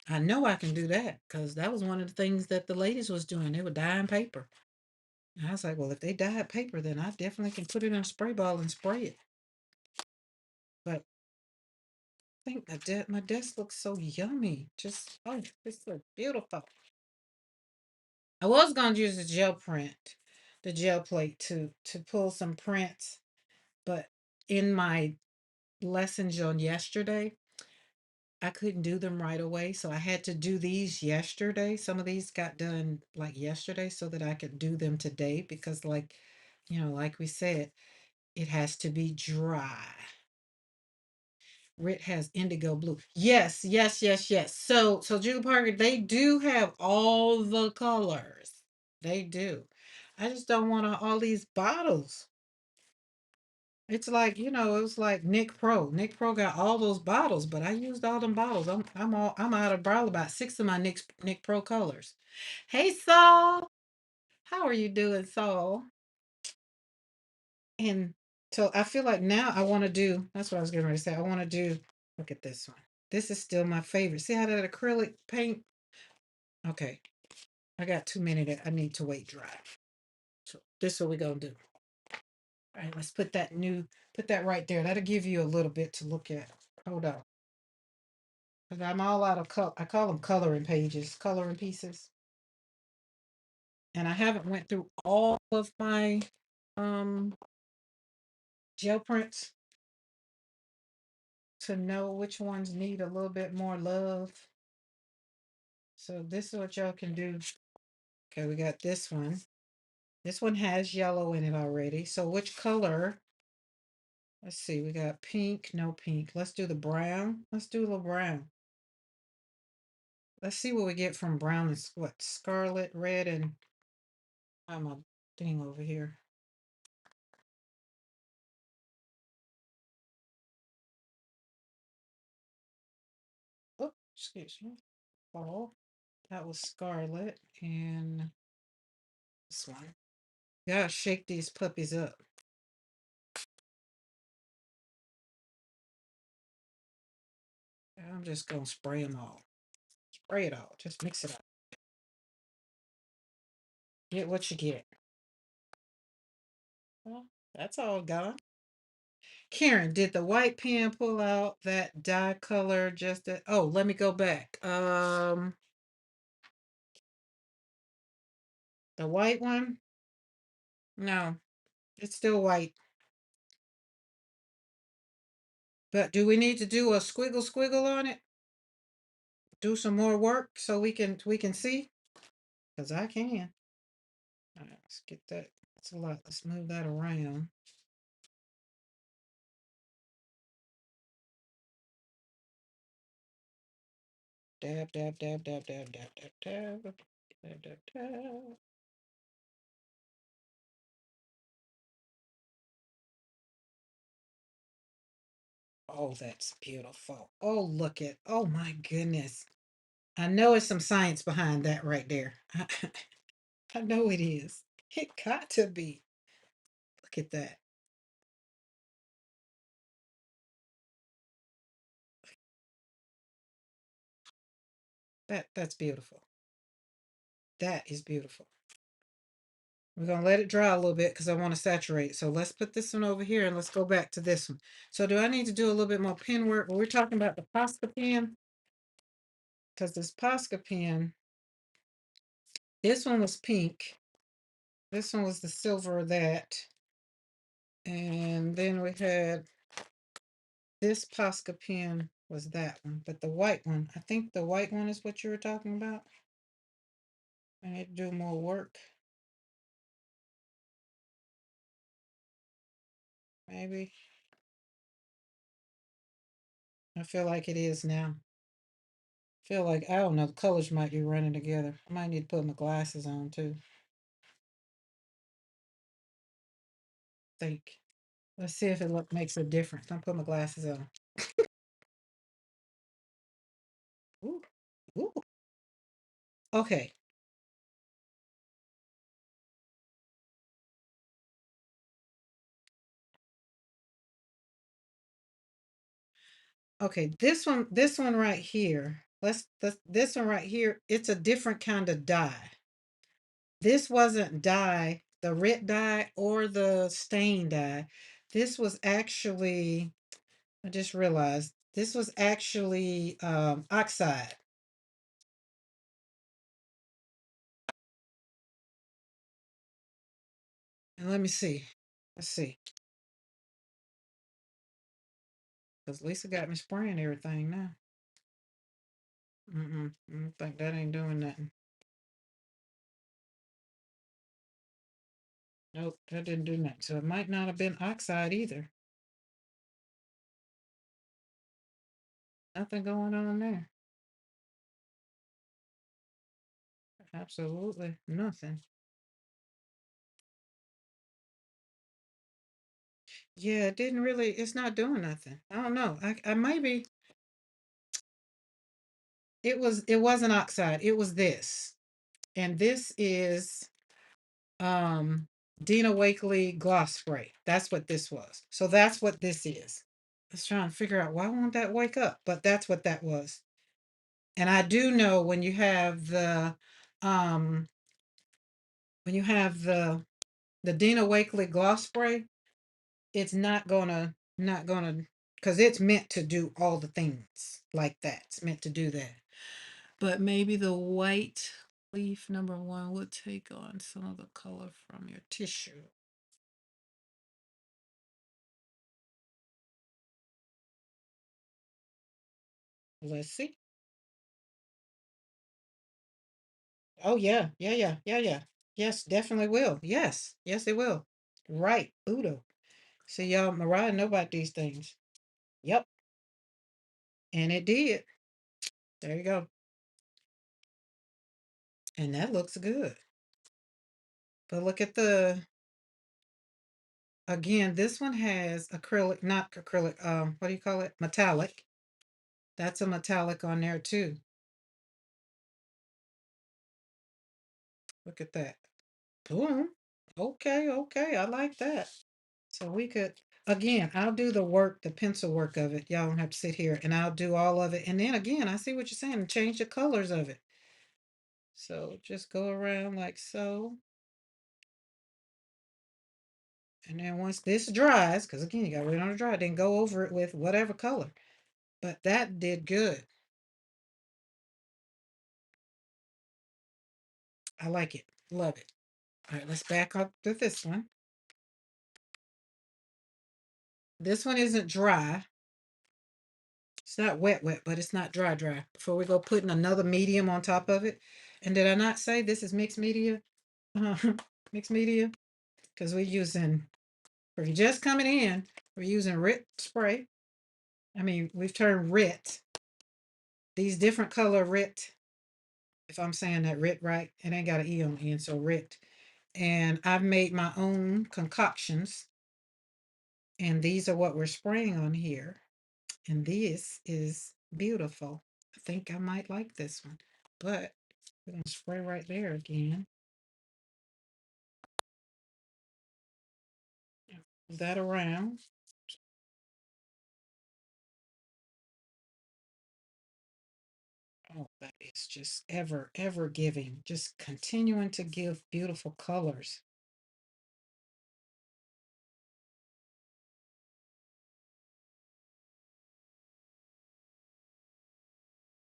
I know I can do that because that was one of the things that the ladies was doing. They were dyeing paper. And I was like, well, if they dyed paper, then I definitely can put it in a spray bottle and spray it. But I think my desk looks so yummy. Just oh, this looks beautiful. I was gonna use the gel print, the gel plate to pull some prints, but in my lessons on yesterday, I couldn't do them right away, so I had to do these yesterday. Some of these got done like yesterday so that I could do them today because like, like we said, it has to be dry. Rit has indigo blue. Yes, yes, yes, yes. So Julie Parker, they do have all the colors. They do. I just don't want all these bottles. It's like, it was like Nick Pro. Nick Pro got all those bottles, but I used all them bottles. I'm out of bottle about six of my Nick Pro colors. Hey Saul, how are you doing, Saul? And so I feel like now I want to do, that's what I was getting ready to say. I want to do, look at this one. This is still my favorite. See how that acrylic paint? Okay, I got too many that I need to wait dry. So this is what we're gonna do. All right, let's put that right there. That'll give you a little bit to look at. Hold on. Because I'm all out of color. I call them coloring pages, coloring pieces. And I haven't went through all of my um gel prints to know which ones need a little bit more love. So this is what y'all can do. Okay, we got this one. This one has yellow in it already. So which color? Let's see, we got pink, no pink. Let's do the brown. Let's do the brown. Let's see what we get from brown and what? Scarlet, red, and I'm a thing over here. Oh, excuse me. Oh, that was scarlet and this one. Gotta shake these puppies up. I'm just gonna spray them all. Spray it all. Just mix it up. Get what you get. Well, that's all gone. Karen, did the white pen pull out that dye color just that? Oh, let me go back. The white one? No, it's still white. But do we need to do a squiggle on it? Do some more work so we can see? Because I can. All right, let's get that. That's a lot. Let's move that around. Dab, dab, dab, dab, dab, dab, dab, dab, dab, dab, dab. Oh, that's beautiful. Oh, look at. Oh my goodness. I know it's some science behind that right there. I know it is. It got to be. Look at that. That's beautiful. That is beautiful. We're gonna let it dry a little bit because I want to saturate. So let's put this one over here and let's go back to this one. So do I need to do a little bit more pen work? Well, we're talking about the Posca pen because this Posca pen, this one was pink. This one was the silver of that. And then we had this Posca pen was that one, but the white one, I think the white one is what you were talking about. I need to do more work. Maybe. I feel like it is now. Feel like I don't know, the colors might be running together. I might need to put my glasses on too. Think. Let's see if it makes a difference. I'll put my glasses on. Ooh. Ooh. Okay. Okay, this one right here. This one right here, it's a different kind of dye. This wasn't dye, the red dye or the stain dye. This was actually, I just realized, this was actually oxide. And let me see. Let's see. Because Lisa got me spraying everything now. I don't think that ain't doing nothing. Nope, that didn't do nothing. So it might not have been oxide either. Nothing going on there. Absolutely nothing. Yeah, it didn't really, it's not doing nothing. I don't know. I maybe it wasn't oxide. It was this. And this is um Dina Wakley gloss spray. That's what this was. So that's what this is. I was trying to figure out why won't that wake up, but that's what that was. And I do know um when you have the Dina Wakley gloss spray, it's not gonna because it's meant to do all the things like that. It's meant to do that. But maybe the white leaf number one would take on some of the color from your tissue. Let's see. Oh yeah, yeah, yeah, yeah, yeah. Yes, definitely will. Yes, yes, it will. Right, Udo. See, y'all, Mariah know about these things. Yep, and it did. There you go. And that looks good. But look at the again. This one has acrylic, not acrylic. What do you call it? Metallic. That's a metallic on there too. Look at that. Boom. Okay, okay. I like that. So we could, again, I'll do the work, the pencil work of it. Y'all don't have to sit here and I'll do all of it. And then again, I see what you're saying, change the colors of it. So just go around like so. And then once this dries, because again, you got to wait on it to dry, then go over it with whatever color. But that did good. I like it. Love it. All right, let's back up to this one. This one isn't dry. It's not wet, wet, but it's not dry, dry. Before we go putting another medium on top of it. And did I not say this is mixed media? Uh, mixed media? Because we're using, for you just coming in, we're using RIT spray. I mean, we've turned RIT, these different color RIT, if I'm saying that RIT right, it ain't got an E on the end, so RIT. And I've made my own concoctions. And these are what we're spraying on here. And this is beautiful. I think I might like this one. But we're going to spray right there again. Move that around. Oh, that is just ever, ever giving. Just continuing to give beautiful colors.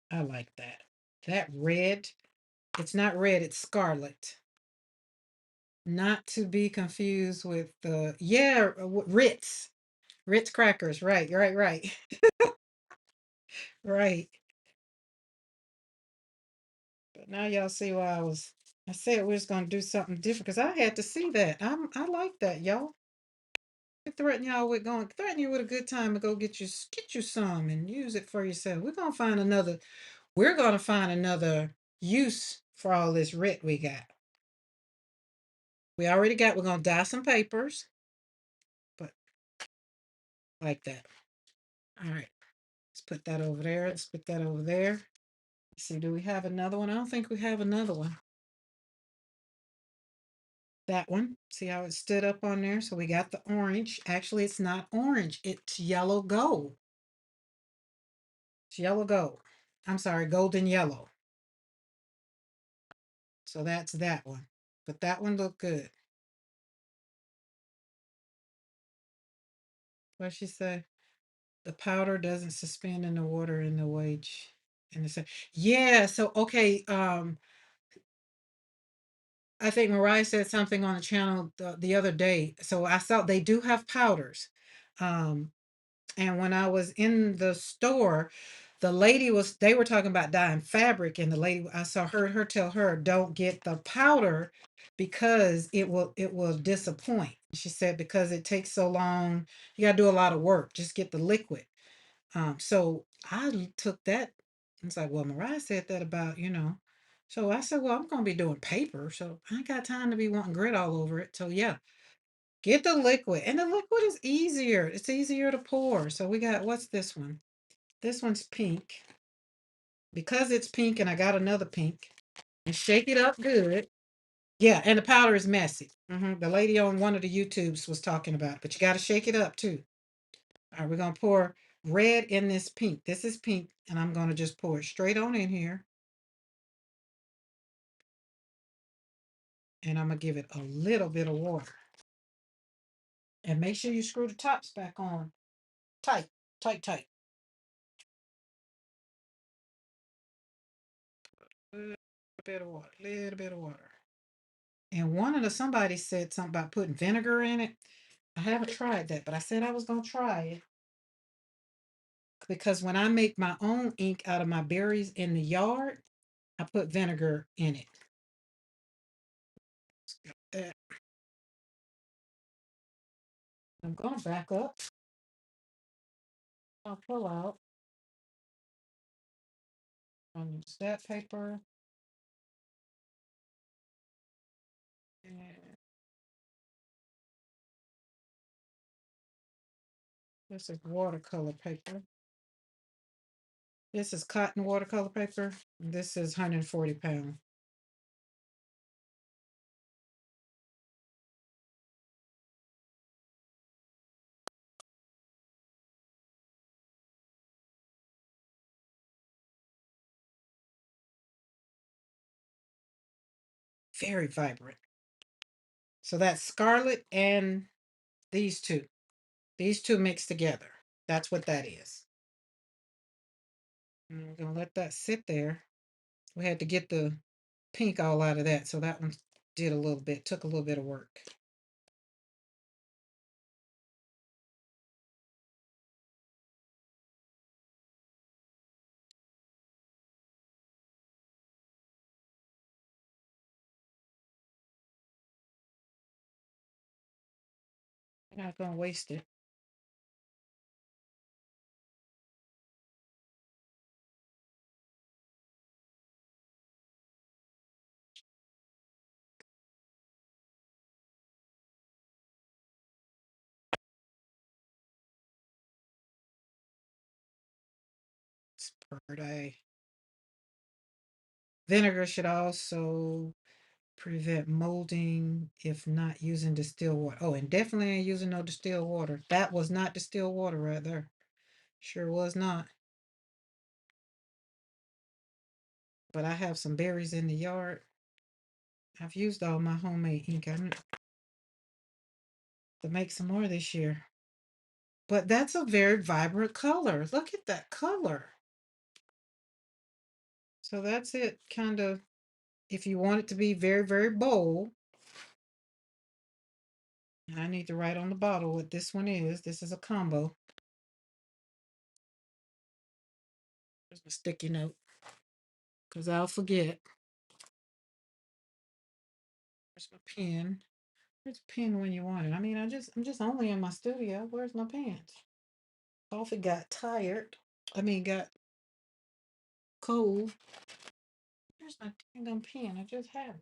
I like that. That red, it's not red, it's scarlet. Not to be confused with the, yeah, Ritz. Ritz crackers. Right, right, right. Right. But now y'all see why I said we was gonna do something different because I had to see that. I like that, y'all. Threaten y'all with going, threaten you with a good time and go get you some and use it for yourself. We're gonna find another use for all this writ we got. We're gonna dye some papers, but like that. All right, let's put that over there. Let's put that over there. Let's see, do we have another one? I don't think we have another one. That one. See how it stood up on there? So we got the orange. Actually, it's not orange, it's yellow gold. It's yellow gold. I'm sorry, golden yellow. So that's that one. But that one looked good. What she say? The powder doesn't suspend in the water in the wage. In the yeah. So okay. I think Mariah said something on the channel the other day. So I saw they do have powders. Um, and when I was in the store, the lady was they were talking about dyeing fabric, and the lady I saw her tell her don't get the powder because it will disappoint. She said because it takes so long, you gotta do a lot of work. Just get the liquid. So took that. It's like, well, Mariah said that about. So I said, well, I'm gonna be doing paper, so I ain't got time to be wanting grit all over it. So yeah, get the liquid. And the liquid is easier. It's easier to pour. So we got what's this one? This one's pink. Because it's pink and I got another pink. And shake it up good. Yeah, and the powder is messy. The lady on one of the YouTubes was talking about it, but you got to shake it up too. All right, we're gonna pour red in this pink. This is pink, and I'm gonna just pour it straight on in here. And I'm gonna give it a little bit of water. And make sure you screw the tops back on tight, tight, tight. Little bit of water, little bit of water. And somebody said something about putting vinegar in it. I haven't tried that, but I said I was gonna try it because when I make my own ink out of my berries in the yard, I put vinegar in it. Uh, I'm gonna back up. I'll pull out on that paper. And this is watercolor paper. This is cotton watercolor paper. This is 140 pounds. Very vibrant. So that's scarlet and these two. These two mixed together. That's what that is. And we're gonna let that sit there. We had to get the pink all out of that, so that one did a little bit, took a little bit of work. I'm not gonna waste it. It's per day. Vinegar should also prevent molding if not using distilled water. Oh, and definitely ain't using no distilled water. That was not distilled water right there. Sure was not. But I have some berries in the yard. I've used all my homemade ink. I'm to make some more this year. But that's a very vibrant color. Look at that color. So that's it, kind of, if you want it to be very, very bold. And I need to write on the bottle what this one is. This is a combo. There's a sticky note. Because I'll forget. Where's my pen? Where's the pen when you want it? I mean, I'm just only in my studio. Where's my pens? Coffee got tired. Got cold. Where's my dang on pen? I just had it.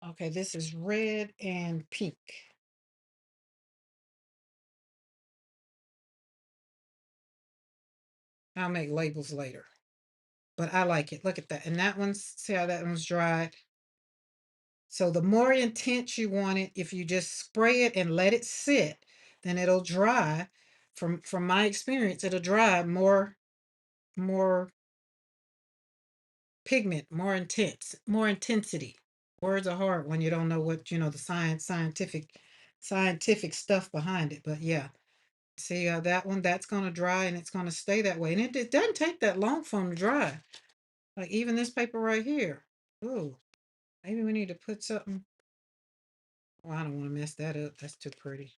Okay, this is red and pink. I'll make labels later. But I like it. Look at that. And that one's, see how that one's dried? So the more intense you want it, if you just spray it and let it sit, then it'll dry. From my experience, it'll dry more pigment, more intense, more intensity. Words are hard when you don't know what, the scientific stuff behind it. But yeah, see that one, that's gonna dry and it's gonna stay that way. And it doesn't take that long for them to dry. Like even this paper right here. Ooh, maybe we need to put something. Well, I don't want to mess that up. That's too pretty.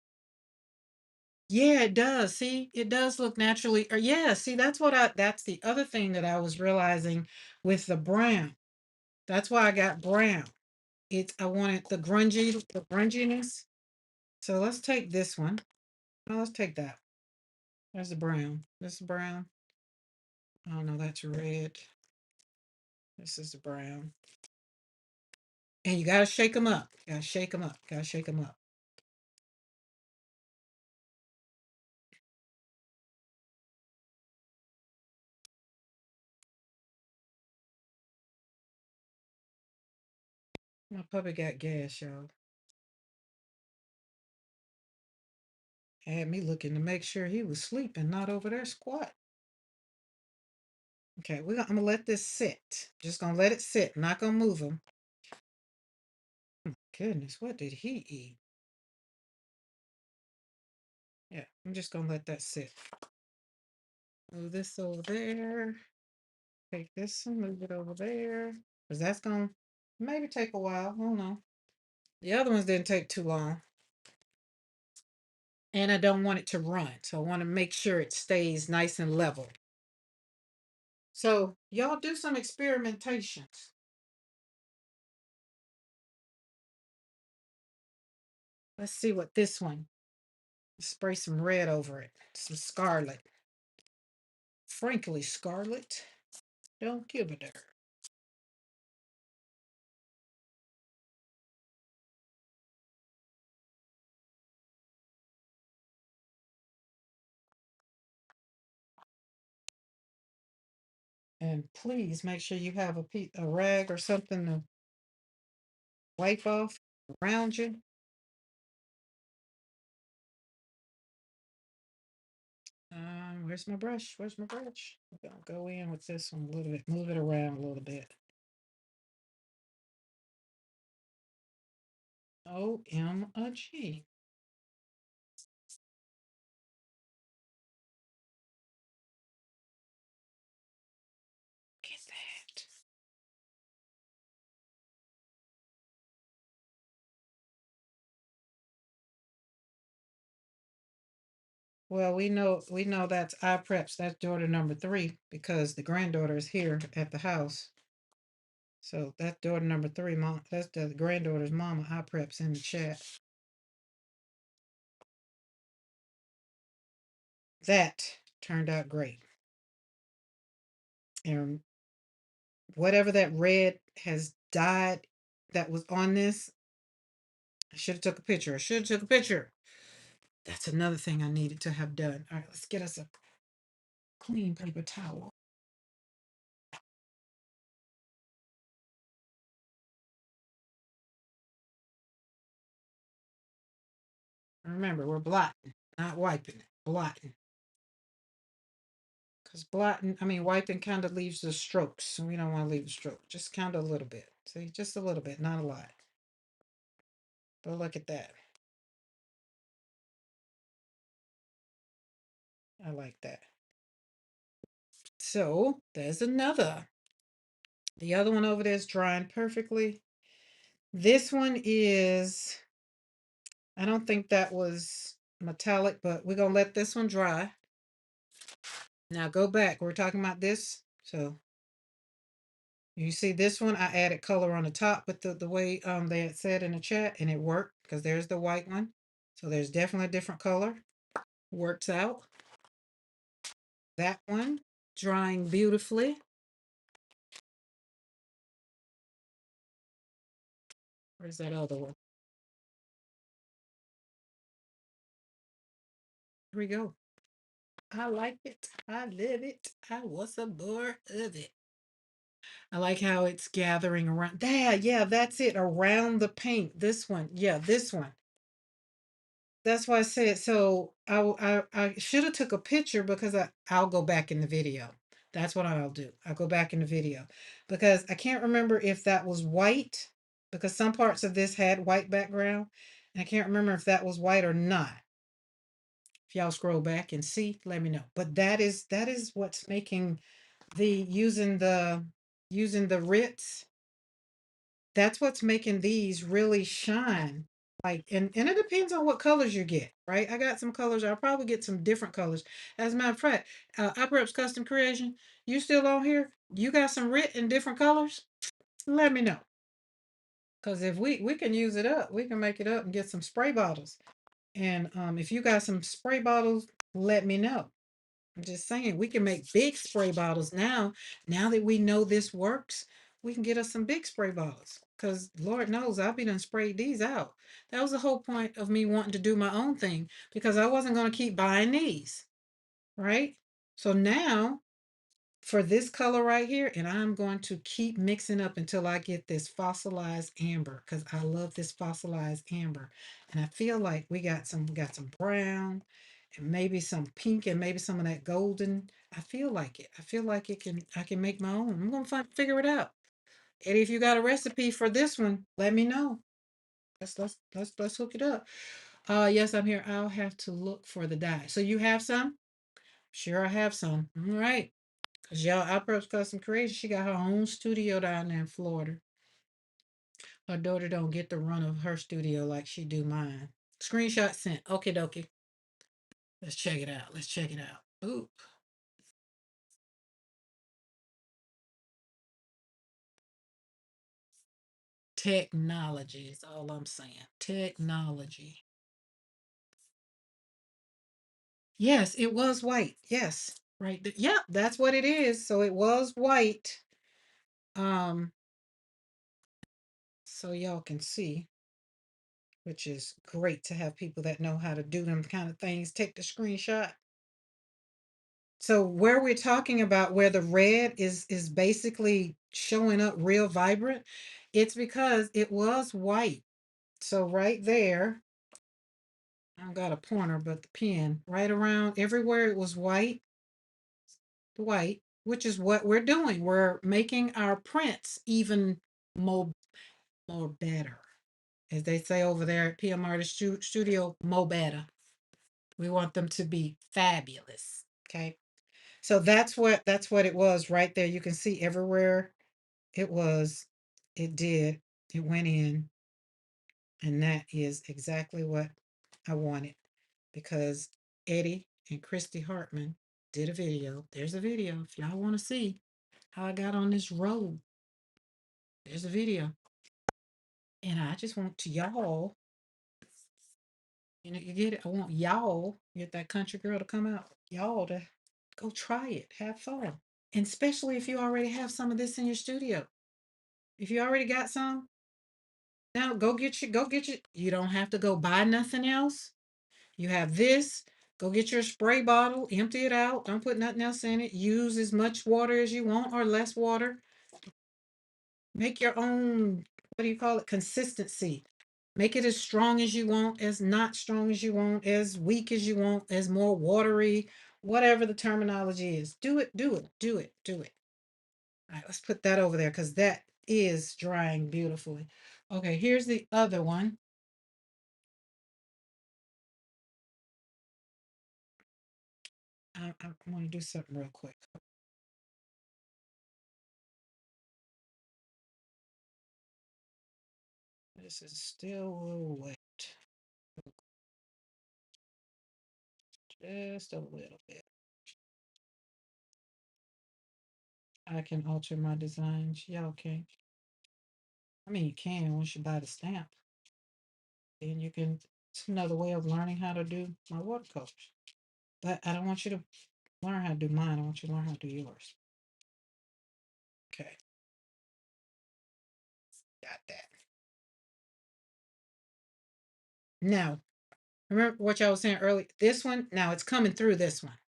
Yeah, it does. See, it does look naturally. Or yeah, see, that's the other thing that I was realizing with the brown. That's why I got brown. I wanted the grunginess. So let's take this one. No, let's take that. There's the brown. This is brown. Oh no, that's red. This is the brown. And you gotta shake them up. Gotta shake them up. Gotta shake them up. My puppy got gas, y'all. Had me looking to make sure he was sleeping, not over there squat. Okay, I'm gonna let this sit. Just gonna let it sit. I'm not gonna move him. Goodness, what did he eat? Yeah, I'm just gonna let that sit. Move this over there. Take this and move it over there. Because that's gonna maybe take a while. I don't know. The other ones didn't take too long. And I don't want it to run. So I want to make sure it stays nice and level. So y'all do some experimentations. Let's see what this one. Spray some red over it. Some scarlet. Frankly, scarlet. Don't give a darn. And please make sure you have a rag or something to wipe off around you. Where's my brush? Where's my brush? I'm gonna go in with this one a little bit, move it around a little bit. OMG. Get that. Well, we know that's iPreps. That's daughter number 3 because the granddaughter is here at the house. So that's daughter number 3, mom. That's the granddaughter's mama. iPreps in the chat. That turned out great. And whatever that red has dyed that was on this, I should have took a picture. I should have took a picture. That's another thing I needed to have done. All right, let's get us a clean paper towel. Remember, we're blotting, not wiping it. Blotting. Because wiping kind of leaves the strokes. So we don't want to leave a stroke. Just kind of a little bit. See, just a little bit, not a lot. But look at that. I like that. So there's another. The other one over there is drying perfectly. This one is, I don't think that was metallic, but we're going to let this one dry. Now go back. We're talking about this. So you see this one, I added color on the top with the way they had said in the chat, and it worked because there's the white one. So there's definitely a different color. Works out. That one drying beautifully. Where's that other one? Here we go. I like it. I live it. I was a more of it. I like how it's gathering around. There, yeah, that's it. Around the paint. This one. Yeah, this one. that's why I said so. I should have took a picture because I'll go back in the video. That's what I'll do. I'll go back in the video because I can't remember if that was white because some parts of this had white background and I can't remember if that was white or not. If y'all scroll back and see, let me know. But that is what's making the using the Ritz, that's what's making these really shine. Like, and it depends on what colors you get, right? I got some colors. I'll probably get some different colors. As a matter of fact, UpReps Custom Creation, you still on here? You got some Rit in different colors? Let me know. Because if we can use it up, we can make it up and get some spray bottles. And if you got some spray bottles, let me know. I'm just saying we can make big spray bottles now. Now that we know this works, we can get us some big spray bottles. Because Lord knows I've been done sprayed these out. That was the whole point of me wanting to do my own thing because I wasn't going to keep buying these, right? So now for this color right here, and I'm going to keep mixing up until I get this fossilized amber because I love this fossilized amber. And I feel like we got some brown and maybe some pink and maybe some of that golden. I feel like it. I feel like I can make my own. I'm gonna figure it out. Eddie, if you got a recipe for this one, let me know. Let's hook it up. Yes, I'm here. I'll have to look for the dye. So you have some? Sure, I have some. All right. Cause y'all, Outburst Custom Creation, she got her own studio down there in Florida. Her daughter don't get the run of her studio like she do mine. Screenshot sent. Okay, dokie. Let's check it out. Let's check it out. Ooh, technology is all I'm saying. Technology. Yes, it was white. Yes, right. Yeah, that's what it is. So it was white. Um, so y'all can see, which is great to have people that know how to do them kind of things. Take the screenshot. So where we're talking about where the red is basically showing up real vibrant, it's because it was white. So right there, I've got a pointer, but the pen right around everywhere it was white, which is what we're doing. We're making our prints even more more better. As they say over there at PM Artist Studio, mo better. We want them to be fabulous. Okay. So that's what it was right there. You can see everywhere it was, it did, it went in, and that is exactly what I wanted because Eddie and Christy Hartman did a video. There's a video. If y'all want to see how I got on this road, there's a video. And I just want to y'all, you get it? I want y'all, get that country girl to come out, y'all to go try it, have fun. And especially if you already have some of this in your studio. If you already got some, now go get your, you don't have to go buy nothing else. You have this, go get your spray bottle, empty it out, don't put nothing else in it. Use as much water as you want or less water. Make your own, what do you call it? Consistency. Make it as strong as you want, as not strong as you want, as weak as you want, as more watery, whatever the terminology is. Do it, do it, do it, do it. All right, let's put that over there because that is drying beautifully. Okay, here's the other one. I want to do something real quick. This is still a little wet, just a little bit. I can alter my designs. Y'all can. I mean, you can once you buy the stamp. Then you can. It's another way of learning how to do my watercolors. But I don't want you to learn how to do mine. I want you to learn how to do yours. Okay, got that. Now, remember what y'all was saying earlier? This one, now it's coming through this one.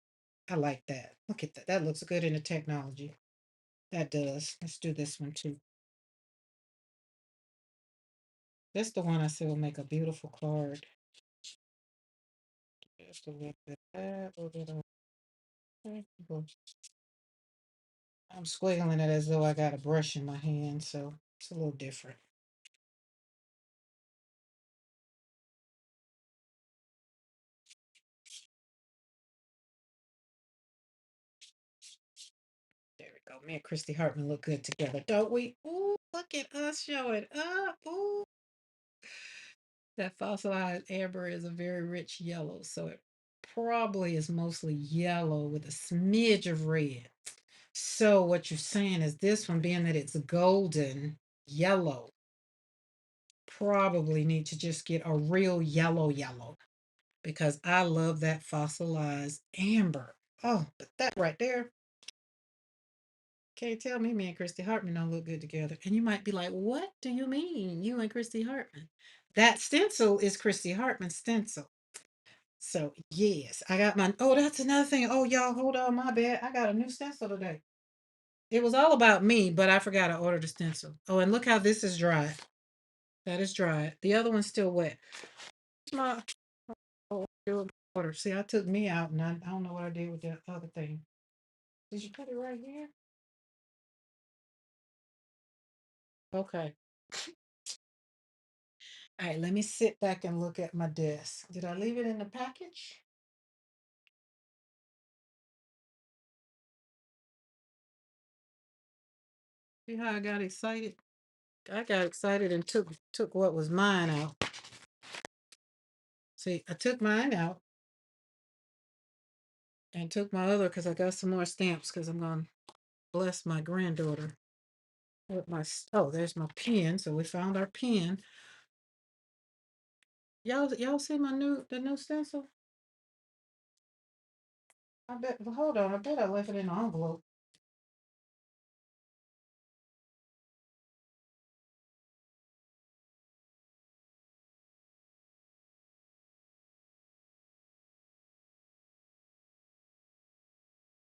I like that. Look at that. That looks good in the technology. That does. Let's do this one too. That's the one I said will make a beautiful card. Just a little bit of that, a little bit of that. I'm squiggling it as though I got a brush in my hand, so it's a little different. There we go. Me and Christy Hartman look good together, don't we? Ooh, look at us showing up. Ooh. That fossilized amber is a very rich yellow, so it probably is mostly yellow with a smidge of red. So what you're saying is this one, being that it's golden yellow, probably need to just get a real yellow because I love that fossilized amber. Oh, but that right there, can't tell me and Christy Hartman don't look good together. And you might be like, what do you mean, you and Christy Hartman? That stencil is Christy Hartman's stencil. So yes, I got my, oh, that's another thing. Oh, y'all, hold on, my bad. I got a new stencil today. It was all about me, but I forgot I ordered a stencil. Oh, and look how this is dry. That is dry. The other one's still wet. My oh, order. See, I took me out and I don't know what I did with that other thing. Did you put it right here? Okay. All right, let me sit back and look at my desk. Did I leave it in the package? See how I got excited? I got excited and took what was mine out. See, I took mine out and took my other because I got some more stamps because I'm going to bless my granddaughter with my, oh, there's my pen. So we found our pen. Y'all see the new stencil? I bet, well, hold on, I bet I left it in the envelope.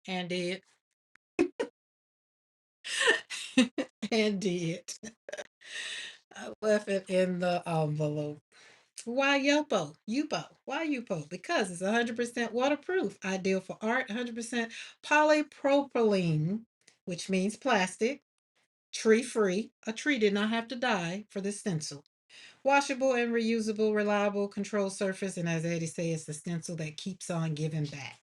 And did. And did. I left it in the envelope. Why Yopo? Yupo. Why Yupo? Because it's 100% waterproof. Ideal for art. 100% polypropylene, which means plastic. Tree free. A tree did not have to die for this stencil. Washable and reusable, reliable control surface. And as Eddie says, it's the stencil that keeps on giving back.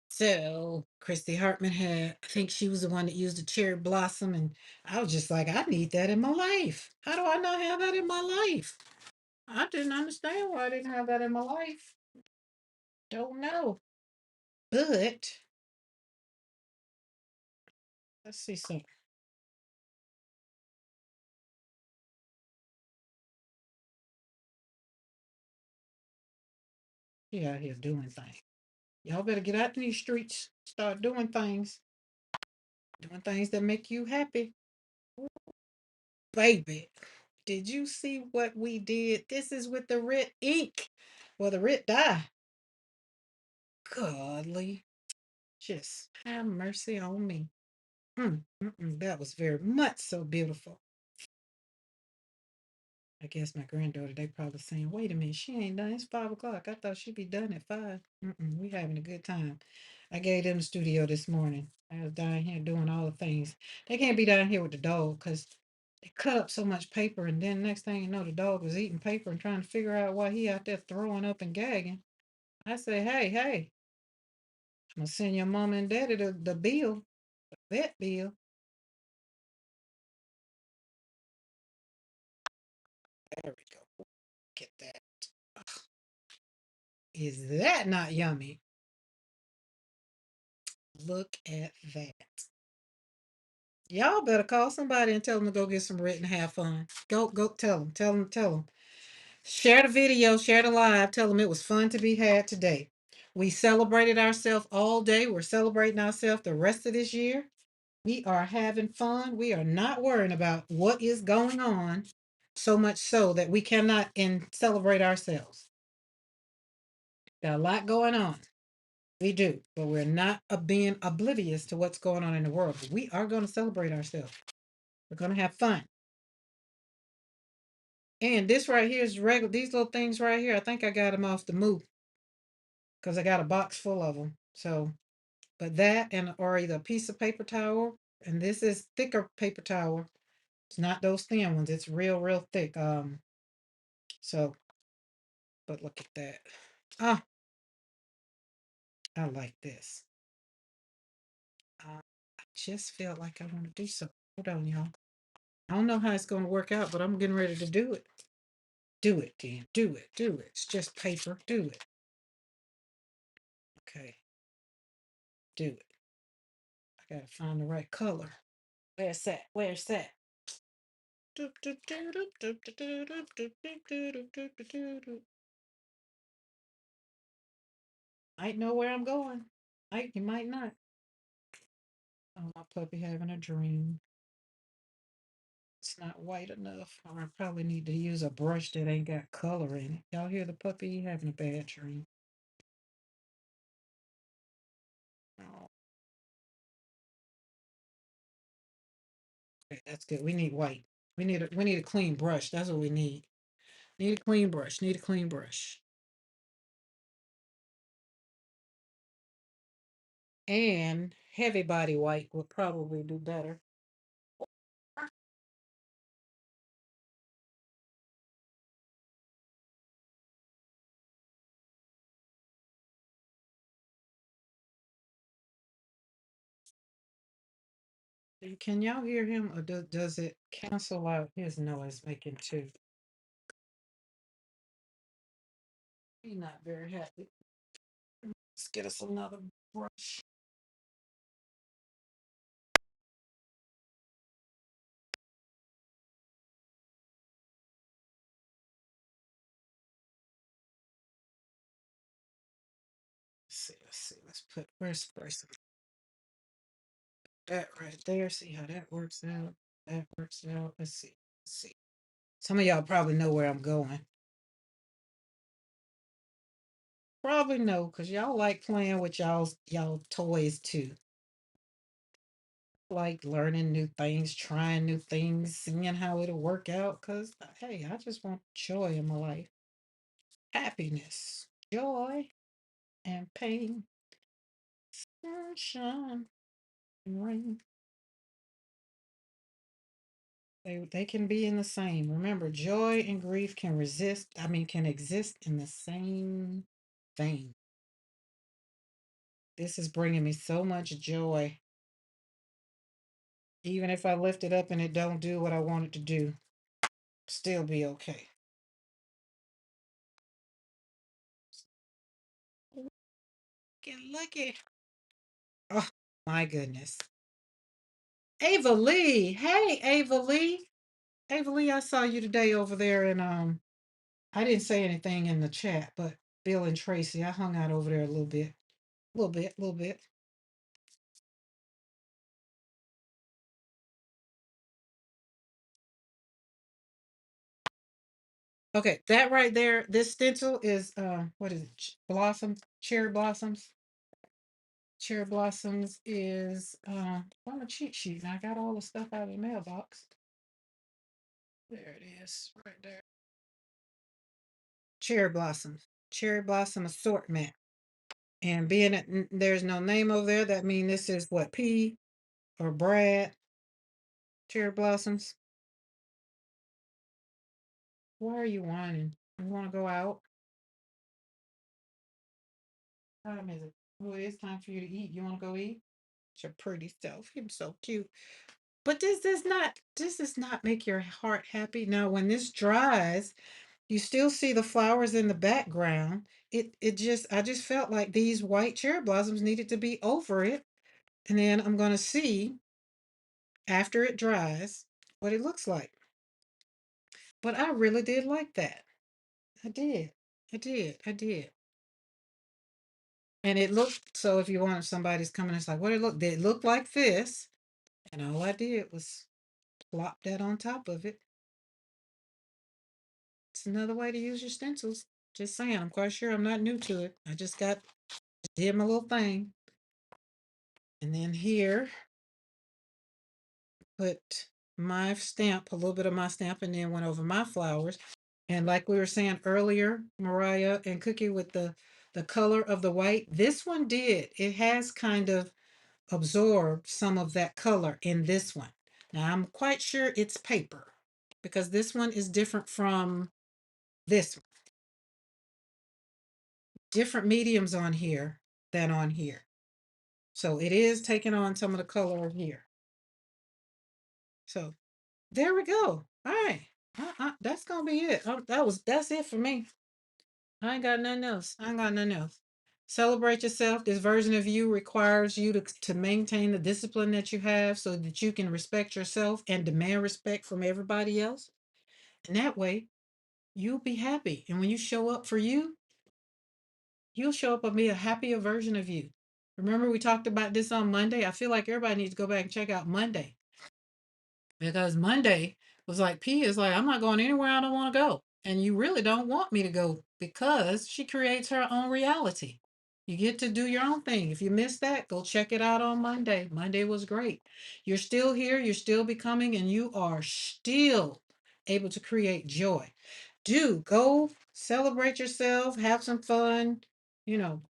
So Christy Hartman had, I think she was the one that used the cherry blossom, and I was just like, I need that in my life. How do I not have that in my life? I didn't understand why I didn't have that in my life. Don't know. But let's see something. She out here doing things. Y'all better get out in these streets. Start doing things. Doing things that make you happy. Baby, did you see what we did? This is with the red ink. Well, the red dye. Godly. Just have mercy on me. That was very much so beautiful. I guess my granddaughter, they probably saying, wait a minute, she ain't done. It's 5 o'clock. I thought she'd be done at 5. We having a good time. I gave them the studio this morning. I was down here doing all the things. They can't be down here with the dog because they cut up so much paper. And then next thing you know, the dog was eating paper and trying to figure out why he out there throwing up and gagging. I say, hey, I'm going to send your mom and daddy the bill, the vet bill. There we go. Get that. Is that not yummy? Look at that. Y'all better call somebody and tell them to go get some written, have fun. Go tell them. Share the video, share the live, tell them it was fun to be had today. We celebrated ourselves all day. We're celebrating ourselves the rest of this year. We are having fun. We are not worrying about what is going on, so much so that we cannot celebrate ourselves. Got a lot going on. We do, but we're not being oblivious to what's going on in the world. But we are going to celebrate ourselves. We're going to have fun. And this right here is regular. These little things right here, I think I got them off the move because I got a box full of them. So, but that and or either a piece of paper towel, and this is thicker paper towel. It's not those thin ones. It's real, real thick. So, but look at that. Ah, I like this. I just felt like I want to do something. Hold on, y'all. I don't know how it's going to work out, but I'm getting ready to do it. Do it, Dan. Do it. Do it. It's just paper. Do it. Okay. Do it. I gotta find the right color. Where's that? Where's that? Might know where I'm going. You might not. Oh, my puppy having a dream. It's not white enough. Or I probably need to use a brush that ain't got color in it. Y'all hear the puppy having a bad dream? Oh, okay, that's good. We need white. We need a clean brush. That's what we need. Need a clean brush. Need a clean brush. And heavy body white would probably do better. Can y'all hear him, or does it cancel out his noise making too? He's not very happy. Let's get us another brush. Let's see. Let's see. Let's put where's first that right there. See how that works out. That works out. Let's see. Let's see. Some of y'all probably know where I'm going. Probably know because y'all like playing with y'all toys too. Like learning new things, trying new things, seeing how it'll work out. Cause hey, I just want joy in my life, happiness, joy, and pain, sunshine, and rain. They can be in the same. Remember, joy and grief can resist. I mean, can exist in the same thing. This is bringing me so much joy. Even if I lift it up and it don't do what I want it to do, still be okay. Get lucky. Oh my goodness. Ava Lee. Hey, Ava Lee. Ava Lee, I saw you today over there, and I didn't say anything in the chat, but Bill and Tracy, I hung out over there a little bit. A little bit, a little bit. Okay, that right there, this stencil is what is it? Blossoms, cherry blossoms. Cherry blossoms is on a cheat sheet, and I got all the stuff out of the mailbox. There it is, right there. Cherry blossoms, cherry blossom assortment. And being that there's no name over there, that means this is what, P or Brad cherry blossoms. Why are you whining? You want to go out? What time is it? Oh, it is time for you to eat. You want to go eat? It's your pretty self. You're so cute. But this does not make your heart happy. Now, when this dries, you still see the flowers in the background. It just I just felt like these white cherry blossoms needed to be over it. And then I'm gonna see after it dries what it looks like. But I really did like that. I did. I did. I did. And it looked so if you want somebody's coming, it's like, what it looked, did it look like this? And all I did was plop that on top of it. It's another way to use your stencils. Just saying, I'm quite sure I'm not new to it. I just did my little thing. And then here, put my stamp, a little bit of my stamp, and then went over my flowers. And like we were saying earlier, Mariah and Cookie, with the color of the white, this one did. It has kind of absorbed some of that color in this one. Now I'm quite sure it's paper because this one is different from this one. Different mediums on here than on here. So it is taking on some of the color here. So there we go. All right. That's gonna be it. That's it for me. I ain't got nothing else. I ain't got nothing else. Celebrate yourself. This version of you requires you to maintain the discipline that you have so that you can respect yourself and demand respect from everybody else. And that way, you'll be happy. And when you show up for you, you'll show up and be a happier version of you. Remember, we talked about this on Monday. I feel like everybody needs to go back and check out Monday because Monday was like, P is like, I'm not going anywhere I don't want to go. And you really don't want me to go because she creates her own reality. You get to do your own thing. If you missed that, go check it out on Monday. Monday was great. You're still here, you're still becoming, and you are still able to create joy. Do go celebrate yourself, have some fun,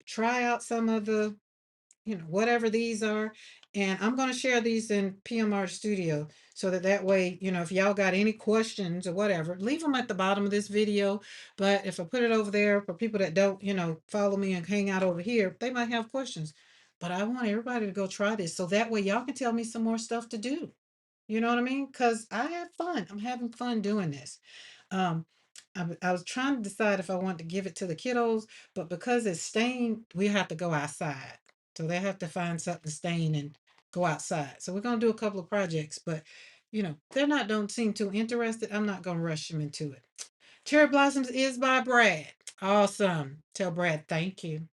try out some of the whatever these are. And I'm going to share these in PMR Studio so that way, if y'all got any questions or whatever, leave them at the bottom of this video. But if I put it over there for people that don't, follow me and hang out over here, they might have questions. But I want everybody to go try this so that way y'all can tell me some more stuff to do. You know what I mean? Because I had fun. I'm having fun doing this. Um, I was trying to decide if I wanted to give it to the kiddos, but because it's stained, we have to go outside. So they have to find something to stain and go outside. So we're gonna do a couple of projects, but they're not don't seem too interested. I'm not gonna rush them into it. Cherry Blossoms is by Brad. Awesome. Tell Brad thank you.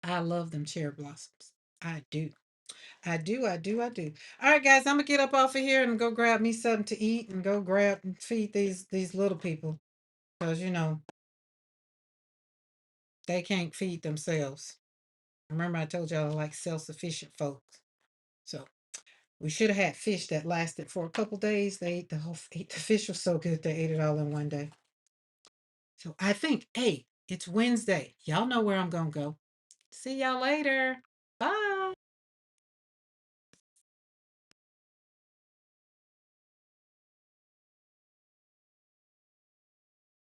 I love them cherry blossoms. I do. I do, I do, I do. All right, guys, I'm gonna get up off of here and go grab me something to eat and go grab and feed these little people because they can't feed themselves. Remember, I told y'all I like self-sufficient folks. So we should have had fish that lasted for a couple days. They ate the fish was so good they ate it all in one day. So I think, hey, it's Wednesday. Y'all know where I'm gonna go. See y'all later.